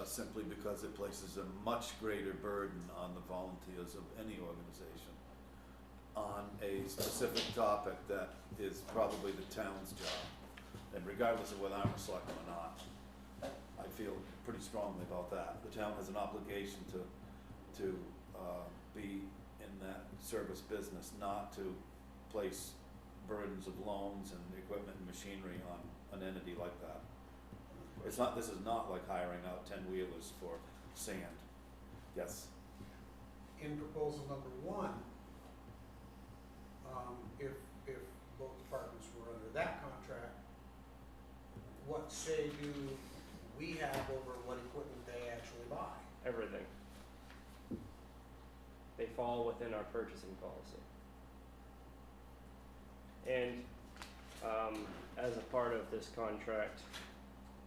simply because it places a much greater burden on the volunteers of any organization on a specific topic that is probably the town's job, and regardless of whether I'm a selectman or not. I I feel pretty strongly about that. The town has an obligation to be in that service business, not to place burdens of loans and equipment and machinery on an entity like that. It's not, this is not like hiring out 10-wheelers for sand. Yes, In proposal number one, if both departments were under that contract, what say do we have over what equipment they actually buy? Everything. They fall within our purchasing policy. And as a part of this contract,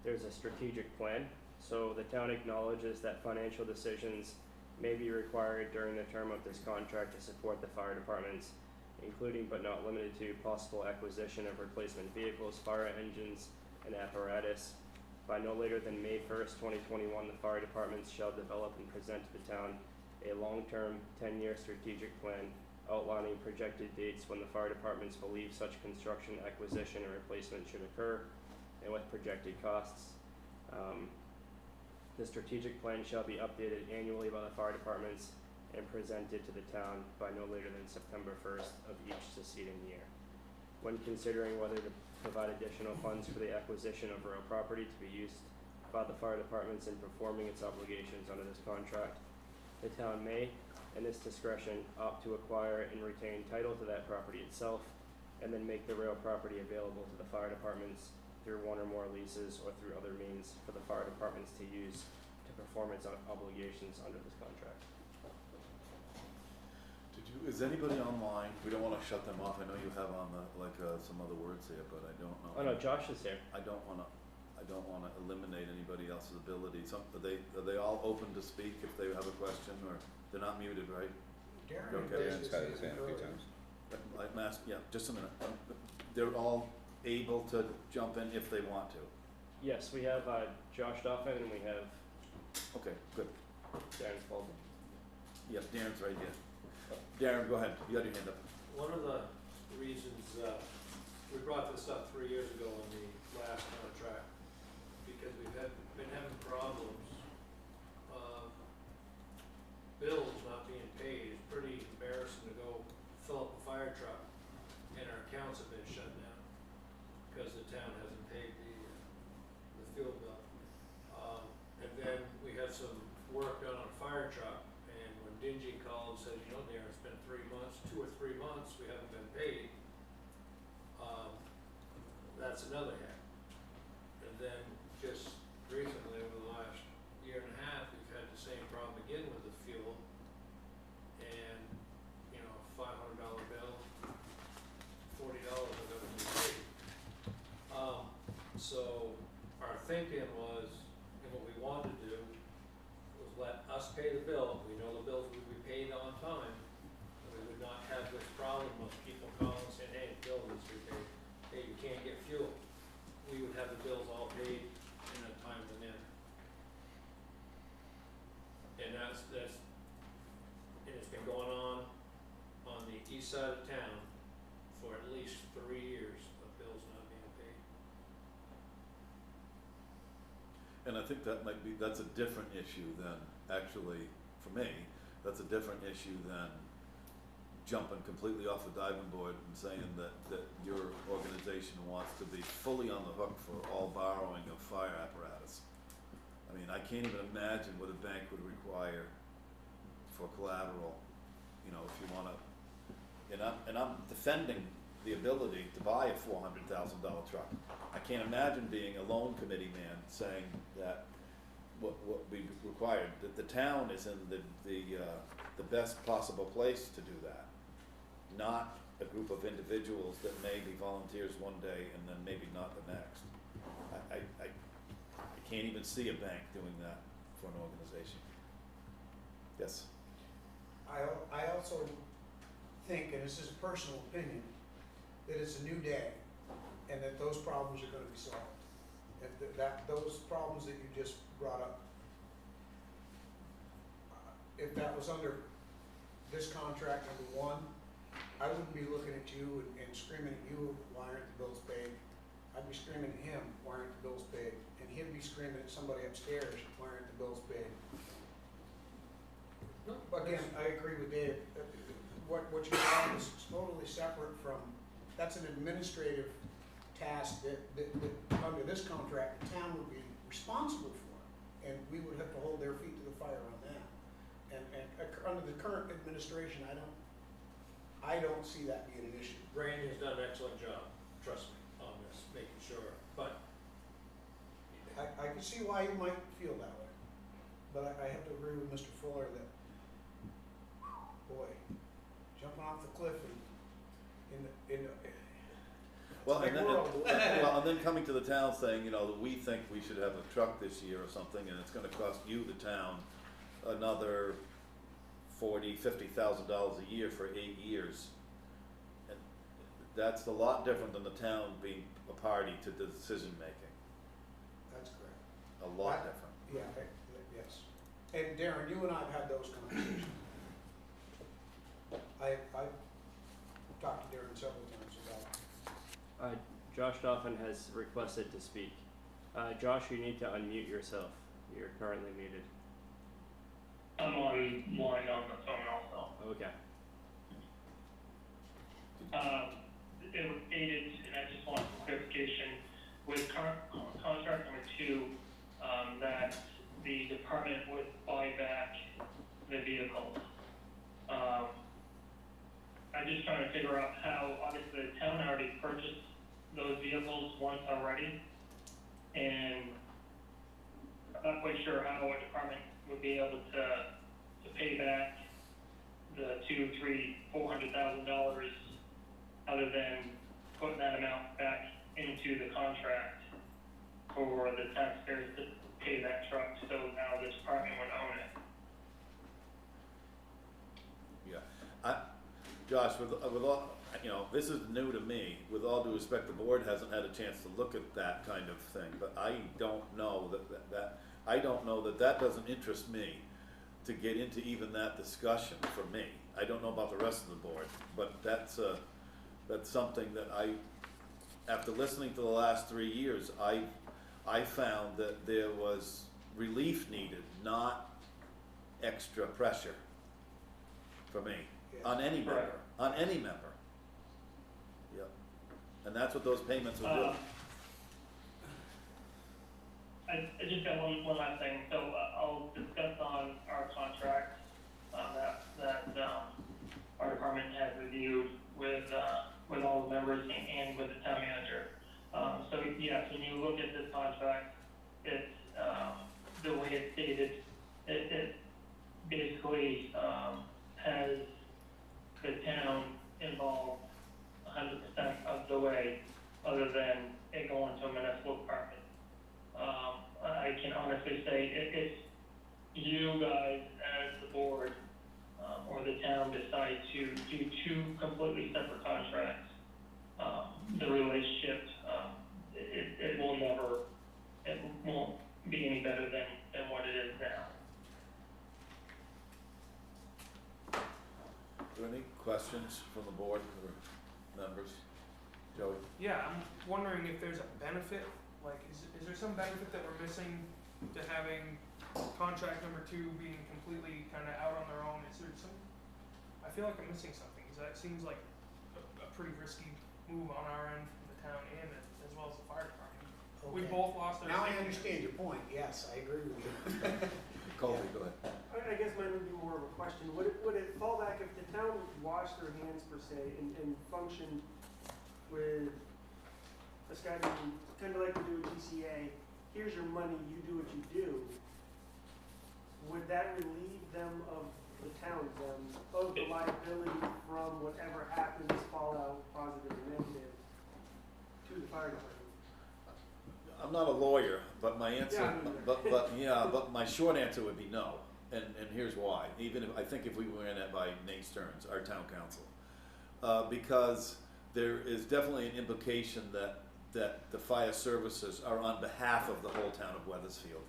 there's a strategic plan. So the town acknowledges that financial decisions may be required during the term of this contract to support the fire departments, including but not limited to possible acquisition of replacement vehicles, fire engines, and apparatus. By no later than May 1st, 2021, the fire departments shall develop and present to the town a long-term 10-year strategic plan outlining projected dates when the fire departments believe such construction, acquisition, and replacement should occur, and with projected costs. The strategic plan shall be updated annually by the fire departments and presented to the town by no later than September 1st of each succeeding year. When considering whether to provide additional funds for the acquisition of real property to be used by the fire departments in performing its obligations under this contract, the town may, in its discretion, opt to acquire and retain title to that property itself, and then make the real property available to the fire departments through one or more leases or through other means for the fire departments to use to perform its obligations under this contract. is anybody online? We don't wanna shut them off. I know you have on the, some other words here, but I don't know. Oh no, Josh is here. I don't wanna eliminate anybody else's ability. Are they all open to speak if they have a question, or they're not muted, right? Darren Okay. Darren's had his hand a few times. I'm asking, yeah, just a minute. They're all able to jump in if they want to. Yes, we have Josh Doffin and we have Okay, good. Darren Spalding. Yes, Darren's right here. Darren, go ahead. You got your hand up. One of the reasons, we brought this up 3 years ago in the last contract, because we've been having problems of bills not being paid. It's pretty embarrassing to go fill up a fire truck and our accounts have been shut down because the town hasn't paid the fuel bill. And then we had some work done on a fire truck, and when Dingy called and said, you know, Darren, it's been 3 months, 2 or 3 months, we haven't been paid. That's another hit. And then just recently, over the last year and a half, we've had the same problem again with the fuel. And, you know, $500 bill, $40 are gonna be paid. So our thinking was, and what we wanted to do was let us pay the bill. We know the bills would be paid on time, and we would not have this problem of people calling and saying, hey, the bill needs to be paid. Hey, you can't get fuel. We would have the bills all paid in a timely manner. And that's, and it's been going on the east side of town for at least 3 years of bills not being paid. And I think that's a different issue than, actually, for me, that's a different issue than jumping completely off the diving board and saying that your organization wants to be fully on the hook for all borrowing of fire apparatus. I mean, I can't even imagine what a bank would require for collateral, you know, if you wanna, and I'm defending the ability to buy a $400,000 truck. I can't imagine being a loan committee man saying that what we required, that the town is in the best possible place to do that. Not a group of individuals that may be volunteers one day and then maybe not the next. I can't even see a bank doing that for an organization. Yes? I also think, and this is a personal opinion, that it's a new day and that those problems are gonna be solved. And those problems that you just brought up, if that was under this contract number one, I wouldn't be looking at you and screaming at you, why aren't the bills paid? I'd be screaming at him, why aren't the bills paid? And he'd be screaming at somebody upstairs, why aren't the bills paid? Again, I agree with Dave, what you have is totally separate from, that's an administrative task that under this contract, the town would be responsible for, and we would have to hold their feet to the fire on that. And under the current administration, I don't see that being an issue. Randy has done an excellent job, trust me, on this, making sure, but I can see why you might feel that way, but I have to agree with Mr. Fuller that, boy, jumping off the cliff in the Well, big and then, world. well, and then coming to the town saying, you know, that we think we should have a truck this year or something, and it's gonna cost you, the town, another $40,000-$50,000 a year for 8 years. And that's a lot different than the town being a party to the decision making. That's correct. A lot different. Yeah, yes. And Darren, you and I have had those conversations. I've talked to Darren several times about it. Josh Doffin has requested to speak. Josh, you need to unmute yourself. You're currently muted. I'm on line on the phone also. Okay. It was stated, and I just want some clarification, with contract number 2, that the department would buy back the vehicles. I'm just trying to figure out how, obviously, the town already purchased those vehicles once already, and I'm not quite sure how a department would be able to pay back the $200,000-$400,000 other than putting that amount back into the contract for the taxpayers to pay that truck, so now the department would own it. Yeah, Josh, with all, you know, this is new to me. With all due respect, the board hasn't had a chance to look at that kind of thing, but I don't know that doesn't interest me to get into even that discussion for me. I don't know about the rest of the board, but that's something that after listening to the last 3 years, I found that there was relief needed, not extra pressure for me. Yes. On any member. Yep. And that's what those payments will do. I just got one last thing, so I'll discuss on our contract that our department has reviewed with all the members and with the town manager. So yes, when you look at this contract, it's the way it's stated, it basically has the town involved 100% of the way, other than it going to a municipal department. I can honestly say if you guys as the board or the town decide to do 2 completely separate contracts, the relationship, it won't be any better than what it is now. Are there any questions from the board or members? Joey? Yeah, I'm wondering if there's a benefit, like, is there some benefit that we're missing to having contract number 2 being completely kind of out on their own? Is there some, I feel like I'm missing something, because that seems like a pretty risky move on our end from the town and as well as the fire department. We Okay. both lost our Now I safety. understand your point, yes, I agree with you. Colby, go ahead. I guess mine would be more of a question. Would it fall back if the town would wash their hands per se and function with a SkyDrive, kind of like we do with DCA, here's your money, you do what you do, would that relieve them of the town, of the liability from whatever happens, fallout, positive or negative, to the fire department? I'm not a lawyer, but my answer, Yeah, but my short answer would be no. And here's why. Even if, I think if we were in it by Nate Stearns, our town council, because there is definitely an implication that the fire services are on behalf of the whole town of Weathersfield.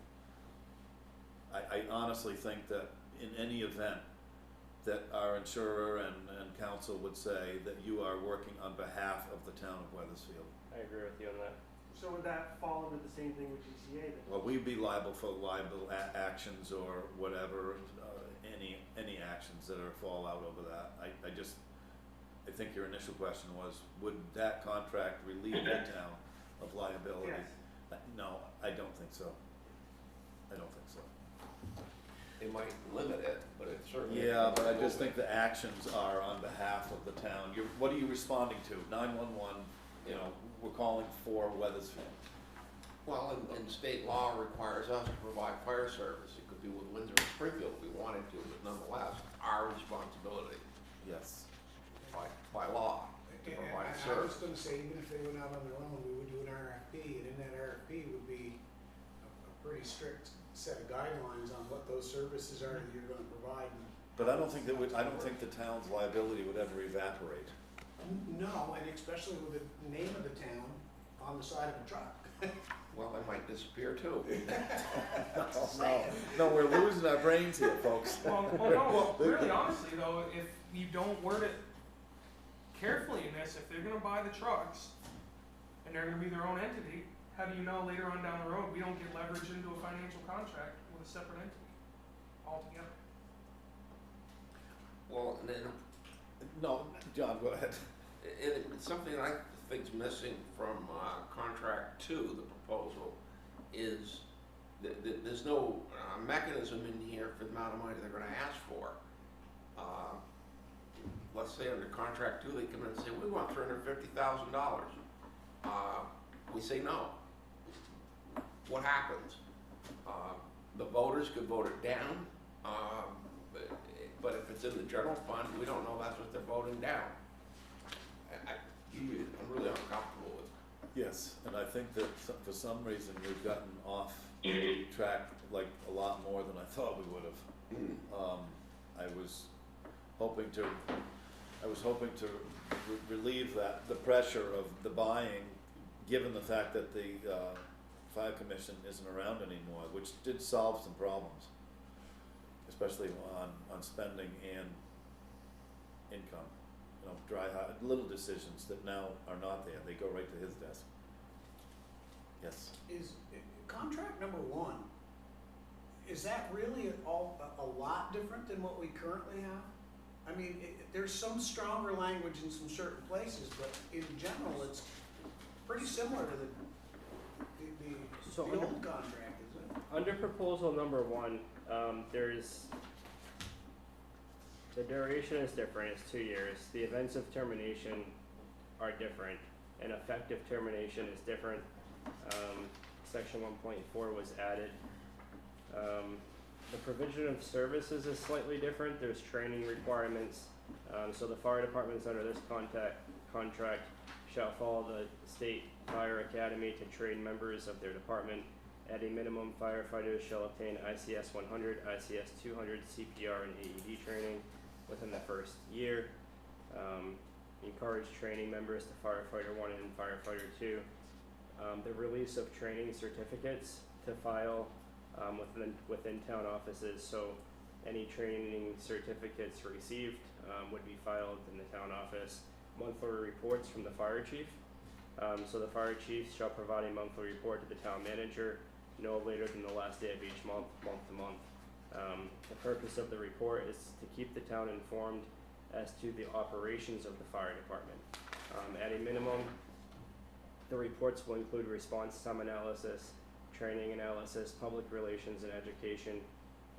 I honestly think that in any event, that our insurer and council would say that you are working on behalf of the town of Weathersfield. I agree with you on that. So would that fall under the same thing with GCA then? Well, we'd be liable for liable actions or whatever, any actions that are fall out over that. I think your initial question was, would that contract relieve the town of liability? Yes. No, I don't think so. I don't think so. They might limit it, but it certainly. Yeah, but I just think the actions are on behalf of the town. What are you responding to? 911, you know, we're calling for Weathersfield. Well, and state law requires us to provide fire service. It could be with Windsor and Springfield if we wanted to, but nonetheless, our responsibility Yes. by law to And provide I was service. gonna say, even if they went out on their own, we would do an RFP, and in that RFP would be a pretty strict set of guidelines on what those services are that you're gonna provide. But I don't think the town's liability would ever evaporate. No, and especially with the name of the town on the side of a truck. Well, they might disappear too. No, we're losing our brains here, folks. Well, really honestly though, if you don't word it carefully in this, if they're gonna buy the trucks and they're gonna be their own entity, how do you know later on down the road, we don't get leveraged into a financial contract with a separate entity altogether? Well, and then No, John, go ahead. it's something I think's missing from contract 2, the proposal, is that there's no mechanism in here for the amount of money they're gonna ask for. Let's say under contract 2, they come in and say, we want $350,000. We say no. What happens? The voters could vote it down, but if it's in the general fund, we don't know that's what they're voting down. I'm really uncomfortable with it. Yes, and I think that for some reason we've gotten off track like a lot more than I thought we would have. I was hoping to relieve the pressure of the buying, given the fact that the fire commission isn't around anymore, which did solve some problems, especially on spending and income. You know, little decisions that now are not there. They go right to his desk. Yes. Is contract number 1, is that really a lot different than what we currently have? I mean, there's some stronger language in some certain places, but in general, it's pretty similar to the old contract, isn't it? Under proposal number 1, there's, the duration is different, it's 2 years. The events of termination are different, and effective termination is different. Section 1.4 was added. The provision of services is slightly different. There's training requirements. So the fire departments under this contract shall follow the State Fire Academy to train members of their department. At a minimum, firefighters shall obtain ICS 100, ICS 200, CPR, and AED training within the first year. Encourage training members to Firefighter 1 and Firefighter 2. The release of training certificates to file within town offices. So any training certificates received would be filed in the town office. Monthly reports from the fire chief. So the fire chief shall provide a monthly report to the town manager no later than the last day of each month to month. The purpose of the report is to keep the town informed as to the operations of the fire department. At a minimum, the reports will include response time analysis, training analysis, public relations and education,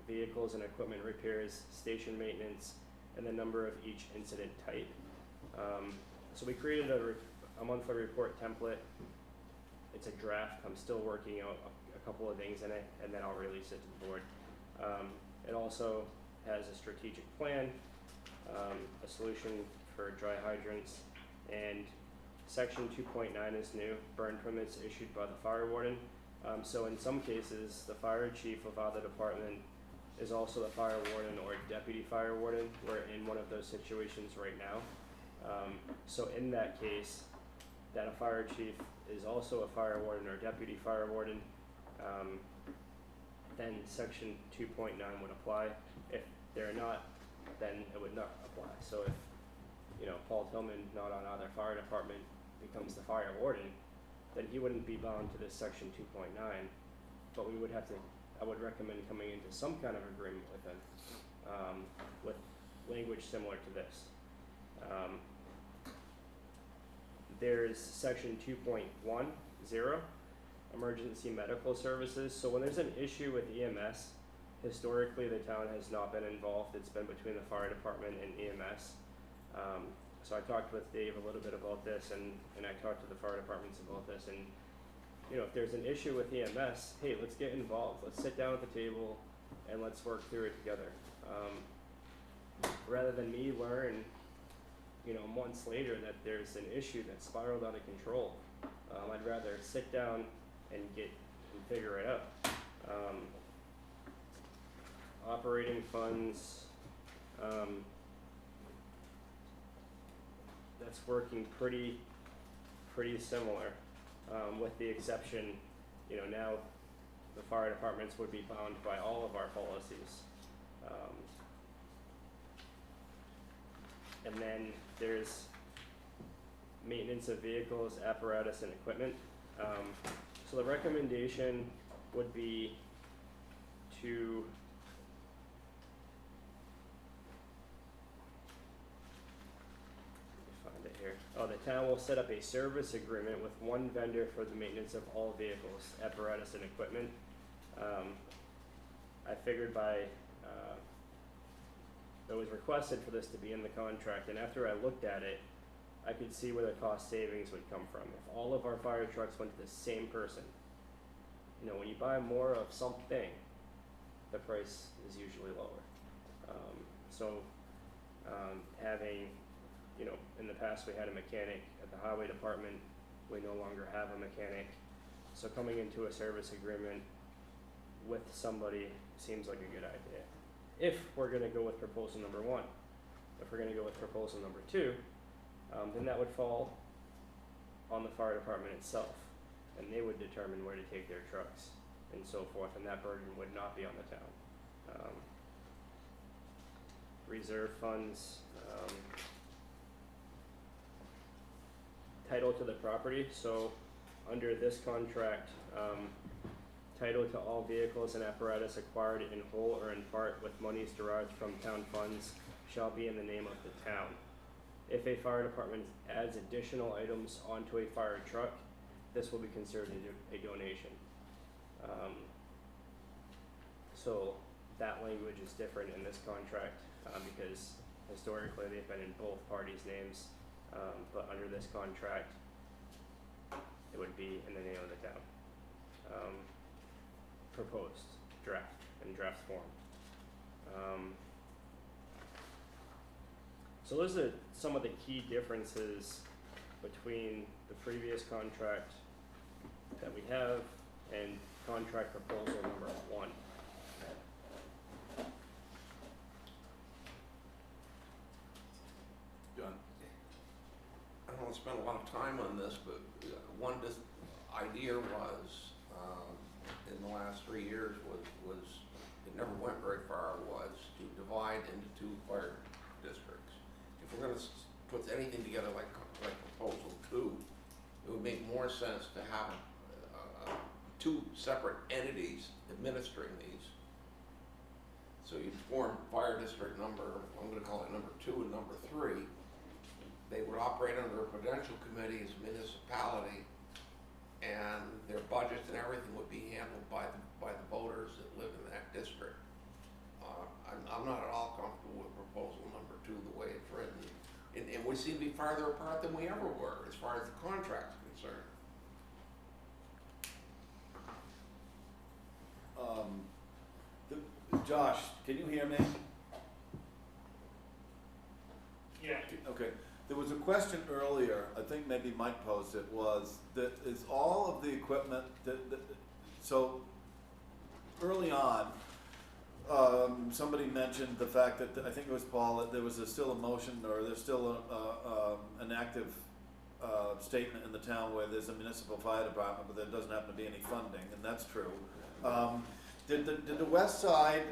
vehicles and equipment repairs, station maintenance, and the number of each incident type. So we created a monthly report template. It's a draft. I'm still working out a couple of things in it, and then I'll release it to the board. It also has a strategic plan, a solution for dry hydrants, and section 2.9 is new, burn permits issued by the fire warden. So in some cases, the fire chief of either department is also the fire warden or deputy fire warden. We're in one of those situations right now. So in that case, that a fire chief is also a fire warden or deputy fire warden, then section 2.9 would apply. If they're not, then it would not apply. So if, Paul Tillman, not on either fire department, becomes the fire warden, then he wouldn't be bound to this section 2.9, but we would have to, I would recommend coming into some kind of agreement with him, with language similar to this. There's section 2.10, emergency medical services. So when there's an issue with EMS, historically the town has not been involved. It's been between the fire department and EMS. So I talked with Dave a little bit about this, and I talked to the fire departments about this, and you know, if there's an issue with EMS, hey, let's get involved. Let's sit down at the table and let's work through it together. Rather than me learn, you know, months later that there's an issue that spiraled out of control, I'd rather sit down and figure it out. Operating funds, that's working pretty similar, with the exception, you know, now the fire departments would be bound by all of our policies. And then there's maintenance of vehicles, apparatus, and equipment. So the recommendation would be to find it here. Oh, the town will set up a service agreement with one vendor for the maintenance of all vehicles, apparatus, and equipment. I figured it was requested for this to be in the contract, and after I looked at it, I could see where the cost savings would come from. If all of our fire trucks went to the same person, you know, when you buy more of something, the price is usually lower. Having, you know, in the past we had a mechanic at the highway department, we no longer have a mechanic. So coming into a service agreement with somebody seems like a good idea. If we're gonna go with proposal number 1. If we're gonna go with proposal number 2, then that would fall on the fire department itself, and they would determine where to take their trucks and so forth, and that burden would not be on the town. Reserve funds, title to the property. So under this contract, title to all vehicles and apparatus acquired in whole or in part with monies derived from town funds shall be in the name of the town. If a fire department adds additional items onto a fire truck, this will be considered a donation. So that language is different in this contract, because historically they've been in both parties' names, but under this contract, it would be in the name of the town. Proposed draft in draft form. So those are some of the key differences between the previous contract that we have and contract proposal number 1. John? I don't want to spend a lot of time on this, but one idea was, in the last 3 years was, it never went very far, was to divide into 2 fire districts. If we're gonna put anything together like proposal 2, it would make more sense to have 2 separate entities administering these. So you'd form fire district number, I'm gonna call it number 2 and number 3. They would operate under a prudential committee as a municipality, and their budgets and everything would be handled by the voters that live in that district. I'm not at all comfortable with proposal number 2 the way it's written, and we seem to be farther apart than we ever were as far as the contract's concerned. Josh, can you hear me? Yeah. Okay. There was a question earlier, I think maybe Mike posed it, was that is all of the equipment so early on, somebody mentioned the fact that, I think it was Paul, that there was still a motion, or there's still an active statement in the town where there's a municipal fire department, but there doesn't happen to be any funding, and that's true. Did the west side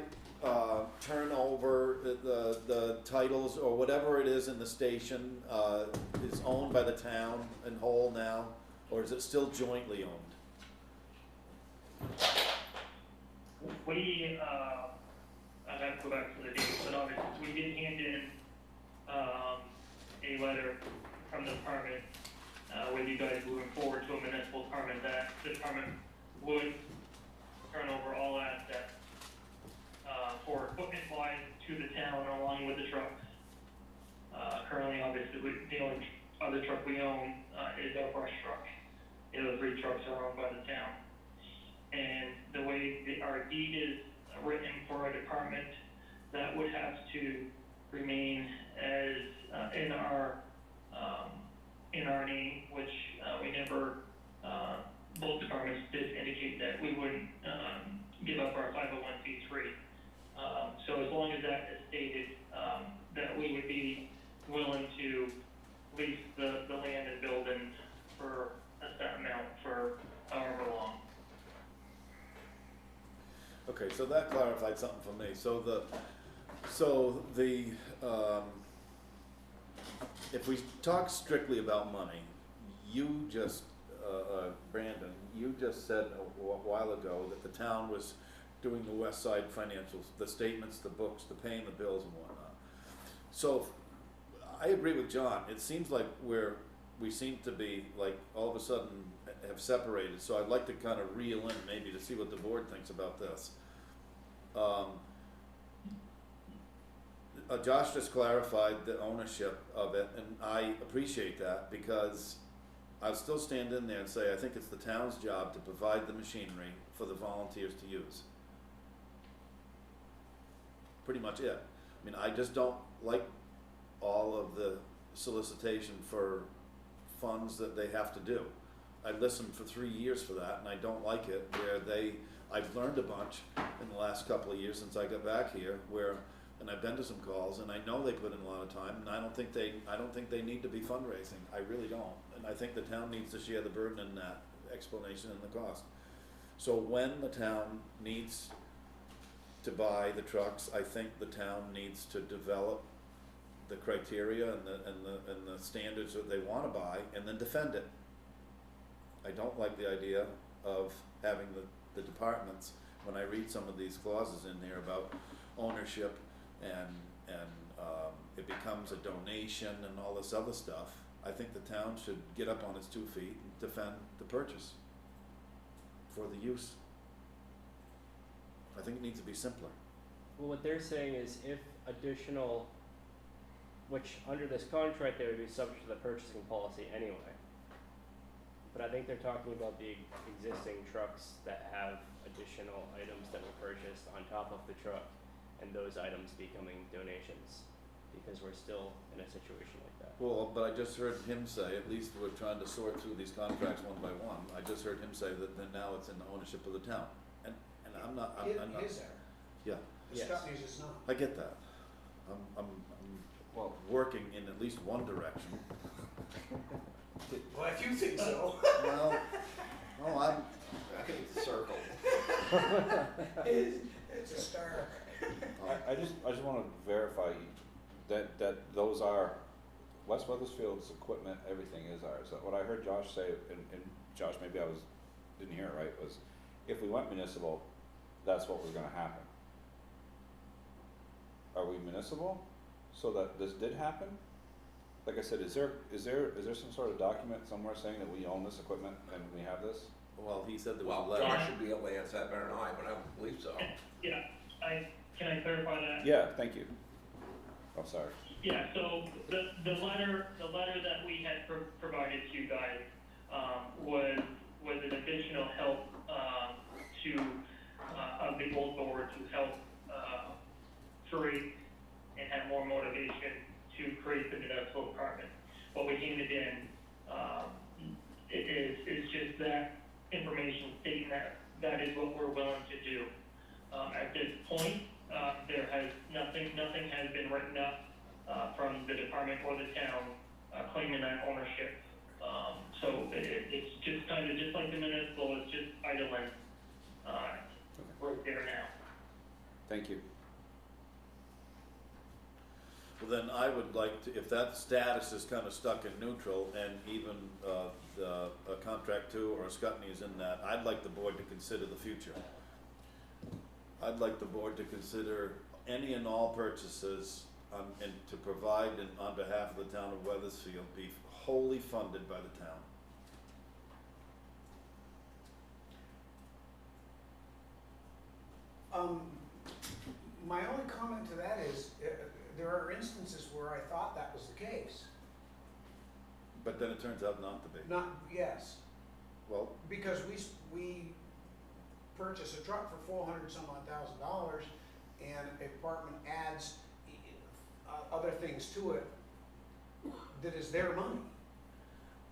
turn over the titles or whatever it is in the station is owned by the town in whole now? or is it still jointly owned? We, I'd have to go back to the dates, but obviously, we did hand in, a letter from the department, with you guys moving forward to a municipal department, that the department would turn over all assets, for equipment wise to the town along with the trucks. Currently, obviously, the only other truck we own, is our brush truck. The other 3 trucks are owned by the town. And the way our deed is written for our department, that would have to remain as, in our name, which, we never, both departments did indicate that we wouldn't, give up our 501c3. So as long as that is stated, that we would be willing to lease the land and building for a set amount for however long. Okay, so that clarified something for me. So the if we talk strictly about money, you just, Brandon, you just said a while ago that the town was doing the West Side financials, the statements, the books, the paying the bills and whatnot. So I agree with John. It seems like we seem to be like all of a sudden have separated. So I'd like to kind of reel in maybe to see what the board thinks about this. Josh just clarified the ownership of it, and I appreciate that because I'll still stand in there and say I think it's the town's job to provide the machinery for the volunteers to use. Pretty much it. I mean, I just don't like all of the solicitation for funds that they have to do. I listened for 3 years for that, and I don't like it, where I've learned a bunch in the last couple of years since I got back here, and I've been to some calls, and I know they put in a lot of time, and I don't think they need to be fundraising. I really don't. And I think the town needs to share the burden in that explanation and the cost. So when the town needs to buy the trucks, I think the town needs to develop the criteria and the standards that they wanna buy, and then defend it. I don't like the idea of having the departments, when I read some of these clauses in there about ownership and it becomes a donation and all this other stuff. I think the town should get up on its 2 feet and defend the purchase for the use. I think it needs to be simpler. Well, what they're saying is if additional, which under this contract, they would be subject to the purchasing policy anyway. But I think they're talking about the existing trucks that have additional items that were purchased on top of the truck, and those items becoming donations, because we're still in a situation like that. Well, but I just heard him say, at least we're trying to sort through these contracts one by one. I just heard him say that then now it's in the ownership of the town. And I'm not. His error. Yeah, The Scotty's is not. I get that. I'm well, working in at least one direction. Well, if you think so. Well, I think it's a circle. It's a star. I just wanna verify that those are, West Weathersfield's equipment, everything is ours. What I heard Josh say, and Josh, maybe didn't hear it right, was if we went municipal, that's what was gonna happen. Are we municipal so that this did happen? Like I said, is there some sort of document somewhere saying that we own this equipment and we have this? well, he said there was a Well, letter. Josh should be able to answer that better than I, but I don't believe so. Yeah, can I clarify that? Yeah, thank you. I'm sorry. Yeah, so the letter that we had provided to you guys, was an additional help, to, of the old board to help, create and have more motivation to create the municipal department. What we handed in, is just that information stating that is what we're willing to do. At this point, nothing has been written up, from the department or the town, claiming that ownership. So it's just kind of just like the municipal, it's just idling, right there now. Thank you. Well, then I would like to, if that status is kind of stuck in neutral and even a contract two or a Scutney is in that, I'd like the board to consider the future. I'd like the board to consider any and all purchases and to provide on behalf of the town of Weathersfield be wholly funded by the town. My only comment to that is, there are instances where I thought that was the case. But then it turns out not to be. Not, yes, Well, because we purchase a truck for $400 some odd thousand, and a department adds other things to it that is their money.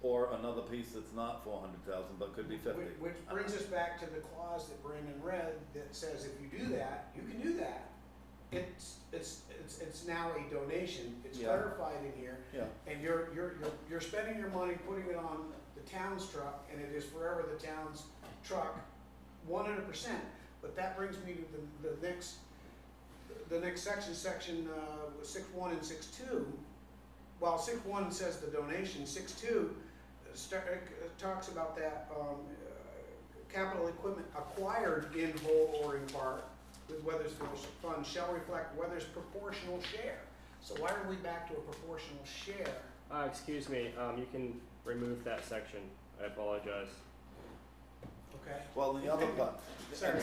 or another piece that's not 400,000, but could be 50. Which brings us back to the clause that Brandon read that says if you do that, you can do that. It's now a donation, it's Yeah. clarified in here, Yeah, and you're spending your money putting it on the town's truck, and it is forever the town's truck, 100%. But that brings me to the next section, section 6.1 and 6.2. While 6.1 says the donation, 6.2 talks about that capital equipment acquired in whole or in part with Weathersfield funds shall reflect Weathers' proportional share. So why are we back to a proportional share? Excuse me, you can remove that section. I apologize. Okay. well, the other part, Sorry.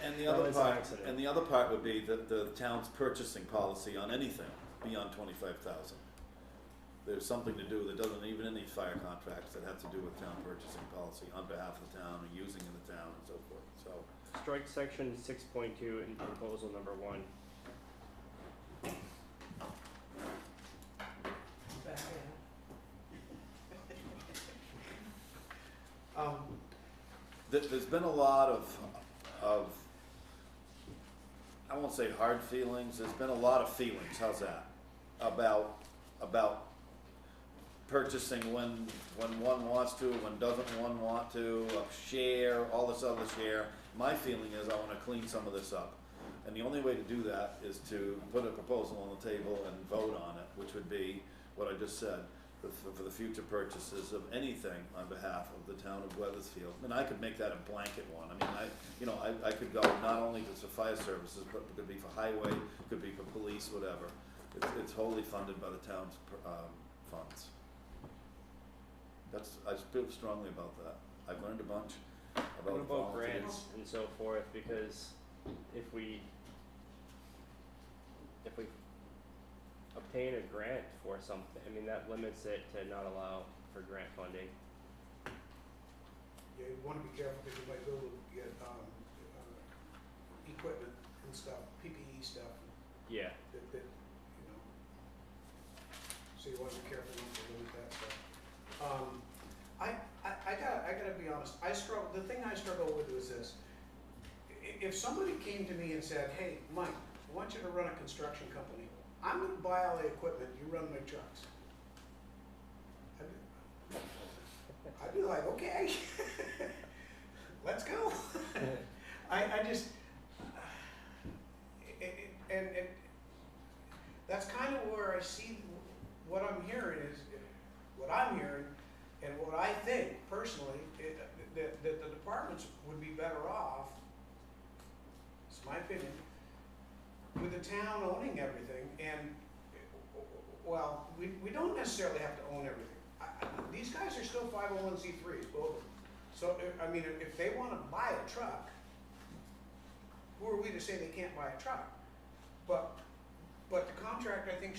and the That other was an part, accident. and the other part would be the town's purchasing policy on anything beyond 25,000. There's something to do that doesn't even any fire contracts that have to do with town purchasing policy on behalf of the town and using in the town and so forth, so. Strike section 6.2 in proposal number 1. There's been a lot of, I won't say hard feelings, there's been a lot of feelings, how's that? About purchasing when one wants to, when doesn't one want to, a share, all this other share. My feeling is I wanna clean some of this up. And the only way to do that is to put a proposal on the table and vote on it, which would be what I just said, for the future purchases of anything on behalf of the town of Weathersfield. And I could make that a blanket one. I mean, I could go not only just for fire services, but it could be for highway, could be for police, whatever. It's wholly funded by the town's funds. I feel strongly about that. I've learned a bunch What about about volunteers. grants and so forth, because if we obtain a grant for something, I mean, that limits it to not allow for grant funding. You wanna be careful because you might be able to get equipment and stuff, PPE stuff, Yeah, that, so you wanna be careful not to lose that stuff. I gotta be honest, the thing I struggle with is this. If somebody came to me and said, hey, Mike, I want you to run a construction company, I'm gonna buy all the equipment, you run my trucks. I'd be like, okay, let's go. I just, and that's kind of where I see what I'm hearing and what I think personally, that the departments would be better off, it's my opinion, with the town owning everything. And, well, we don't necessarily have to own everything. These guys are still 501c3s, both of them. So, I mean, if they want to buy a truck, who are we to say they can't buy a truck? But the contract, I think,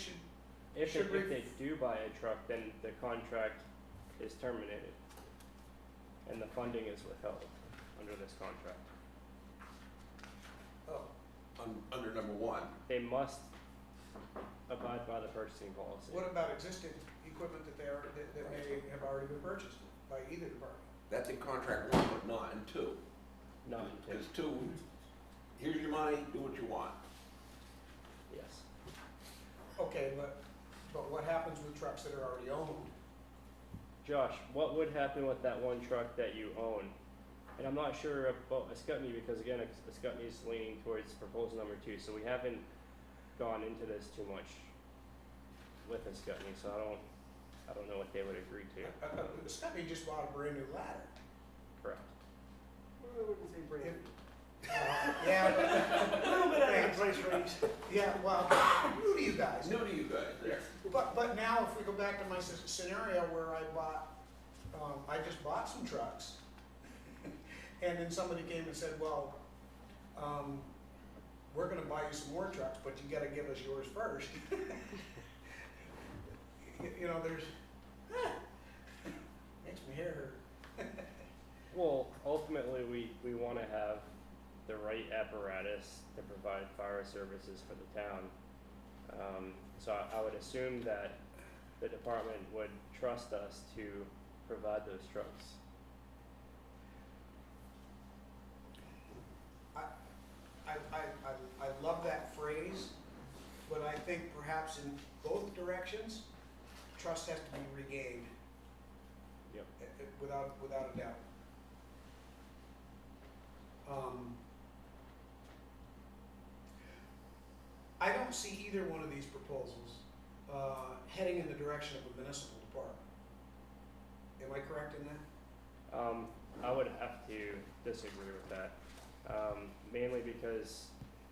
if Should we- they do buy a truck, then the contract is terminated, and the funding is withheld under this contract. oh, Under number 1, They must abide by the purchasing policy. what about existing equipment that may have already been purchased by either department? that's in contract 1, but not in 2. Not Because 2, here's your money, do what you want. yes. Okay, but what happens with trucks that are already owned? Josh, what would happen with that one truck that you own? And I'm not sure about a Scutney because again, a Scutney is leaning towards proposal number 2, so we haven't gone into this too much. with a Scutney, so I don't know what they would agree to. Scotty just bought a brand new ladder. Correct. Well, I wouldn't say brand. Yeah, A little bit out of the price range. yeah, well, new to you guys. New to you guys, there. But now if we go back to my scenario where I just bought some trucks. And then somebody came and said, well, we're gonna buy you some more trucks, but you gotta give us yours first. You know, there's, makes my hair hurt. Well, ultimately, we wanna have the right apparatus to provide fire services for the town. So I would assume that the department would trust us to provide those trucks. I love that phrase, but I think perhaps in both directions, trust has to be regained. Yep. Without a doubt. I don't see either one of these proposals heading in the direction of a municipal department. Am I correct in that? I would have to disagree with that, mainly because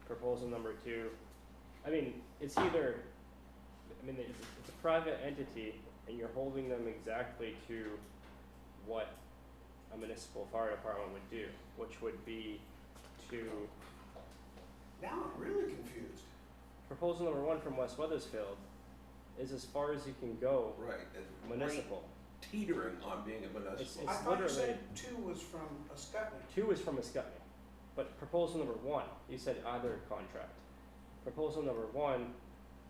proposal number 2, I mean, it's either, it's a private entity and you're holding them exactly to what a municipal fire department would do, which would be to, Now I'm really confused. proposal number 1 from West Weathersfield is as far as you can go Right. It's municipal. teetering on being a municipal. It's I thought you literally- said 2 was from a Scutney. 2 is from a Scutney, but proposal number 1, you said either contract. Proposal number 1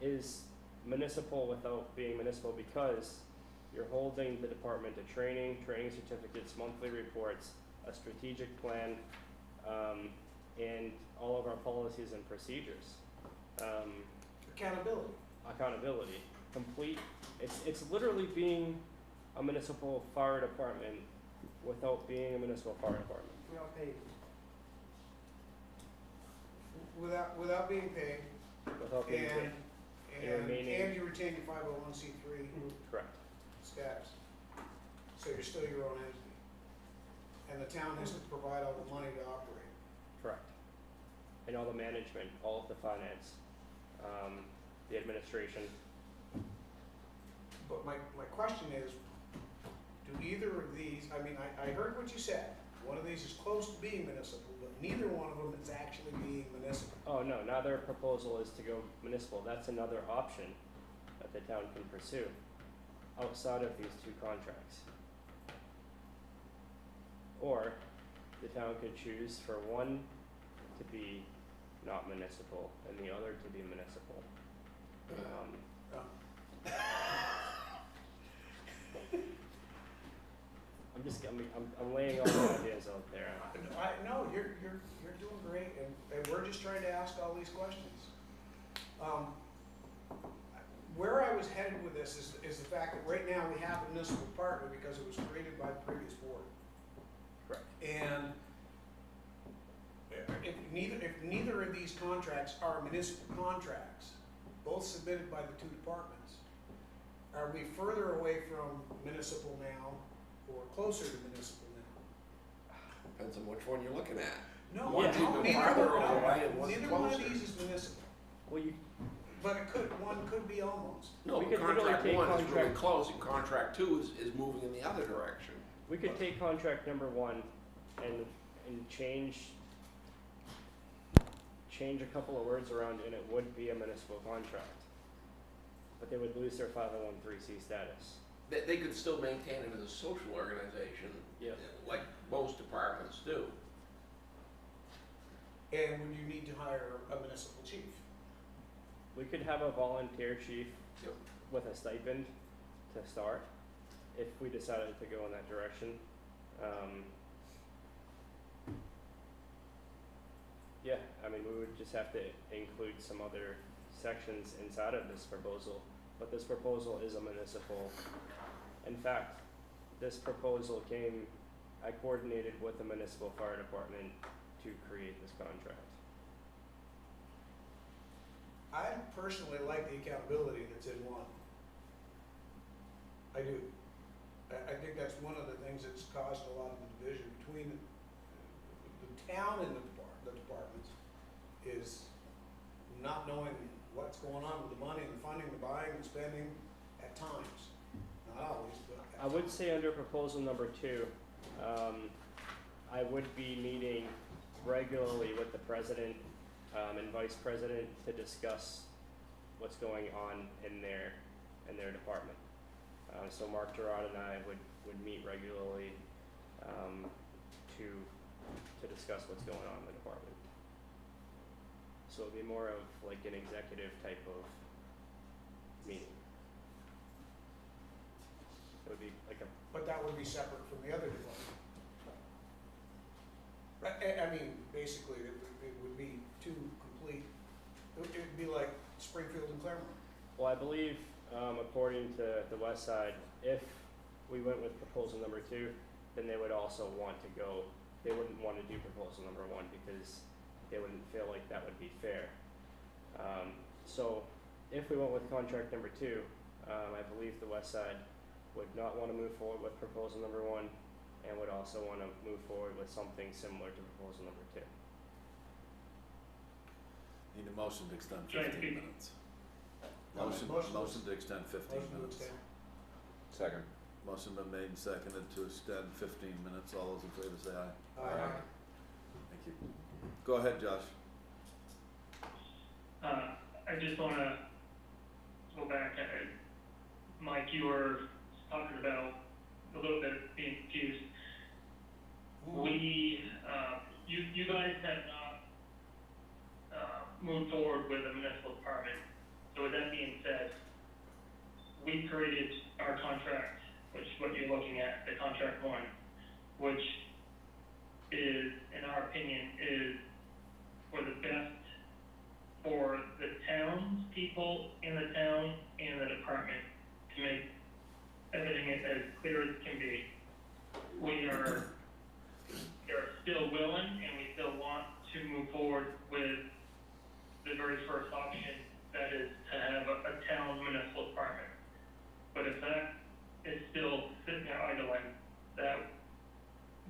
is municipal without being municipal because you're holding the department to training certificates, monthly reports, a strategic plan, and all of our policies and procedures. Accountability. Accountability, complete, it's literally being a municipal fire department without being a municipal fire department. We all paid. Without being paid, Without being paid. remaining- you retain your 501c3 Correct. status. So you're still your own entity. And the town has to provide all the money to operate. Correct. And all the management, all of the finance, the administration. But my question is, do either of these, I mean, I heard what you said. One of these is close to being municipal, but neither one of them is actually being municipal. Oh, no, now their proposal is to go municipal. That's another option that the town can pursue outside of these 2 contracts. Or the town could choose for one to be not municipal and the other to be municipal. I'm laying all the ideas out there. No, you're doing great, and we're just trying to ask all these questions. Where I was headed with this is the fact that right now we have a municipal department because it was created by the previous board. Correct. And if neither of these contracts are municipal contracts, both submitted by the 2 departments, are we further away from municipal now or closer to municipal now? Depends on which one you're looking at. No, One's no, even neither farther one, away and one's neither one of closer. these is municipal, Well, but one could be almost. No, We but could literally contract take 1 is really contract- close, and contract 2 is moving in the other direction. we could take contract number 1 and change a couple of words around and it would be a municipal contract. But they would lose their 501(c)(3) status. They could still maintain it as a social organization, Yeah. like most departments do. And would you need to hire a municipal chief? We could have a volunteer chief Yep. with a stipend to start, if we decided to go in that direction. Yeah, I mean, we would just have to include some other sections inside of this proposal, but this proposal is a municipal. In fact, this proposal I coordinated with the municipal fire department to create this contract. I personally like the accountability that's in one. I do. I think that's one of the things that's caused a lot of the division between the town and the departments, is not knowing what's going on with the money, the funding, the buying, and spending at times. Not always, but at I would times. say under proposal number 2, I would be meeting regularly with the president and vice president to discuss what's going on in their department. So Mark Gerard and I would meet regularly to discuss what's going on in the department. So it'd be more of like an executive type of meeting. It would be like a, But that would be separate from the other department. I mean, basically, it would be two complete, it would be like Springfield and Claremont. well, I believe, according to the West Side, if we went with proposal number 2, then they would also want to go, they wouldn't want to do proposal number 1 because they wouldn't feel like that would be fair. So if we went with contract number 2, I believe the West Side would not want to move forward with proposal number 1 and would also want to move forward with something similar to proposal number 2. Need a motion to extend Joint 15 meeting. minutes. Motion. Motion to extend 15 Motion to minutes. extend. Second. Motion been made and seconded to extend 15 minutes. All those in favor say aye. Aye. Thank you. Go ahead, Josh. I just wanna go back, Mike, you were talking about a little bit being confused. We, you guys have not, moved forward with a municipal department. So with that being said, we created our contract, which is what you're looking at, the contract 1, which is, in our opinion, is for the best for the townspeople in the town and the department to make everything as clear as can be. We are still willing and we still want to move forward with the very first option, that is to have a town municipal department. But if that is still sitting there idling, that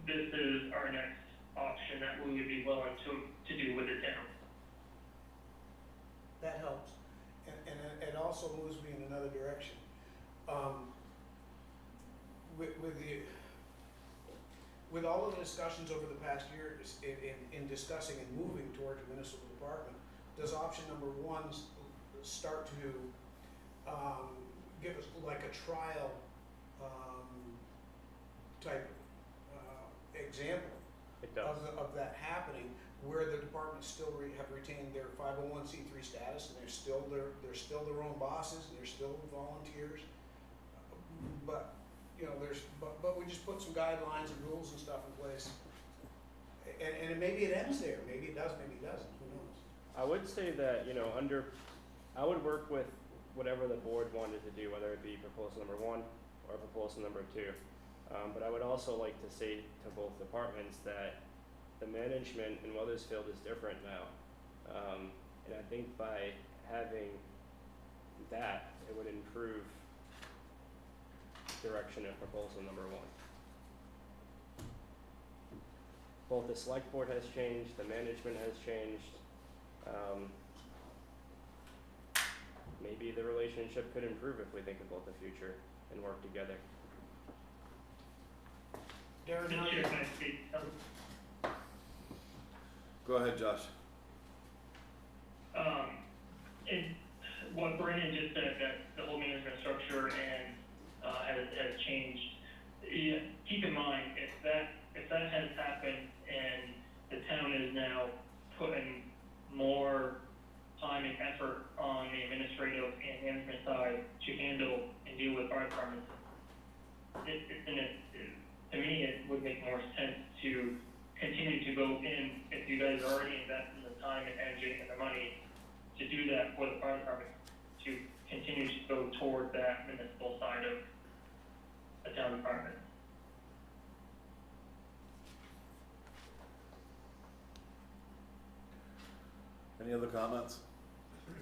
this is our next option that we would be willing to do with the town. That helps. And it also moves me in another direction. With all of the discussions over the past years in discussing and moving towards a municipal department, does option number 1 start to give us like a trial type example It does. of that happening, where the departments still have retained their 501c3 status, and they're still their own bosses, and they're still volunteers. But but we just put some guidelines and rules and stuff in place, and maybe it ends there. Maybe it does. Maybe it doesn't. Who knows? I would say that, I would work with whatever the board wanted to do, whether it be proposal number 1 or proposal number 2. But I would also like to say to both departments that the management in Weathersfield is different now. And I think by having that, it would improve direction of proposal number 1. Both the select board has changed, the management has changed. Maybe the relationship could improve if we think about the future and work together. Darren, Mr. how Chair, can I speak? Go ahead, Josh. And what Brandon just said, that the whole management structure and has changed. Yeah, keep in mind, if that has happened and the town is now putting more time and effort on the administrative and management side to handle and deal with fire departments, to me, it would make more sense to continue to go in, if you guys are already investing the time and energy and the money to do that for the fire department, to continue to go toward that municipal side of a town department. Any other comments?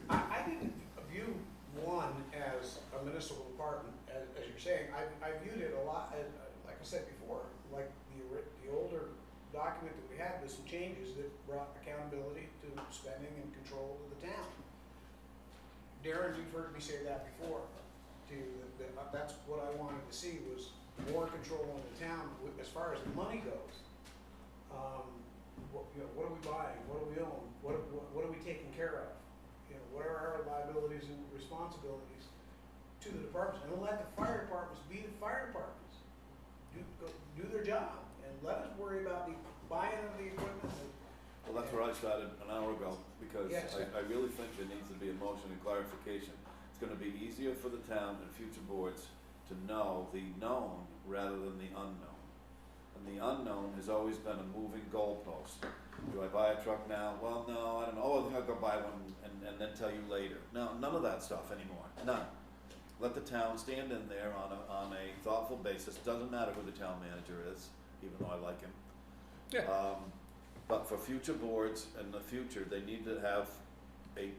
I didn't view 1 as a municipal department, as you you're saying. I viewed it a lot, like I said before, like the older document that we had with some changes that brought accountability to spending and control of the town. Darren, you've heard me say that before, to you, that that's what I wanted to see was more control in the town as far as the money goes. What are we buying? What do we own? What are we taking care of? What are our liabilities and responsibilities to the departments? And let the fire departments be the fire departments. Do their job, and let us worry about the buying of the equipment. Well, that's where I started an hour ago, because Yes. I really think there needs to be a motion and clarification. It's gonna be easier for the town and future boards to know the known rather than the unknown. And the unknown has always been a moving goalpost. Do I buy a truck now? Well, no, I don't know. Oh, I think I'll go buy one and then tell you later. No, none of that stuff anymore. None. Let the town stand in there on a thoughtful basis. Doesn't matter who the town manager is, even though I like him. Yeah. But for future boards in the future, they need to have a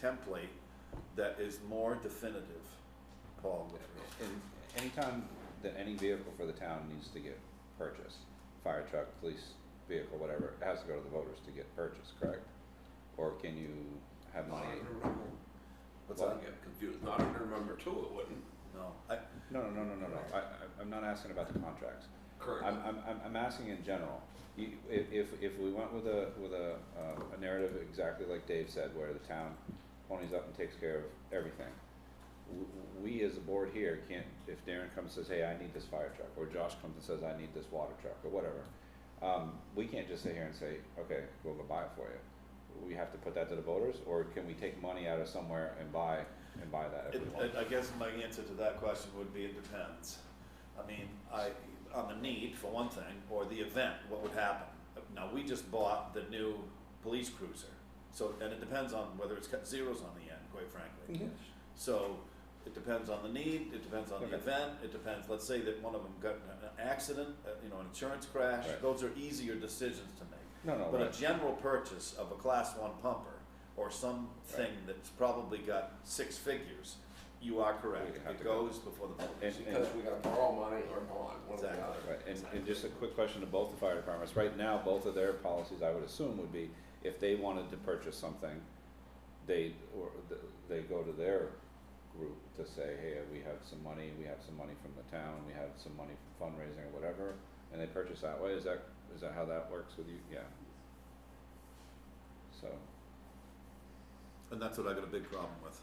template that is more definitive. Paul, with me. And anytime that any vehicle for the town needs to get purchased, fire truck, police vehicle, whatever, it has to go to the voters to get purchased, correct? Or can you have Not money? under number, What's I that? get confused, not under number two, it wouldn't No, No. I'm not asking about the contracts. currently. I'm asking in general. If we went with a narrative exactly like Dave said, where the town ponies up and takes care of everything, we as a board here can't, if Darren comes and says, hey, I need this fire truck, or Josh comes and says, I need this water truck, or whatever, we can't just sit here and say, okay, we'll go buy it for you. We have to put that to the voters, or can we take money out of somewhere and buy that if we want? I guess my answer to that question would be it depends. I mean, on the need, for one thing, or the event, what would happen. Now, we just bought the new police cruiser, so, and it depends on whether it's got zeros on the end, quite frankly. So, it depends on the need, it depends on the Okay. event, it depends, let's say that one of them got an accident, an insurance crash, Right. those are easier decisions to make. No, But right. a general purchase of a class one pumper, or something that's probably got 6 figures, you are correct, We have it to go. goes before the voters. And- Because we gotta borrow money or bond, one or the Exactly. other. Right, and just a quick question to both the fire departments, right now, both of their policies, I would assume, would be, if they wanted to purchase something, they go to their group to say, hey, we have some money from the town, we have some money from fundraising or whatever, and they purchase that way, is that how that works with you? Yeah. So, And that's what I got a big problem with.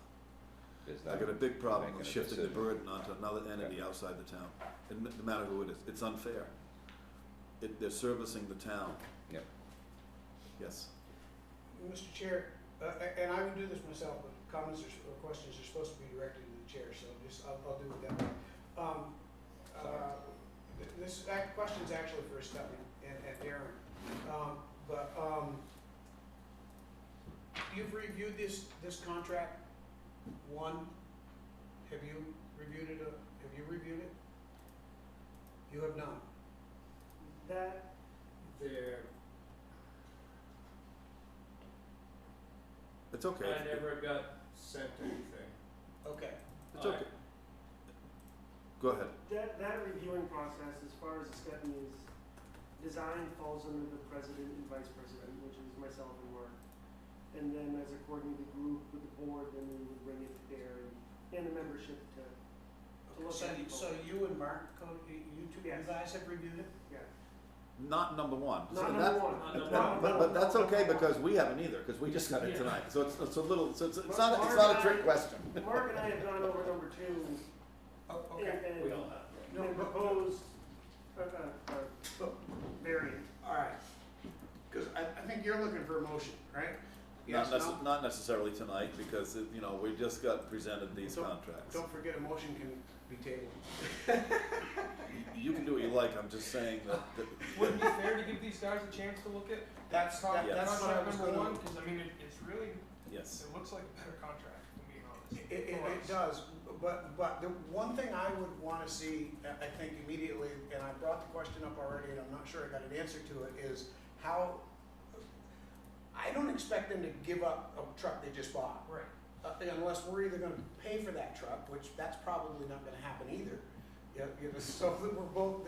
is I that? got a big problem making with a shifting the decision? burden onto another entity outside the town, and no matter who it is, it's unfair. They're servicing the town, Yep, yes. Mr. Chair, and I would do this myself, but comments or questions are supposed to be directed to the chair, so I'll do it that way. That question's actually for Stephanie and Darren. You've reviewed this contract, have you reviewed it, You have not. That, There, It's okay. I never got sent anything. Okay. It's okay. Go ahead. that reviewing process, as far as Stephanie's design, falls under the president and vice president, which is myself and Mark. And then as according to the group with the board, then we would bring it to Darren and the membership to look at it. So you and Mark, you two, you Yes. guys have reviewed it? Yeah. Not number one. Not So number that- one. Not and- number one. But that's okay, because we haven't either, because we just got it Yeah. tonight, so it's a little, so it's Mark not a and trick I- question. Mark and I have gone over number 2 Oh, and, okay. We all have. No, and but- proposed a variant. All right. Because I think you're looking for a motion, right? Not necessarily tonight, because, we just got presented these Don't- contracts. Don't forget, a motion can be tabled. You can do what you like, I'm just saying that Would it be fair to give these guys a chance to look at That's what I contract was number gonna. one? Because I mean, it's really, yes. it looks like a better contract, to be honest. It does, but the one thing I would wanna see, I think immediately, and I brought the question up already, and I'm not sure I got an answer to it, is how, I don't expect them to give up a truck they just bought. Right. Unless we're either gonna pay for that truck, which that's probably not gonna happen either. So that we're both,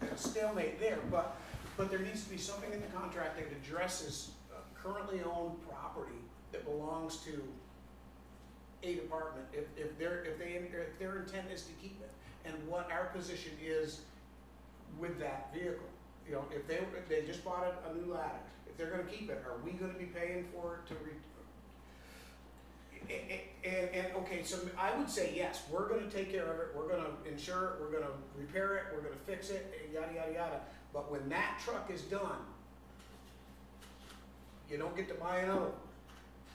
at a stalemate there, but there needs to be something in the contract that addresses currently owned property that belongs to a department, if their intent is to keep it, and what our position is with that vehicle. If they just bought a new ladder, if they're gonna keep it, are we gonna be paying for it to okay, so I would say yes, we're gonna take care of it, we're gonna insure it, we're gonna repair it, we're gonna fix it, and yada, yada, yada. But when that truck is done, you don't get to buy another one.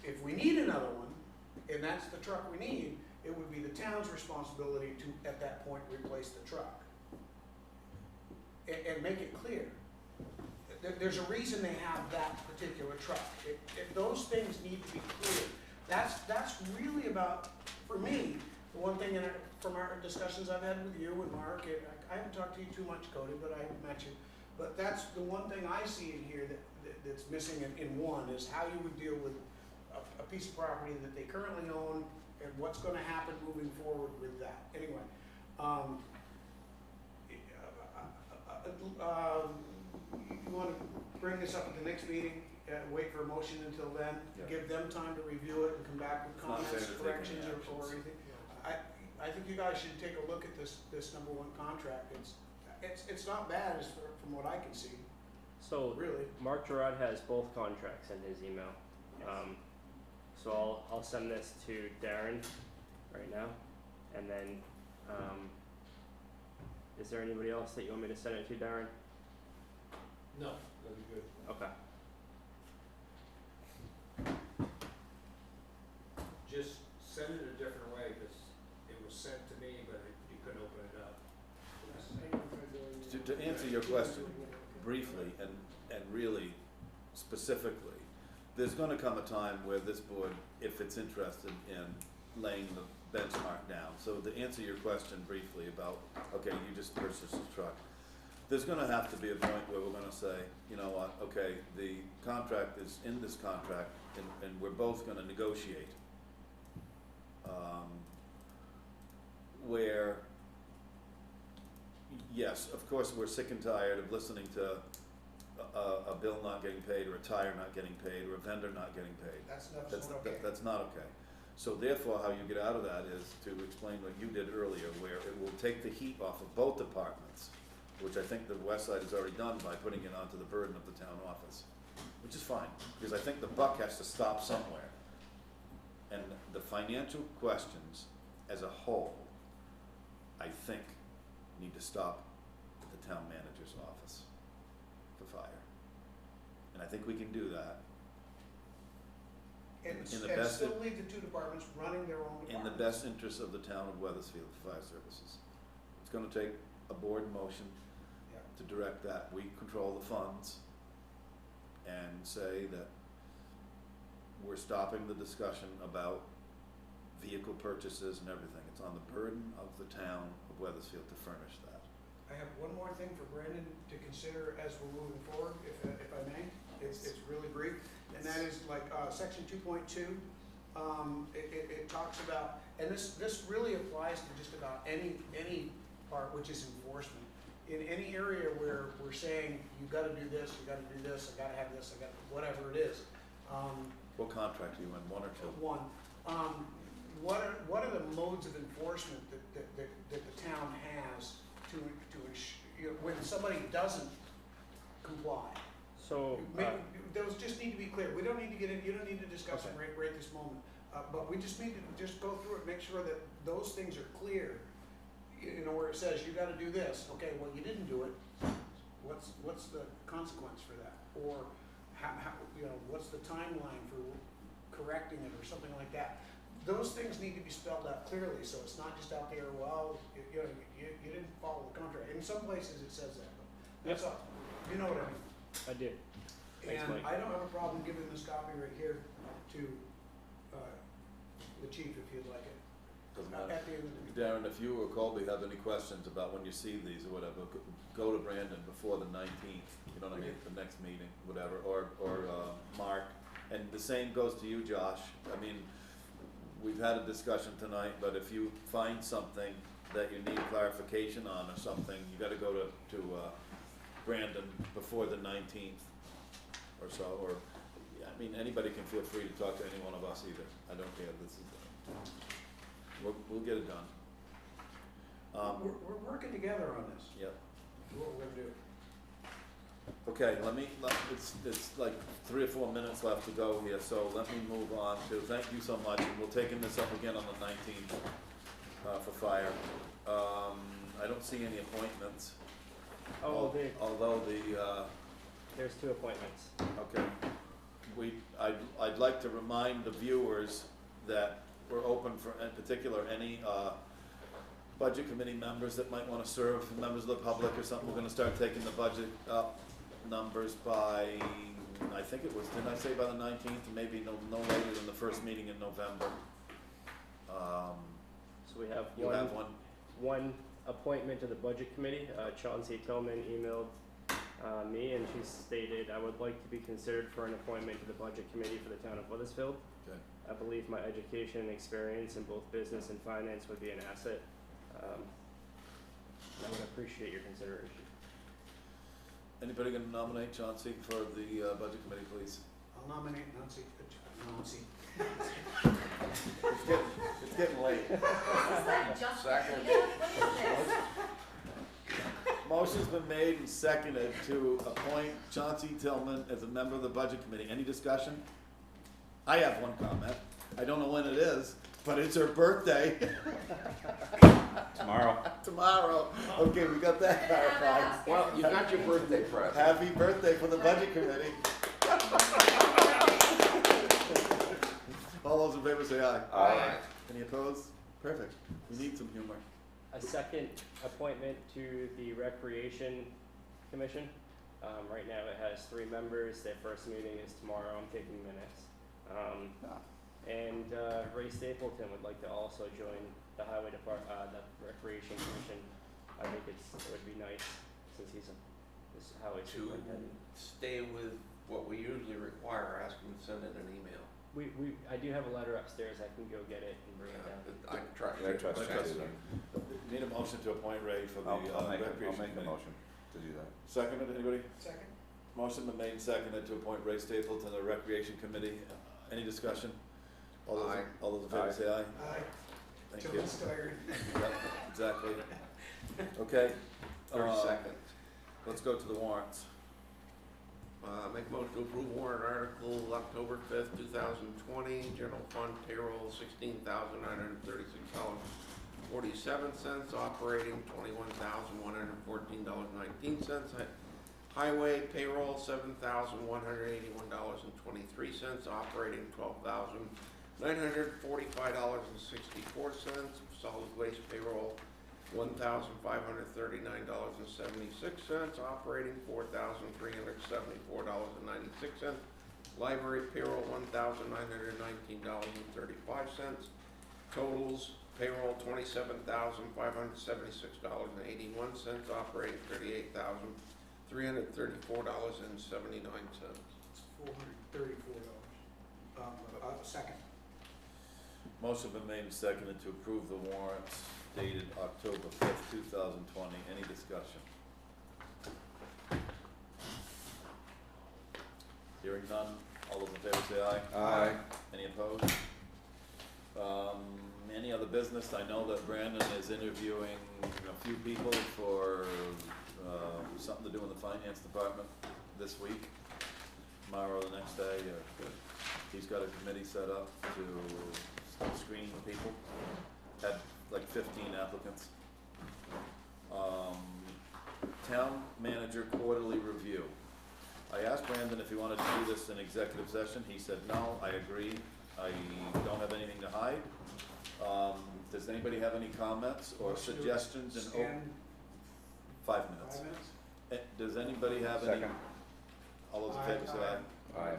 If we need another one, and that's the truck we need, it would be the town's responsibility to, at that point, replace the truck. And make it clear. There's a reason they have that particular truck. Those things need to be clear. That's really about, for me, the one thing from our discussions I've had with you and Mark, I haven't talked to you too much, Cody, but I met you. But that's the one thing I see in here that's missing in one, is how you would deal with a piece of property that they currently own and what's gonna happen moving forward with that. Anyway, you wanna bring this up at the next meeting, wait for a motion until then, Yeah. give them time to review it and come back with It's not comments, saying that they corrections, can or actions. anything. I think you guys should take a look at this number one contract. It's not bad from what I can see, So really. Mark Gerard has both contracts in his email. So I'll send this to Darren right now, and then, is there anybody else that you want me to send it to, Darren? No, that'd be good. Okay. Just send it a different way, because it was sent to me, but you couldn't open it up. To answer your question briefly and really specifically, there's gonna come a time where this board, if it's interested in laying the benchmark down, so to answer your question briefly about, okay, you just purchased a truck, there's gonna have to be a point where we're gonna say, you know what, okay, the contract is in this contract, and we're both gonna negotiate. Where, yes, of course, we're sick and tired of listening to a bill not getting paid, or a tire not getting paid, or a vendor not getting paid. That's That's, not okay. that's not okay. So therefore, how you get out of that is to explain what you did earlier, where it will take the heat off of both departments, which I think the West Side has already done by putting it onto the burden of the town office, which is fine, because I think the buck has to stop somewhere. And the financial questions as a whole, I think, need to stop at the town manager's office for fire. And I think we can do that And in the and best- still leave the two departments running their own in the departments. best interest of the town of Weathersfield Fire Services. It's gonna take a board motion Yeah. to direct that. We control the funds and say that we're stopping the discussion about vehicle purchases and everything. It's on the burden of the town of Weathersfield to furnish that. I have one more thing for Brandon to consider as we're moving forward, if I may. It's really brief, and that is like, section 2.2. It talks about, and this really applies to just about any part, which is enforcement. In any area where we're saying, you gotta do this, I gotta have this, whatever it is. What contract are you in, one or two? One, what are the modes of enforcement that the town has to when somebody doesn't comply? So, Those just need to be clear. We don't need to get in, you don't need to discuss them Okay. right this moment. But we just need to just go through it, make sure that those things are clear. Where it says, you gotta do this, okay, well, you didn't do it, what's the consequence for that? Or how, what's the timeline for correcting it, or something like that? Those things need to be spelled out clearly, so it's not just out there, well, you didn't follow the contract. In some places it says that, but that's all, you know what I mean? I do. Thanks, And Mike. I don't have a problem giving this copy right here to, the chief if you'd like it. Doesn't At matter. the end of the meeting. Darren, if you or Colby have any questions about when you see these or whatever, go to Brandon before the 19th, you know what I mean, the next meeting, whatever, or Mark. And the same goes to you, Josh. I mean, we've had a discussion tonight, but if you find something that you need clarification on or something, you gotta go to Brandon before the 19th or so, or, yeah, I mean, anybody can feel free to talk to any one of us either, I don't care, this is, we'll get it done. We're working together on this. Yep. That's what we're gonna do. Okay, it's like 3 or 4 minutes left to go here, so let me move on to, thank you so much, and we're taking this up again on the 19th, for fire. I don't see any appointments. Although There's 2 appointments. okay, I'd like to remind the viewers that we're open for, in particular, any, budget committee members that might wanna serve, members of the public or something. We're gonna start taking the budget up numbers by, I think it was, didn't I say by the 19th, maybe no later than the first meeting in November. So we have You have one? one appointment to the budget committee. Chauncey Tillman emailed me, and she stated, I would like to be considered for an appointment to the budget committee for the town of Weathersfield. Okay. I believe my education and experience in both business and finance would be an asset. I would appreciate your consideration. Anybody gonna nominate Chauncey for the budget committee, please? I'll nominate Nancy. It's getting late. Second. Motion's been made and seconded to appoint Chauncey Tillman as a member of the budget committee. Any discussion? I have one comment. I don't know when it is, but it's her birthday. Tomorrow. Tomorrow. Okay, we got that clarified. Well, you got your birthday present. Happy birthday for the budget committee. All those in favor say aye. Aye. Any opposed? Perfect. We need some humor. A second appointment to the Recreation Commission. Right now it has 3 members. Their first meeting is tomorrow. I'm taking minutes. And Ray Stapleton would like to also join the Highway Department, the Recreation Commission. I think it would be nice since he's this highway To superintendent. stay with what we usually require, ask them to send in an email. I do have a letter upstairs. I can go get it and bring it down. I trust Yeah, I you. trust you trust too. you. Need a motion to appoint Ray for the I'll make recreation a committee. motion to do that. Seconded, anybody? Second? Motion been made and seconded to appoint Ray Stapleton to the recreation committee. Any discussion? All those, Aye. all those in favor say aye. Aye. Thank you. Tillman's tired. Yep, exactly. Okay. 30 seconds. Let's go to the warrants. Make a motion to approve warrant article October 5th, 2020, general fund payroll $16,936.47, operating $21,114.19, highway payroll $7,181.23, operating $12,945.64, solid waste payroll $1,539.76, operating $4,374.96, library payroll $1,919.35, totals payroll $27,576.81, operating $38,334.79. It's $434. Second. Motion been made and seconded to approve the warrants dated October 5th, 2020. Any discussion? Hearing none. All those in favor say aye. Aye. Any opposed? Any other business? I know that Brandon is interviewing a few people for something to do in the finance department this week, tomorrow or the next day. He's got a committee set up to screen people. Had like 15 applicants. Town manager quarterly review. I asked Brandon if he wanted to do this in executive session. He said, no, I agree. I don't have anything to hide. Does anybody have any comments or Motion to suggestions? Stand 5 minutes. 5 minutes? Does anybody have any? Second. All those in Aye. favor say aye. Aye.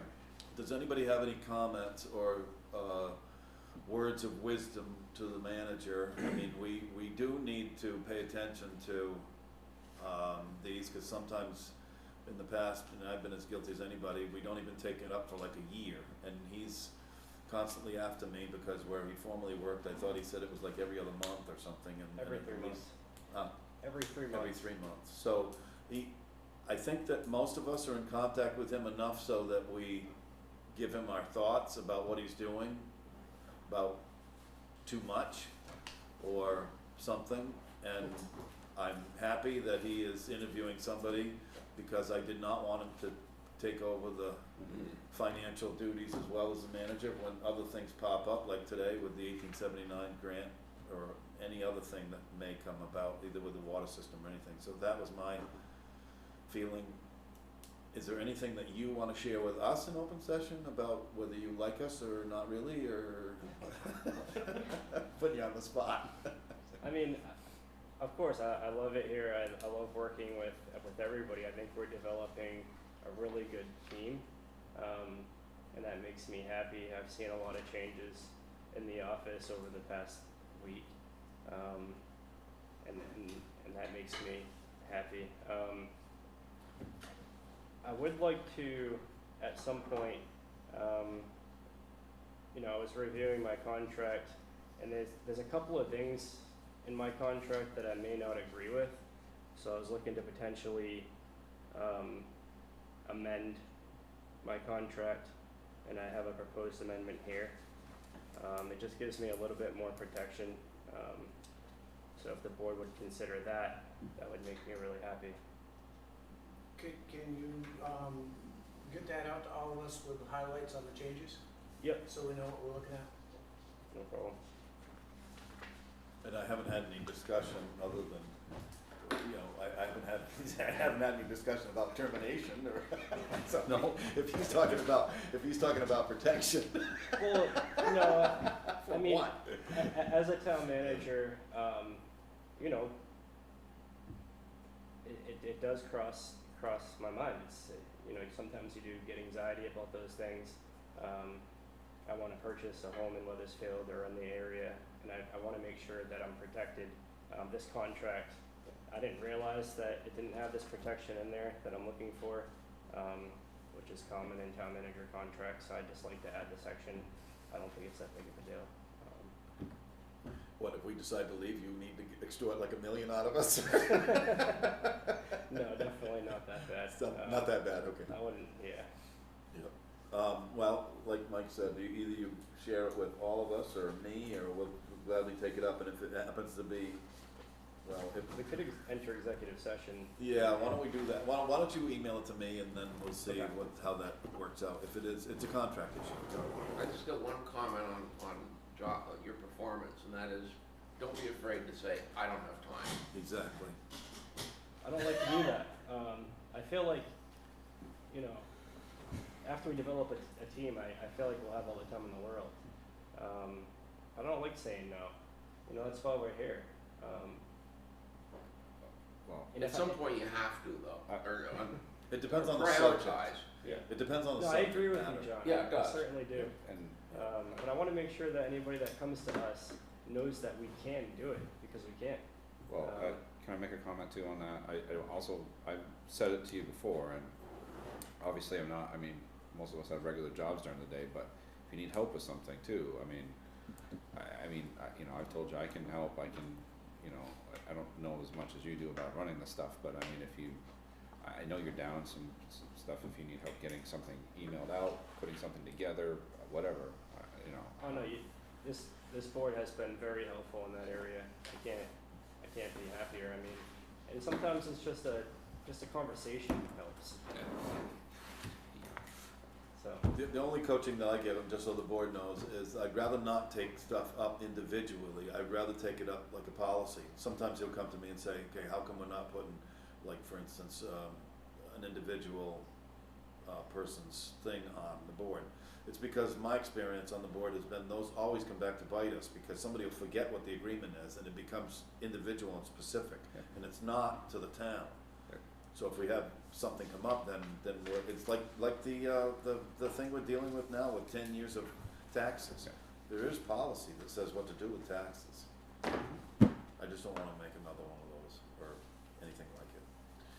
Does anybody have any comments or words of wisdom to the manager? I mean, we do need to pay attention to these, because sometimes in the past, and I've been as guilty as anybody, we don't even take it up for like a year, and he's constantly after me because where he formerly worked, I thought he said it was like every other month or something, and Every it 3 was- months. Huh? Every 3 months. Every 3 months. So I think that most of us are in contact with him enough so that we give him our thoughts about what he's doing, about too much or something. And I'm happy that he is interviewing somebody because I did not want him to take over the financial duties as well as the manager when other things pop up, like today with the 1879 grant or any other thing that may come about, either with the water system or anything. So that was my feeling. Is there anything that you want to share with us in open session about whether you like us or not really, or putting you on the spot? I mean, of course, I love it here. I love working with everybody. I think we're developing a really good team, and that makes me happy. I've seen a lot of changes in the office over the past week, and that makes me happy. I would like to, at some point, I was reviewing my contract, and there's a couple of things in my contract that I may not agree with. So I was looking to potentially amend my contract, and I have a proposed amendment here. It just gives me a little bit more protection. So if the board would consider that, that would make me really happy. Can you get that out to all of us with highlights on the changes? Yep, So we know what we're looking at? no problem. And I haven't had any discussion other than, I haven't had any discussion about termination or, so no, if he's talking about protection. Well, I For mean, what? as a town manager, it does cross my mind. It's, sometimes you do get anxiety about those things. I want to purchase a home in Weathersfield or in the area, and I want to make sure that I'm protected. This contract, I didn't realize that it didn't have this protection in there that I'm looking for, which is common in town manager contracts. So I'd just like to add the section. I don't think it's that big of a deal. What, if we decide to leave, you need to extort like $1 million out of us? No, definitely not that bad. Not that bad, okay. I wouldn't, yeah. Well, like Mike said, either you share it with all of us or me, or we'll gladly take it up, and if it happens to be, well, We could enter executive session. yeah, why don't we do that? Why don't you email it to me, and then we'll see Okay. how that works out. If it is, it's a contract issue. I just got one comment on your performance, and that is, don't be afraid to say, I don't have time. Exactly. I don't like to do that. I feel like, after we develop a team, I feel like we'll have all the time in the world. I don't like saying no. That's why we're here. Well, And At if some I- point, you have to, though, or It depends on the subject. prioritize. Yeah. It depends on the No, I subject agree with matter. you, John. Yeah, it does. I certainly do. and But I want to make sure that anybody that comes to us knows that we can do it, because we can. Well, can I make a comment too on that? I've said it to you before, and obviously most of us have regular jobs during the day, but if you need help with something too, I've told you I can help, I don't know as much as you do about running the stuff, but I know you're down some stuff if you need help getting something emailed out, putting something together, whatever, Oh no, this board has been very helpful in that area. I can't be happier. And sometimes it's just a conversation helps. So The only coaching that I give them, just so the board knows, is I'd rather not take stuff up individually. I'd rather take it up like a policy. Sometimes he'll come to me and say, okay, how come we're not putting, like for instance, an individual person's thing on the board? It's because my experience on the board has been those always come back to bite us, because somebody will forget what the agreement is and it becomes individual and specific, Yeah. and it's not to the town. Yeah. So if we have something come up, then it's like the thing we're dealing with now with 10 years of taxes. Yeah. There is policy that says what to do with taxes. I just don't wanna make another one of